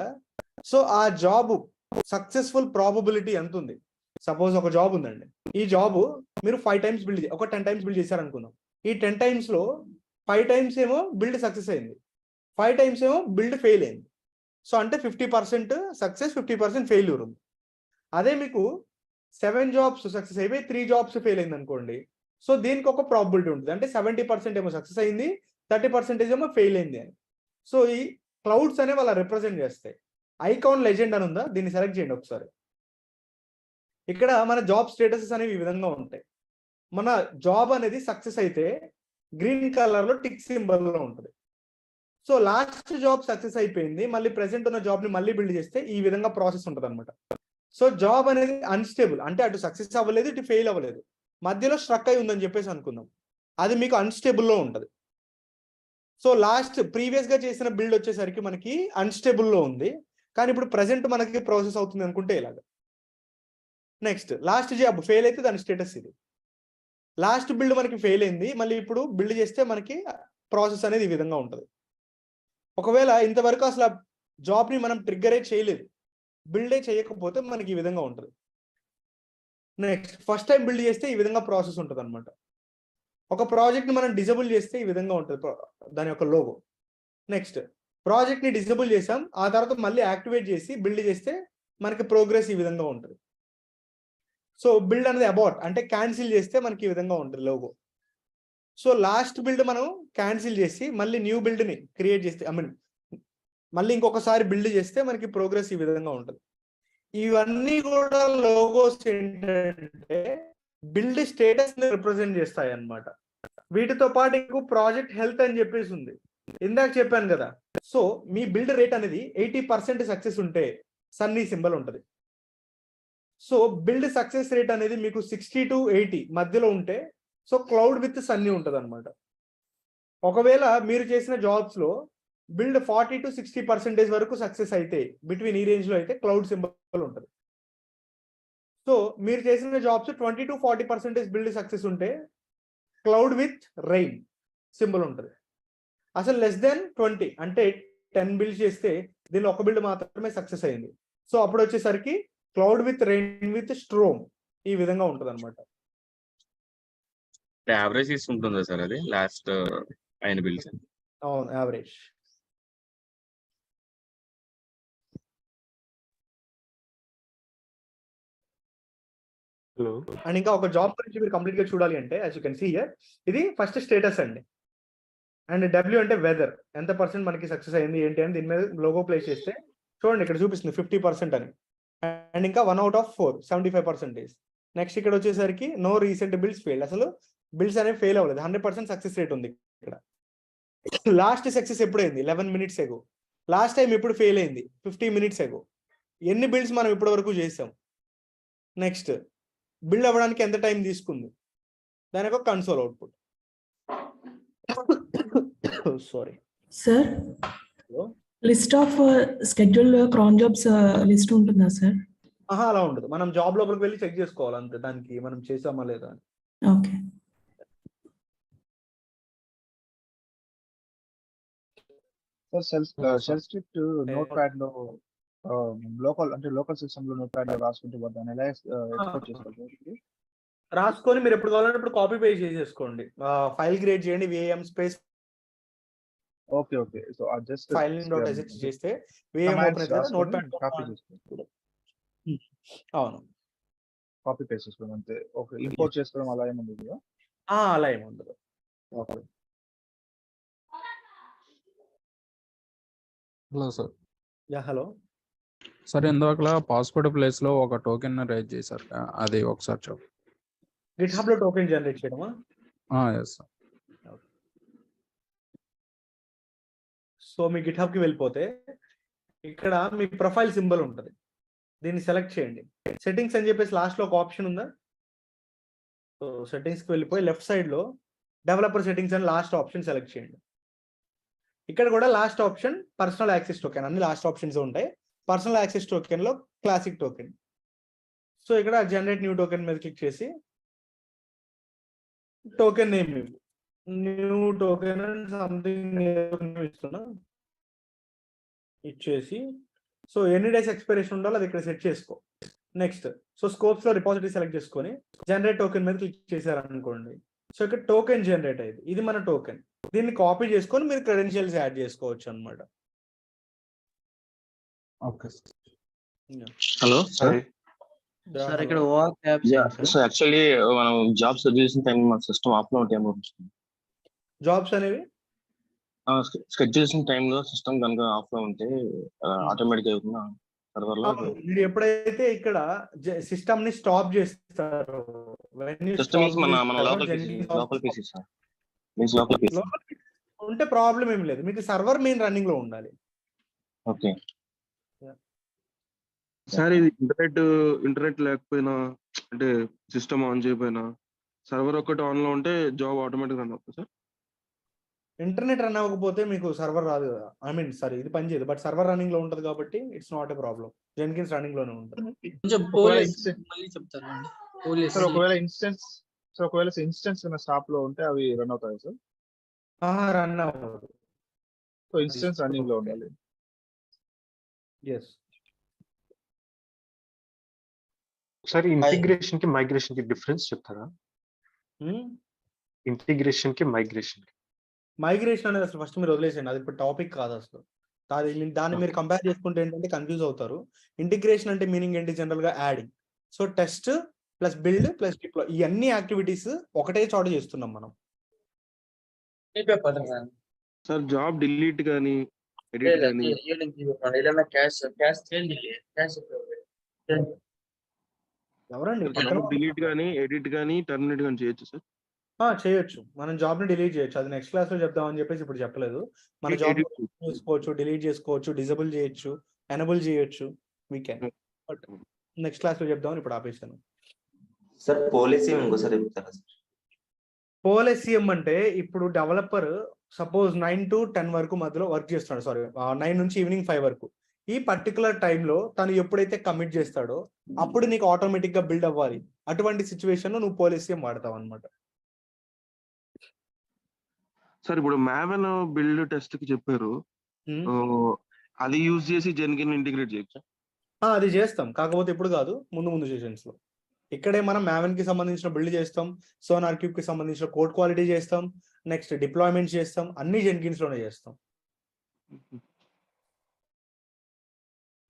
సో ఆ జాబ్ సక్సెస్ఫుల్ ప్రాబబిలిటీ ఎంత ఉంది. సపోజ్ ఒక జాబ్ ఉందండి, ఈ జాబ్ మీరు 5 times బిల్డ్ 10 times బిల్డ్ చేశారనుకుందాం. ఈ 10 times లో 5 times ఏమో బిల్డ్ సక్సెస్ అయింది, 5 times ఏమో బిల్డ్ ఫెయిల్ అయింది. సో అంటే 50% సక్సెస్, 50% ఫెయిల్యూర్ ఉంది. అదే మీకు 7 jobs సక్సెస్ అయిపోయి 3 jobs ఫెయిల్ అయింది అనుకోండి, సో దీనికి ఒక ప్రాబిలిటీ ఉంటుంది, అంటే 70% ఏమో సక్సెస్ అయింది, 30% ఏమో ఫెయిల్ అయింది అని. సో ఈ క్లౌడ్స్ అనే వాళ్ళ రిప్రజెంట్ చేస్తాయి. ఐకాన్ లెజెండ్ అని ఉందా, దీన్ని సెలెక్ట్ చేయండి ఒకసారి. ఇక్కడ మన జాబ్ స్టేటసెస్ అనేవి ఈ విధంగా ఉంటాయి. మన జాబ్ అనేది సక్సెస్ అయితే గ్రీన్ కలర్ లో టిక్ సింబల్ లో ఉంటుంది. సో లాస్ట్ జాబ్ సక్సెస్ అయిపోయింది, మళ్ళీ ప్రెసెంట్ ఉన్న జాబ్ ని మళ్ళీ బిల్డ్ చేస్తే ఈ విధంగా ప్రాసెస్ ఉంటుంది అనమాట. సో జాబ్ అనేది అన్స్టేబుల్, అంటే అటు సక్సెస్ అవ్వలేదు ఇటు ఫెయిల్ అవ్వలేదు, మధ్యలో స్ట్రక్ అయి ఉందని చెప్పేసి అనుకుందాం, అది మీకు అన్స్టేబుల్ లో ఉంటుంది. సో లాస్ట్ ప్రీవియస్ గా చేసిన బిల్డ్ వచ్చేసరికి మనకి అన్స్టేబుల్ లో ఉంది, కానీ ఇప్పుడు ప్రెసెంట్ మనకి ప్రాసెస్ అవుతుంది అనుకుంటే ఇలాగా. నెక్స్ట్ లాస్ట్ జాబ్ ఫెయిల్ అయితే దాని స్టేటస్ ఇది. లాస్ట్ బిల్డ్ మనకి ఫెయిల్ అయింది, మళ్ళీ ఇప్పుడు బిల్డ్ చేస్తే మనకి ప్రాసెస్ అనేది ఈ విధంగా ఉంటుంది. ఒకవేళ ఇంతవరకు అసలు జాబ్ ని మనం ట్రిగ్గరే చేయలేదు, బిల్డే చేయకపోతే మనకి ఈ విధంగా ఉంటుంది. నెక్స్ట్ ఫస్ట్ టైం బిల్డ్ చేస్తే ఈ విధంగా ప్రాసెస్ ఉంటుంది అనమాట. ఒక ప్రాజెక్ట్ ని మనం డిజబుల్ చేస్తే ఈ విధంగా ఉంటుంది దాని యొక్క లోగో. నెక్స్ట్ ప్రాజెక్ట్ ని డిజబుల్ చేసాం, ఆ తర్వాత మళ్ళీ యాక్టివేట్ చేసి బిల్డ్ చేస్తే మనకి ప్రోగ్రెస్ ఈ విధంగా ఉంటుంది. సో బిల్డ్ అనేది అబౌట్ అంటే క్యాన్సిల్ చేస్తే మనకి ఈ విధంగా ఉంటుంది లోగో. సో లాస్ట్ బిల్డ్ మనం క్యాన్సిల్ చేసి మళ్ళీ న్యూ బిల్డ్ ని క్రియేట్ చేస్తే మళ్ళీ ఇంకొకసారి బిల్డ్ చేస్తే మనకి ప్రోగ్రెస్ ఈ విధంగా ఉంటుంది. ఇవన్నీ కూడా లోగోస్ ఏంటంటే బిల్డ్ స్టేటస్ ని రిప్రజెంట్ చేస్తాయి అన్నమాట. వీటితో పాటు ఇంకో ప్రాజెక్ట్ హెల్త్ అని చెప్పేసి ఉంది, ఇందాక చెప్పాను కదా. సో మీ బిల్డ్ రేట్ అనేది 80% సక్సెస్ ఉంటే సన్నీ సింబల్ ఉంటుంది. సో బిల్డ్ సక్సెస్ రేట్ అనేది మీకు 60 to 80 మధ్యలో ఉంటే సో క్లౌడ్ విత్ సన్నీ ఉంటుంది అనమాట. ఒకవేళ మీరు చేసిన జాబ్స్ లో బిల్డ్ 40 to 60% వరకు సక్సెస్ అయితే, బిట్వీన్ ఈ రేంజ్ లో అయితే క్లౌడ్ సింబల్ ఉంటుంది. సో మీరు చేసిన జాబ్స్ 20 to 40% బిల్డ్ సక్సెస్ ఉంటే క్లౌడ్ విత్ రెయిన్ సింబల్ ఉంటుంది. అసలు లెస్ దెన్ 20 అంటే 10 బిల్డ్ చేస్తే దీనిలో ఒక బిల్డ్ మాత్రమే సక్సెస్ అయింది. సో అప్పుడు వచ్చేసరికి cloud with rain with storm ఈ విధంగా ఉంటుంది అనమాట. యావరేజ్ తీసుకుంటుందా సార్ అది లాస్ట్ అయిన బిల్స్? అవును, యావరేజ్. హలో. అండ్ ఇంకా ఒక జాబ్ గురించి మీరు కంప్లీట్ గా చూడాలి అంటే as you can see here, ఇది ఫస్ట్ స్టేటస్ అండి. అండ్ డబ్ల్యూ అంటే వెదర్, ఎంత పర్సెంట్ మనకి సక్సెస్ అయింది ఏంటి అని దీని మీద లోగో ప్లేస్ చేస్తే చూడండి ఇక్కడ చూపిస్తుంది 50% అని. అండ్ ఇంకా 1 out of 4 75%. నెక్స్ట్ ఇక్కడ వచ్చేసరికి నో రీసెంట్ బిల్డ్స్ ఫెయిల్, అసలు బిల్డ్స్ అనేవి ఫెయిల్ అవ్వలేదు, 100% సక్సెస్ రేట్ ఉంది ఇక్కడ. లాస్ట్ సక్సెస్ ఎప్పుడైంది 11 minutes ఎగో, లాస్ట్ టైం ఎప్పుడు ఫెయిల్ అయింది 50 minutes ఎగో. ఎన్ని బిల్డ్స్ మనం ఇప్పటి వరకు చేసాం, నెక్స్ట్ బిల్డ్ అవ్వడానికి ఎంత టైం తీసుకుంది, దాని యొక్క console output. Sorry sir, list of schedule cron jobs list ఉంటుందా సార్? అలా ఉండదు, మనం జాబ్ లోపలికి వెళ్ళి చెక్ చేసుకోవాలి అంతే, దానికి మనం చేసామా లేదా అని. Okay. Shell script notepad లో లోకల్ సిస్టమ్ లో నోట్ ప్యాడ్ లో రాసుకుంటే దాన్ని ఎలా ఎక్స్పోర్ట్ చేసుకోవాలి? రాసుకొని మీరు ఎప్పుడు కావాలంటే ఇప్పుడు కాపీ పేస్ట్ చేసేసుకోండి, ఫైల్ క్రియేట్ చేయండి, VM space okay so just filing.sh చేస్తే విఎం ఓపెన్ అవుతుంది, నోట్ ప్యాడ్ కాపీ చేసుకోండి. అవును, కాపీ పేస్ట్ చేసుకోండి అంతే. ఓకే, ఇంపోర్ట్ చేసుకోవడం అలా ఏముంది? అలా ఏముండదు. Okay. Hello sir. Hello sir, ఇందాక పాస్పోర్ట్ ప్లేస్ లో ఒక టోకెన్ రైజ్ చేశారు, అది ఒకసారి చెప్పండి. గిట్హబ్ లో టోకెన్ జనరేట్ చేయడమా? Yes sir. సో మీ గిట్హబ్ కి వెళ్ళిపోతే ఇక్కడ మీ ప్రొఫైల్ సింబల్ ఉంటుంది, దీన్ని సెలెక్ట్ చేయండి. సెట్టింగ్స్ అని చెప్పేసి లాస్ట్ లో ఒక ఆప్షన్ ఉందా? సో సెట్టింగ్స్ కి వెళ్ళిపోయి లెఫ్ట్ సైడ్ లో డెవలపర్ సెట్టింగ్స్ అని లాస్ట్ ఆప్షన్ సెలెక్ట్ చేయండి. ఇక్కడ కూడా last option personal access token, అన్ని లాస్ట్ ఆప్షన్స్ ఉంటాయి. పర్సనల్ యాక్సెస్ టోకెన్ లో క్లాసిక్ టోకెన్. సో ఇక్కడ జనరేట్ న్యూ టోకెన్ మీద క్లిక్ చేసి token name new token something ఇస్తున్నా ఇచ్చేసి, సో ఎన్ని డేస్ ఎక్స్పైరేషన్ ఉండాలో అది ఇక్కడ సెట్ చేసుకో. నెక్స్ట్ సో స్కోప్స్ లో రిపాజిటరీ సెలెక్ట్ చేసుకొని జనరేట్ టోకెన్ మీద క్లిక్ చేశారనుకోండి, సో ఇక్కడ టోకెన్ జనరేట్ అయ్యింది, ఇది మన టోకెన్. దీన్ని కాపీ చేసుకొని మీరు క్రెడెన్షియల్స్ యాడ్ చేసుకోవచ్చు అనమాట. Hello sir. సార్ ఇక్కడ ఓఆర్ ట్యాబ్స్ సో యాక్చువల్లీ మనం జాబ్ సెర్చ్ చేసిన టైం మన సిస్టమ్ ఆఫ్ లో ఉంటాయేమో. జాబ్స్ అనేవి స్కెడ్యూల్ చేసిన టైంలో సిస్టమ్ కనుక ఆఫ్ లో ఉంటే ఆటోమేటిక్ అవుతుందా సర్వర్ లో? మీరు ఎప్పుడైతే ఇక్కడ సిస్టమ్ ని స్టాప్ చేస్తారు, సిస్టమ్ మన local PC sir, means local PC ఉంటే ప్రాబ్లం ఏం లేదు. మీకు సర్వర్ మెయిన్ రన్నింగ్ లో ఉండాలి. ఓకే. సార్ ఇది ఇంటర్నెట్ లేకపోయినా అంటే సిస్టమ్ ఆన్ చేయకపోయినా సర్వర్ ఒక్కటి ఆన్ లో ఉంటే జాబ్ ఆటోమేటిక్ రన్ అవుతుంది సార్? ఇంటర్నెట్ రన్ అవ్వకపోతే మీకు సర్వర్ రాదు కదా. ఐ మీన్ సారీ, ఇది పని చేయదు. బట్ సర్వర్ రన్నింగ్ లో ఉంటది కాబట్టి it's not a problem. Jenkins running లోనే ఉంటుంది. కొంచెం పోలీస్ మళ్ళీ చెప్తారండి. పోలీస్ సార్ ఒకవేళ ఇన్స్టెన్స్ ఉన్న స్టాప్ లో ఉంటే అవి రన్ అవుతాయి సార్? రన్ అవ్వదు. సో ఇన్స్టెన్స్ రన్నింగ్ లో ఉండాలి. ఎస్. ఒకసారి ఇంటిగ్రేషన్ కి మైగ్రేషన్ కి డిఫరెన్స్ చెప్తారా? ఇంటిగ్రేషన్ కి మైగ్రేషన్ అనేది అసలు ఫస్ట్ మీరు వదిలేసండి, అది ఇప్పుడు టాపిక్ కాదు అసలు. దాన్ని మీరు కంపేర్ చేసుకుంటే ఏంటంటే కన్ఫ్యూజ్ అవుతారు. ఇంటిగ్రేషన్ అంటే మీనింగ్ ఏంటి? జనరల్ గా adding. So test plus build plus deploy, ఈ అన్ని యాక్టివిటీస్ ఒకటే చోట చేస్తున్నాం మనం. సార్ జాబ్ డిలీట్ కానీ ఎడిట్ కానీ ఎవరండి డిలీట్ కానీ ఎడిట్ కానీ టర్మినేట్ కానీ చేయొచ్చు సార్? చేయొచ్చు. మనం జాబ్ ని డిలీట్ చేయొచ్చు. అది నెక్స్ట్ క్లాస్ లో చెప్దామని చెప్పేసి ఇప్పుడు చెప్పలేదు. మన జాబ్ చేసుకోవచ్చు, డిలీట్ చేసుకోవచ్చు, డిజబుల్ చేయొచ్చు, ఎనబుల్ చేయొచ్చు. We can. But next class లో చెప్దామని ఇప్పుడు ఆపేసాను. సార్ పోలీసీఎం ఇంకోసారి చెప్తారా సార్? పోలీసీఎం అంటే ఇప్పుడు డెవలపర్ సపోజ్ 9 to 10 వరకు మధ్యలో వర్క్ చేస్తున్నాడు. సారీ, 9 నుంచి ఈవినింగ్ 5 వరకు. ఈ పర్టికులర్ టైంలో తను ఎప్పుడైతే కమిట్ చేస్తాడో అప్పుడు నీకు ఆటోమేటిక్ గా బిల్డ్ అవ్వాలి. అటువంటి సిచ్యువేషన్ లో నువ్వు పోలీసీఎం వాడతావు అనమాట. సార్ ఇప్పుడు మ్యావెన్ బిల్డ్ టెస్ట్ కి చెప్పారు, అది యూజ్ చేసి జెన్కిన్ ఇంటిగ్రేట్ చేయొచ్చా? అది చేస్తాం, కాకపోతే ఇప్పుడు కాదు, ముందు సెషన్స్ లో. ఇక్కడే మనం మ్యావెన్ కి సంబంధించిన బిల్డ్ చేస్తాం, సోనార్ క్యూబ్ కి సంబంధించిన కోడ్ క్వాలిటీ చేస్తాం, నెక్స్ట్ డిప్లాయ్మెంట్ చేస్తాం, అన్ని జెన్కిన్స్ లోనే చేస్తాం.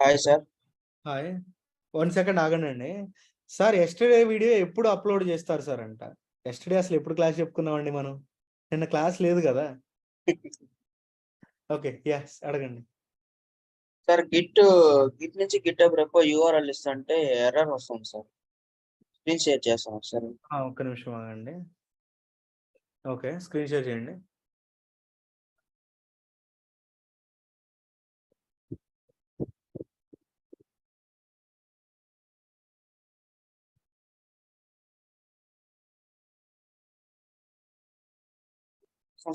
Hi sir. హాయ్. 1 సెకండ్ ఆగండి సార్. ఎస్టర్డే వీడియో ఎప్పుడు అప్లోడ్ చేస్తారు సార్ అంట? ఎస్టర్డే అసలు ఎప్పుడు క్లాస్ చెప్పుకున్నామండి మనం? నిన్న క్లాస్ లేదు కదా. ఓకే, yes అడగండి. సార్ గిట్ నుంచి గిట్ రెపో యూఆర్ఎల్ ఇస్తుంటే ఎర్రర్ వస్తుంది సార్. స్క్రీన్ షేర్ చేస్తాను సార్. ఒక్క నిమిషం ఆగండి. ఓకే, స్క్రీన్ షేర్ చేయండి.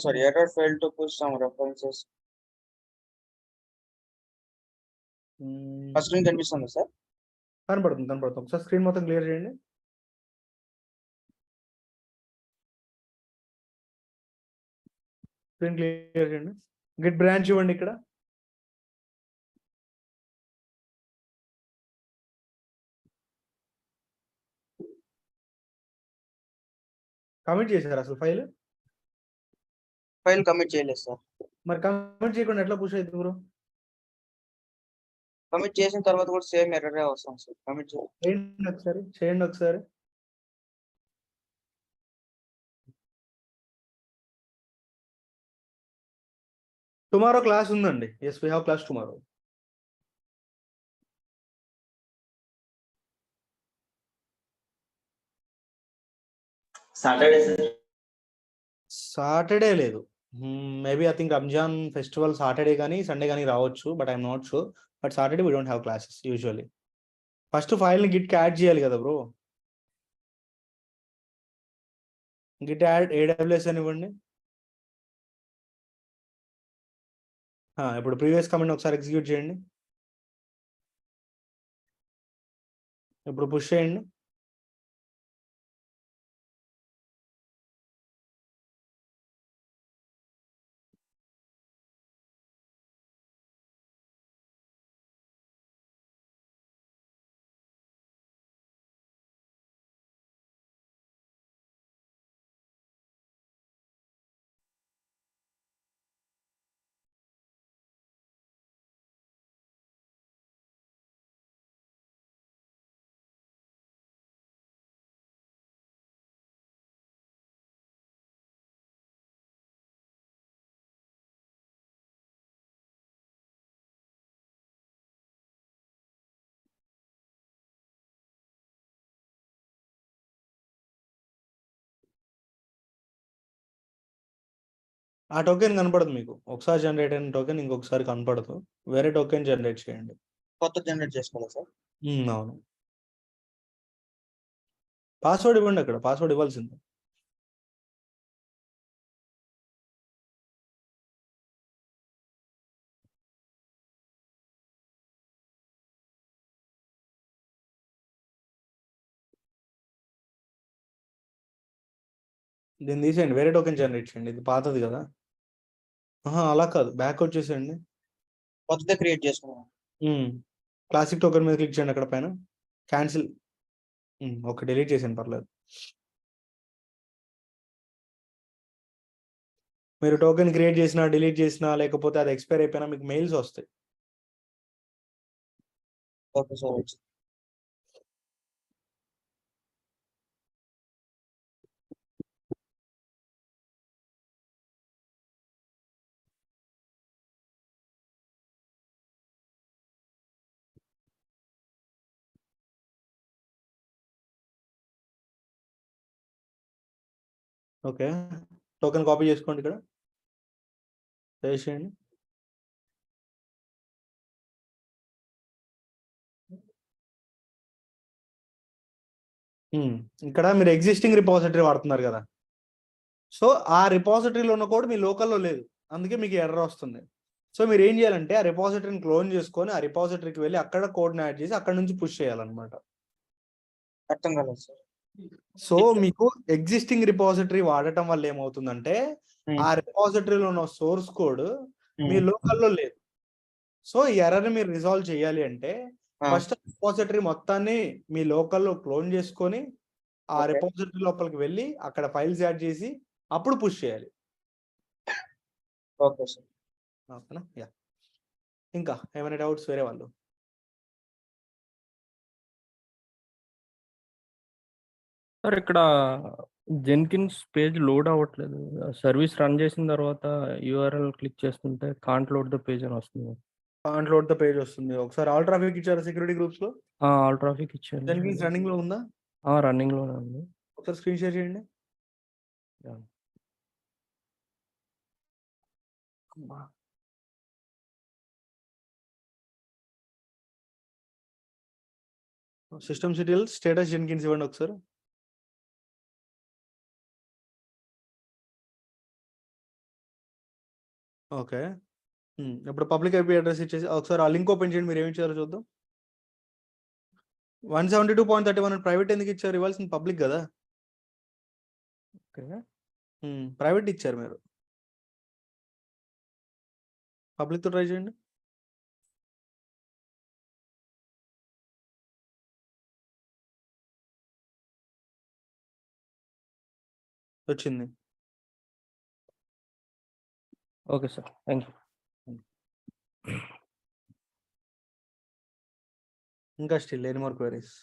Sir error fail to push some references. Screen కనిపిస్తుంది సార్? కనపడుతుంది. ఒకసారి స్క్రీన్ మొత్తం క్లియర్ చేయండి. స్క్రీన్ క్లియర్ చేయండి. గిట్ బ్రాంచ్ ఇవ్వండి. ఇక్కడ కమిట్ చేశారు అసలు ఫైల్ కమిట్ చేయలేదు సార్. మరి కమిట్ చేయకుండా ఎట్లా పుష్ అవుతుంది బ్రో? కమిట్ చేసిన తర్వాత కూడా సేమ్ ఎర్రరే వస్తుంది సార్. కమిట్ చేయండి ఒకసారి. టుమారో క్లాస్ ఉందండి. Yes, we have class tomorrow. Saturday లేదు. Maybe I think Ramzan festival Saturday కానీ సండే కానీ రావచ్చు, but I'm not sure. But Saturday we don't have classes usually. First ఫైల్ని గిట్కి యాడ్ చేయాలి కదా బ్రో. గిట్ యాడ్ AWS అని ఇవ్వండి. ఇప్పుడు ప్రీవియస్ కమెంట్ ఒకసారి ఎగ్జిక్యూట్ చేయండి. ఇప్పుడు పుష్ చేయండి. ఆ టోకెన్ కనపడదు మీకు. ఒకసారి జనరేట్ అయిన టోకెన్ ఇంకొకసారి కనపడదు. వేరే టోకెన్ జనరేట్ చేయండి. కొత్త జనరేట్ చేసుకోవాలా సార్? అవును. పాస్వర్డ్ ఇవ్వండి, అక్కడ పాస్వర్డ్ ఇవ్వాల్సింది. దీన్ని తీసేయండి, వేరే టోకెన్ జనరేట్ చేయండి. ఇది పాతది కదా. అలా కాదు, బ్యాక్ వచ్చేసేయండి. కొత్తగా క్రియేట్ చేసుకున్నాం. క్లాసిక్ టోకెన్ మీద క్లిక్ చేయండి, అక్కడ పైన క్యాన్సిల్. ఓకే, డిలీట్ చేసాను, పర్లేదు. మీరు టోకెన్ క్రియేట్ చేసినా డిలీట్ చేసినా లేకపోతే అది ఎక్స్పైర్ అయిపోయినా మీకు మెయిల్స్ వస్తాయి. Okay sir. Okay, token copy చేసుకోండి, ఇక్కడ చేసేయండి. ఇక్కడ మీరు ఎగ్జిస్టింగ్ రిపాజిటరీ వాడుతున్నారు కదా, సో ఆ రిపాజిటరీలో ఉన్న కోడ్ మీ లోకల్లో లేదు, అందుకే మీకు ఎర్రర్ వస్తుంది. సో మీరు ఏం చేయాలంటే ఆ రిపాజిటరీని క్లోన్ చేసుకొని ఆ రిపాజిటరీకి వెళ్ళి అక్కడ కోడ్ని యాడ్ చేసి అక్కడ నుంచి పుష్ చేయాలన్నమాట. అర్థం కాలేదు సార్. సో మీకు ఎగ్జిస్టింగ్ రిపాజిటరీ వాడటం వల్ల ఏమవుతుందంటే ఆ రిపాజిటరీలో ఉన్న సోర్స్ కోడ్ మీ లోకల్లో లేదు. సో ఈ ఎర్రర్ మీరు రిజాల్వ్ చేయాలి అంటే ఫస్ట్ రిపాజిటరీ మొత్తాన్ని మీ లోకల్లో క్లోన్ చేసుకొని ఆ రిపాజిటరీ లోపలికి వెళ్ళి అక్కడ ఫైల్స్ యాడ్ చేసి అప్పుడు పుష్ చేయాలి. Okay sir. ఓకేనా? యా, ఇంకా ఏమైనా డౌట్స్ వేరే వాళ్ళు? సార్ ఇక్కడ జెన్కిన్స్ పేజ్ లోడ్ అవ్వట్లేదు. సర్వీస్ రన్ చేసిన తర్వాత యూఆర్ఎల్ క్లిక్ చేస్తుంటే కాంట్ లోడ్ ద పేజ్ అని వస్తుంది. కాంట్ లోడ్ ద పేజ్ వస్తుంది. ఒకసారి ఆల్ ట్రాఫిక్ ఇచ్చారా సెక్యూరిటీ గ్రూప్స్ లో? ఆల్ ట్రాఫిక్ ఇచ్చాను. జెన్కిన్స్ రన్నింగ్ లో ఉందా? రన్నింగ్ లోనే ఉంది. ఒకసారి స్క్రీన్ షేర్ చేయండి. సిస్టమ్ సిటిల్ స్టేటస్ జెన్కిన్స్ ఇవ్వండి ఒకసారి. ఓకే, ఇప్పుడు పబ్లిక్ ఐపీ అడ్రస్ ఇచ్చేసి ఒకసారి ఆ లింక్ ఓపెన్ చేయండి. మీరు ఏమి ఇచ్చారో చూద్దాం. 172.31 ప్రైవేట్ ఎందుకు ఇచ్చారు? ఇవ్వాల్సింది పబ్లిక్ కదా. ఓకే, ప్రైవేట్ ఇచ్చారు మీరు. పబ్లిక్ తో ట్రై చేయండి. వచ్చింది. Okay sir, thank you. ఇంకా still any more queries?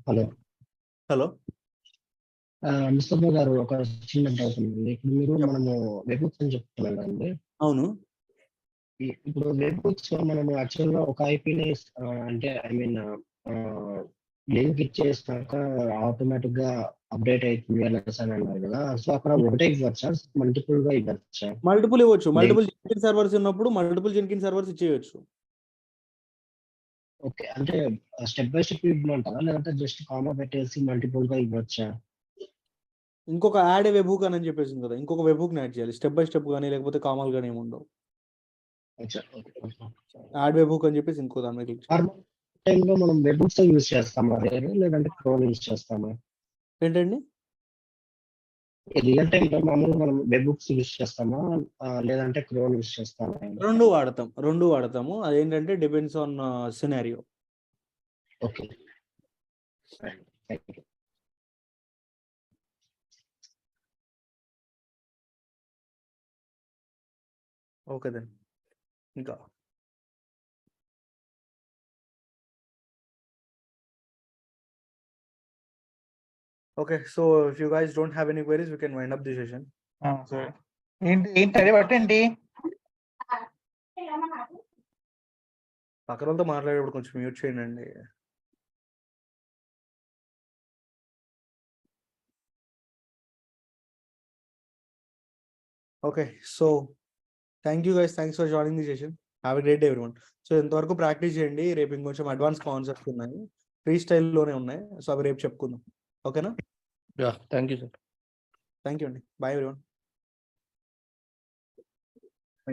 Hello hello Mustafa గారు, ఒక చిన్న డౌట్ ఉంది. ఇప్పుడు మీరు మనము వెబ్బుక్స్ అని చెప్తున్నాం కదండి. అవును. ఇప్పుడు వెబ్బుక్స్ లో మనము యాక్చువల్ గా ఒక ఐపీని అంటే ఐ మీన్ లింక్ ఇచ్చేసాక ఆటోమేటిక్ గా అప్డేట్ అవుతుంది అని అన్నారు కదా. సో అక్కడ ఒకటే ఇవ్వచ్చా, మల్టిపుల్ గా ఇవ్వచ్చా? మల్టిపుల్ ఇవ్వచ్చు. మల్టిపుల్ జెన్కిన్స్ సర్వర్స్ ఉన్నప్పుడు మల్టిపుల్ జెన్కిన్స్ సర్వర్స్ ఇచ్చేయచ్చు. ఓకే, అంటే స్టెప్ బై స్టెప్ ఇవ్వమంటారా, లేదంటే జస్ట్ కామా పెట్టేసి మల్టిపుల్ గా ఇవ్వచ్చా? ఇంకొక యాడ్ వెబ్హుక్ అని చెప్పేసింది కదా, ఇంకొక వెబ్హుక్ యాడ్ చేయాలి. స్టెప్ బై స్టెప్ కానీ లేకపోతే కామాల్ కానీ ఏముండవు. యాడ్ వెబ్హుక్ అని చెప్పేసి ఇంకో దాని మీద టైంలో మనం వెబ్బుక్స్ యూజ్ చేస్తామా లేదంటే క్రోన్ యూజ్ చేస్తామా? ఏంటండి? రియల్ టైంలో మామూలుగా మనం వెబ్బుక్స్ యూజ్ చేస్తామా లేదంటే క్రోన్ యూజ్ చేస్తామా? రెండు వాడతాము. అదేంటంటే depends on scenario. Okay, okay then. ఇంకా okay, so if you guys don't have any queries we can wind up the session. సరే, ఏంటి అదే పట్టండి. పక్కన వాళ్ళతో మాట్లాడేటప్పుడు కొంచెం మ్యూట్ చేయండి. Okay, so thank you guys, thanks for joining the session. Have a great day everyone. So ఇంతవరకు ప్రాక్టీస్ చేయండి, రేపు ఇంకొంచెం అడ్వాన్స్ కాన్సెప్ట్స్ ఉన్నాయి, ఫ్రీ స్టైల్లోనే ఉన్నాయి. సో అవి రేపు చెప్పుకుందాం. ఓకేనా? Thank you sir. Thank you అండి. Bye everyone.